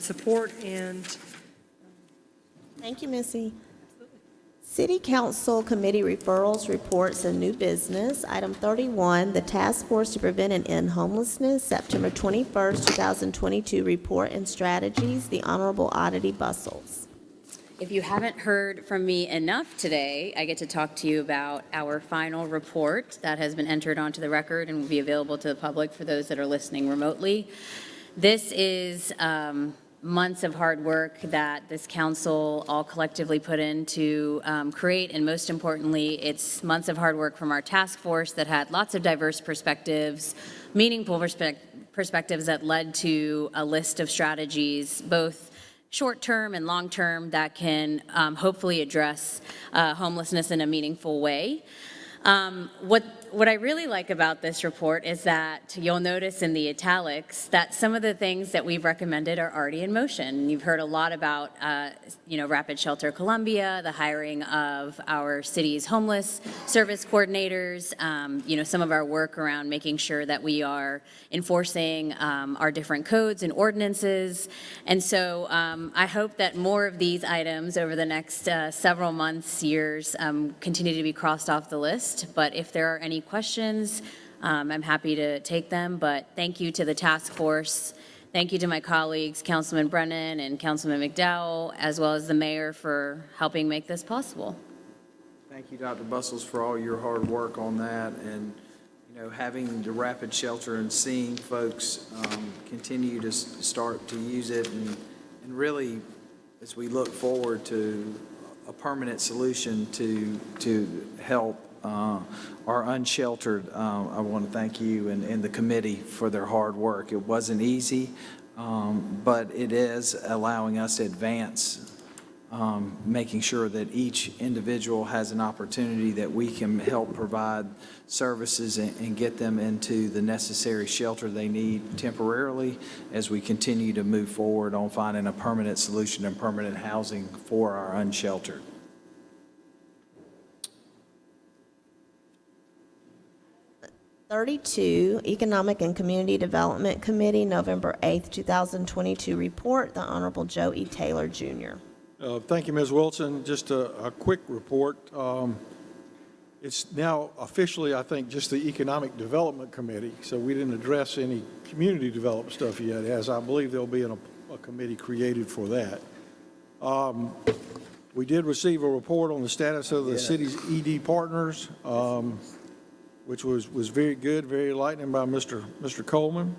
support and Thank you, Missy. City Council Committee referrals, reports, and new business. Item 31, the Task Force to Prevent and End Homelessness, September 21st, 2022 report and strategies. The Honorable Oddity Bustles. If you haven't heard from me enough today, I get to talk to you about our final report that has been entered onto the record and will be available to the public for those that are listening remotely. This is months of hard work that this council all collectively put in to create, and most importantly, it's months of hard work from our task force that had lots of diverse perspectives, meaningful perspectives that led to a list of strategies, both short-term and long-term, that can hopefully address homelessness in a meaningful way. What I really like about this report is that you'll notice in the italics that some of the things that we've recommended are already in motion. You've heard a lot about, Rapid Shelter Columbia, the hiring of our city's homeless service coordinators, some of our work around making sure that we are enforcing our different codes and ordinances. And so I hope that more of these items over the next several months, years, continue to be crossed off the list. But if there are any questions, I'm happy to take them. But thank you to the task force. Thank you to my colleagues, Councilman Brennan and Councilman McDowell, as well as the mayor for helping make this possible. Thank you, Dr. Bustles, for all your hard work on that, and, you know, having the rapid shelter and seeing folks continue to start to use it, and really, as we look forward to a permanent solution to help our unsheltered, I want to thank you and the committee for their hard work. It wasn't easy, but it is allowing us to advance, making sure that each individual has an opportunity that we can help provide services and get them into the necessary shelter they need temporarily as we continue to move forward on finding a permanent solution and permanent housing for our unsheltered. '32 Economic and Community Development Committee, November 8th, 2022 report, the Honorable Joe E. Taylor, Jr. Thank you, Ms. Wilson. Just a quick report. It's now officially, I think, just the Economic Development Committee, so we didn't address any community development stuff yet, as I believe there'll be a committee created for that. We did receive a report on the status of the city's ED partners, which was very good, very enlightening by Mr. Coleman.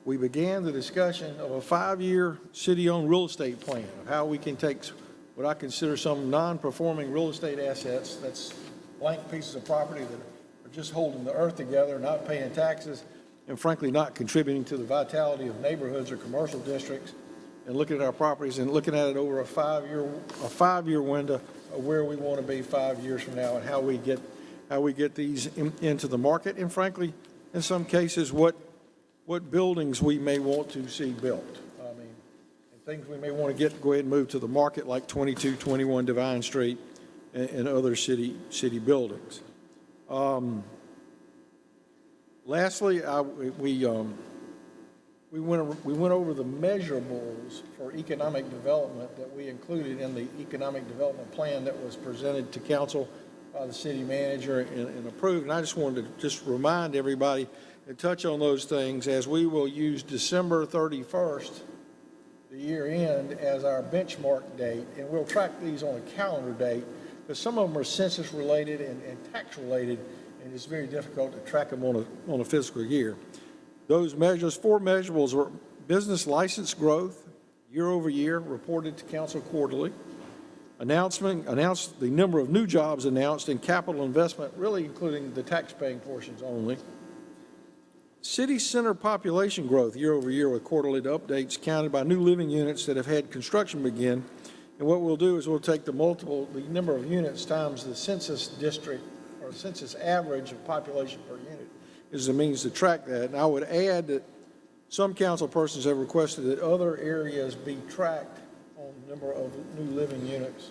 We began the discussion of a 5-year city-owned real estate plan of how we can take what I consider some non-performing real estate assets, that's blank pieces of property that are just holding the earth together, not paying taxes, and frankly not contributing to the vitality of neighborhoods or commercial districts, and looking at our properties and looking at it over a 5-year window of where we want to be 5 years from now and how we get these into the market, and frankly, in some cases, what buildings we may want to see built. I mean, and things we may want to go ahead and move to the market, like 2221 Divine Street and other city buildings. Lastly, we went over the measurables for economic development that we included in the economic development plan that was presented to council by the city manager and approved. And I just wanted to just remind everybody and touch on those things, as we will use December 31st, the year end, as our benchmark date, and we'll track these on a calendar date, because some of them are census related and tax related, and it's very difficult to track them on a fiscal year. Those measures, 4 measurables, were business license growth year over year, reported to council quarterly. Announced the number of new jobs announced in capital investment, really including the tax-paying portions only. City center population growth year over year with quarterly updates counted by new living units that have had construction begin. And what we'll do is we'll take the number of units times the census district or census average of population per unit is the means to track that. And I would add that some council persons have requested that other areas be tracked on the number of new living units.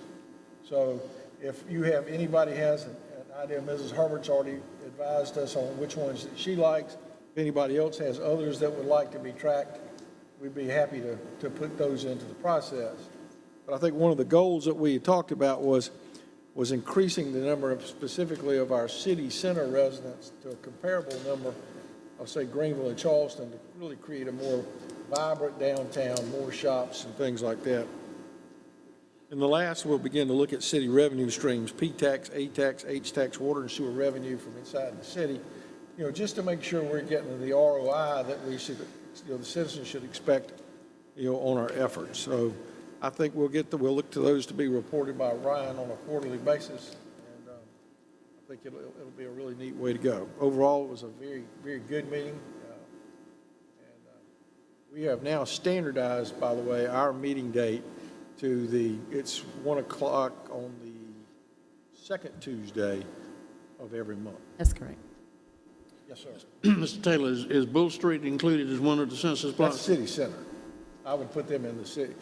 So if anybody has an idea, Mrs. Herbert's already advised us on which ones that she likes. If anybody else has others that would like to be tracked, we'd be happy to put those into the process. But I think one of the goals that we talked about was increasing the number specifically of our city center residents to a comparable number of, say, Greenville and Charleston, to really create a more vibrant downtown, more shops and things like that. And the last, we'll begin to look at city revenue streams, P-tax, A-tax, H-tax, water and sewer revenue from inside the city, just to make sure we're getting the ROI that we should, the citizens should expect, on our efforts. So I think we'll look to those to be reported by Ryan on a quarterly basis, and I think it'll be a really neat way to go. Overall, it was a very, very good meeting, and we have now standardized, by the way, our meeting date to it's 1 o'clock on the second Tuesday of every month. That's correct. Yes, sir. Mr. Taylor, is Bull Street included as one of the census plots? That's city center. I would put them in the city.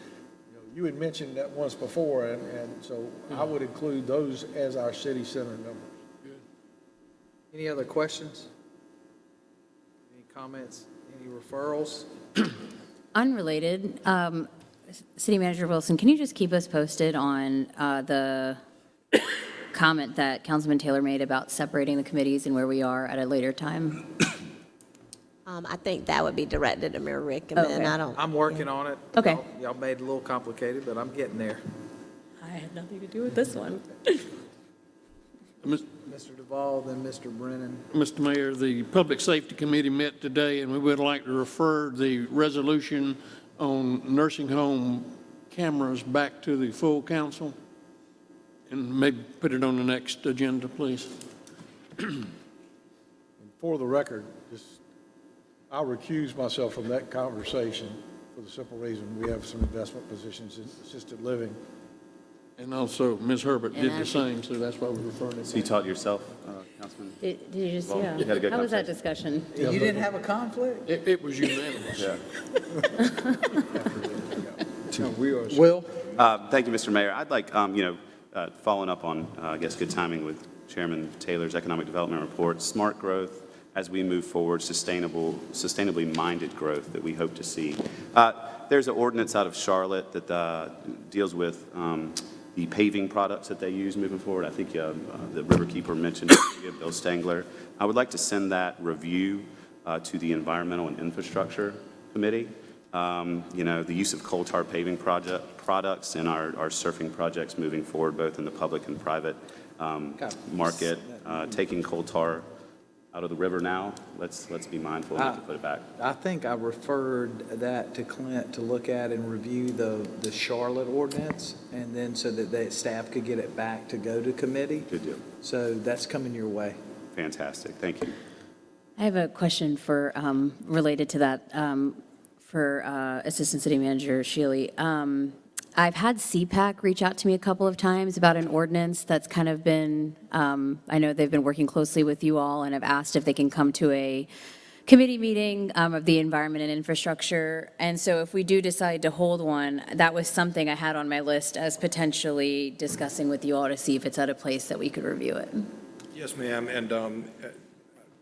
You had mentioned that once before, and so I would include those as our city center numbers. Good. Any other questions? Any comments? Any referrals? Unrelated, City Manager Wilson, can you just keep us posted on the comment that Councilman Taylor made about separating the committees and where we are at a later time? I think that would be directed to Mayor Rickman. Okay. I don't. I'm working on it. Okay. Y'all made it a little complicated, but I'm getting there. I had nothing to do with this one. Mis- Mr. Duval, then Mr. Brennan. Mr. Mayor, the Public Safety Committee met today, and we would like to refer the resolution on nursing home cameras back to the full council, and maybe put it on the next agenda, please. For the record, I'll recuse myself from that conversation for the simple reason we have some investment positions in assisted living. And also, Ms. Herbert did And the I- same, so that's why we're referring it. So you taught yourself, Councilman? Did you just, Well, yeah. you had a good How was that conversation. discussion? You didn't have a conflict? It was unanimous. Yeah. Will? Thank you, Mr. Mayor. I'd like, following up on, I guess, good timing with Chairman Taylor's economic development report, smart growth as we move forward, sustainably minded growth that we hope to see. There's an ordinance out of Charlotte that deals with the paving products that they use moving forward. I think the Riverkeeper mentioned it, Bill Stengler. I would like to send that review to the Environmental and Infrastructure Committee. The use of coal tar paving products in our surfing projects moving forward, both in the public and private market. Taking coal tar out of the river now, let's be mindful not to put it back. I think I referred that to Clint to look at and review the Charlotte ordinance, and then so that staff could get it back to go to committee. Good deal. So that's coming your way. Fantastic. Thank you. I have a question for, related to that, for Assistant City Manager Shealy. I've had CPAC reach out to me a couple of times about an ordinance that's kind of been, I know they've been working closely with you all and have asked if they can come to a committee meeting of the environment and infrastructure. And so if we do decide to hold one, that was something I had on my list as potentially discussing with you all to see if it's at a place that we could review it. Yes, ma'am, and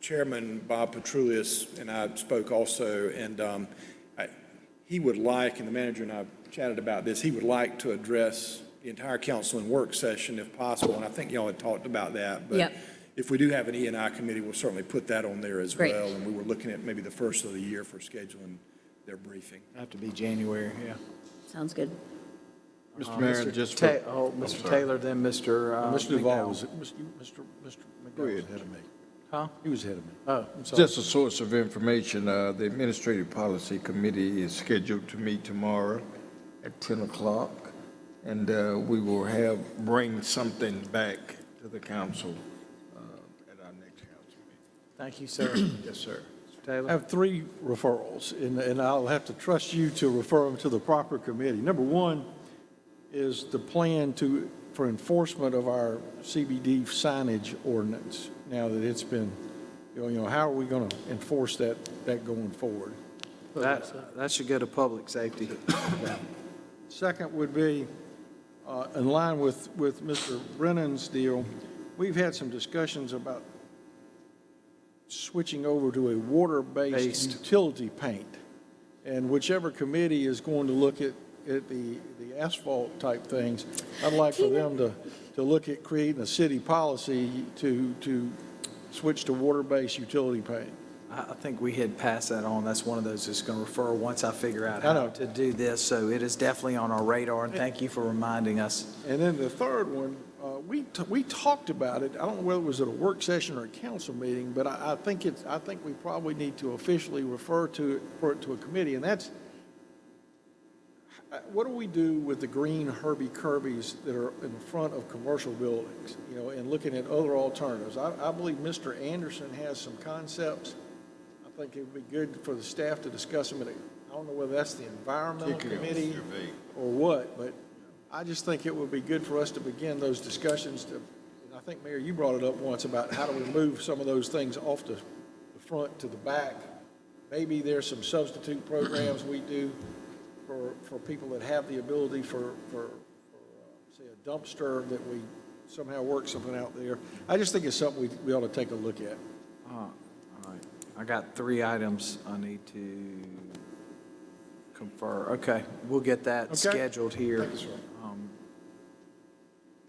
Chairman Bob Petrulius and I spoke also, and he would like, and the manager and I chatted about this, he would like to address the entire council in work session if possible, and I think y'all had talked about that. But Yep. if we do have an E&I committee, we'll certainly put that on there as Great. well, and we were looking at maybe the first of the year for scheduling their briefing. Have to be January, yeah. Sounds good. Mr. Mayor, just for. Mr. Taylor, then Mr. Mr. Duval McDowell. was, Mr. McDowell was ahead of me. Huh? He was ahead of me. Oh, I'm sorry. Just a source of information, the Administrative Policy Committee is scheduled to meet tomorrow at 10 o'clock, and we will bring something back to the council at our next council meeting. Thank you, sir. Yes, sir. Mr. Taylor? I have 3 referrals, and I'll have to trust you to refer them to the proper committee. Number 1 is the plan for enforcement of our CBD signage ordinance, now that it's been, how are we going to enforce that going forward? That should go to public safety. Second would be, in line with Mr. Brennan's deal, we've had some discussions about switching over to a water-based utility paint. And whichever committee is going to look at the asphalt type things, I'd like for them to look at creating a city policy to switch to water-based utility paint. I think we had passed that on. That's one of those that's going to refer once I figure out I how know. to do this. So it is definitely on our radar, and thank you for reminding us. And then the third one, we talked about it. I don't know whether it was at a work session or a council meeting, but I think we probably need to officially refer to it to a committee, and that's what do we do with the green Herbie Kirby's that are in front of commercial buildings, and looking at other alternatives. I believe Mr. Anderson has some concepts. I think it would be good for the staff to discuss them. I don't know whether that's the environmental committee or what, but I just think it would be good for us to begin those discussions. And I think, Mayor, you brought it up once about how do we move some of those things off the front to the back. Maybe there's some substitute programs we do for people that have the ability for say, a dumpster that we somehow work something out there. I just think it's something we ought to take a look at. All right. I got 3 items I need to confer. Okay, we'll get that scheduled here. Thank you, sir.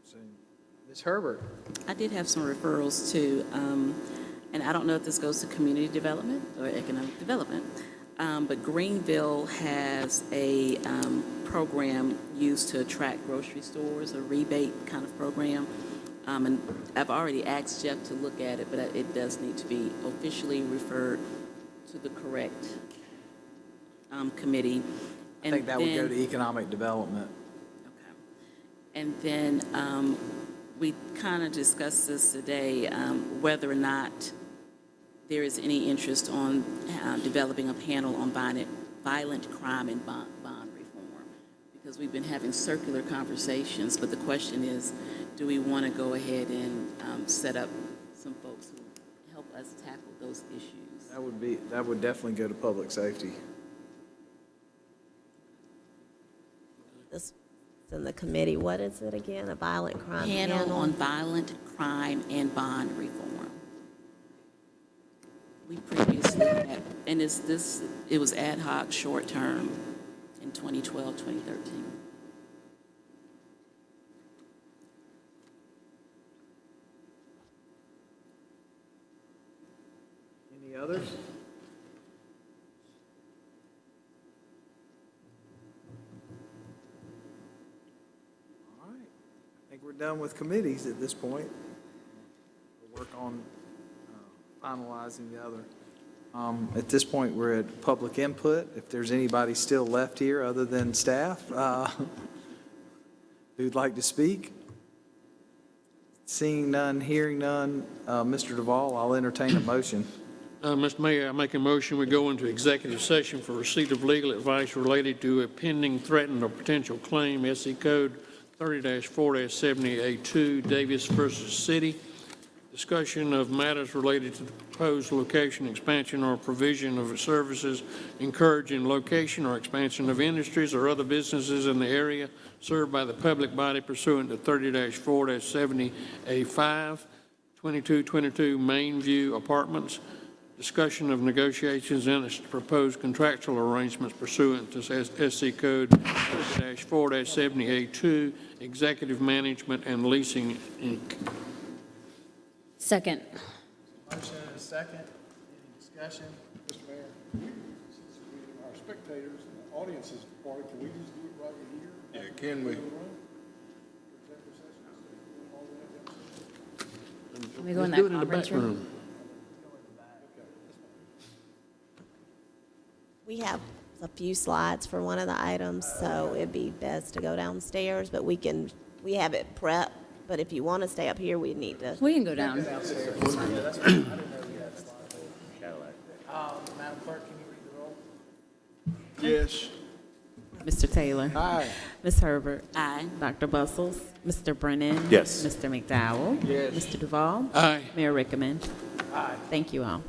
So, Ms. Herbert? I did have some referrals too. and I don't know if this goes to community development or economic development, but Greenville has a program used to attract grocery stores, a rebate kind of program. And I've already asked Jeff to look at it, but it does need to be officially referred to the correct committee. I think that would go to economic development. And then we kind of discussed this today, whether or not there is any interest on developing a panel on violent crime and bond reform, because we've been having circular conversations, but the question is, do we want to go ahead and set up some folks who help us tackle those issues? That would definitely go to public safety. This is in the committee. What is it again? A violent crime Panel on violent crime and bond reform. We previously had, and it was ad hoc, short-term in 2012, 2013. Any others? All right. I think we're done with committees at this point. We'll work on finalizing the other. At this point, we're at public input. If there's anybody still left here other than staff who'd like to speak. Seeing none, hearing none, Mr. Duval, I'll entertain a motion. Mr. Mayor, I make a motion, we go into executive session for receipt of legal advice related to a pending, threatened, or potential claim, SC Code 30-4-70A2, Davis versus City. Discussion of matters related to the proposed location, expansion, or provision of services, encouraging location or expansion of industries or other businesses in the area served by the public body pursuant to 30-4-70A5, 2222 Main View Apartments. Discussion of negotiations and proposed contractual arrangements pursuant to SC Code 30-4-70A2, Executive Management and Leasing, Inc. Second. Motion and a second. Any discussion? Mr. Mayor, since our spectators and the audience is part, can we just do it right here? Yeah, can we? Can we go in Let's do that it conference back room? We have a few slides for one of the items, so it'd be best to go downstairs, but we have it prepped. But if you want to stay up here, we need to. We can go down. Madam Clerk, can you read the roll? Yes. Mr. Taylor. Aye. Ms. Herbert. Aye. Dr. Bustles. Mr. Brennan. Yes. Mr. McDowell. Yes. Mr. Duval. Aye. Mayor Rickaman. Aye. Thank you all.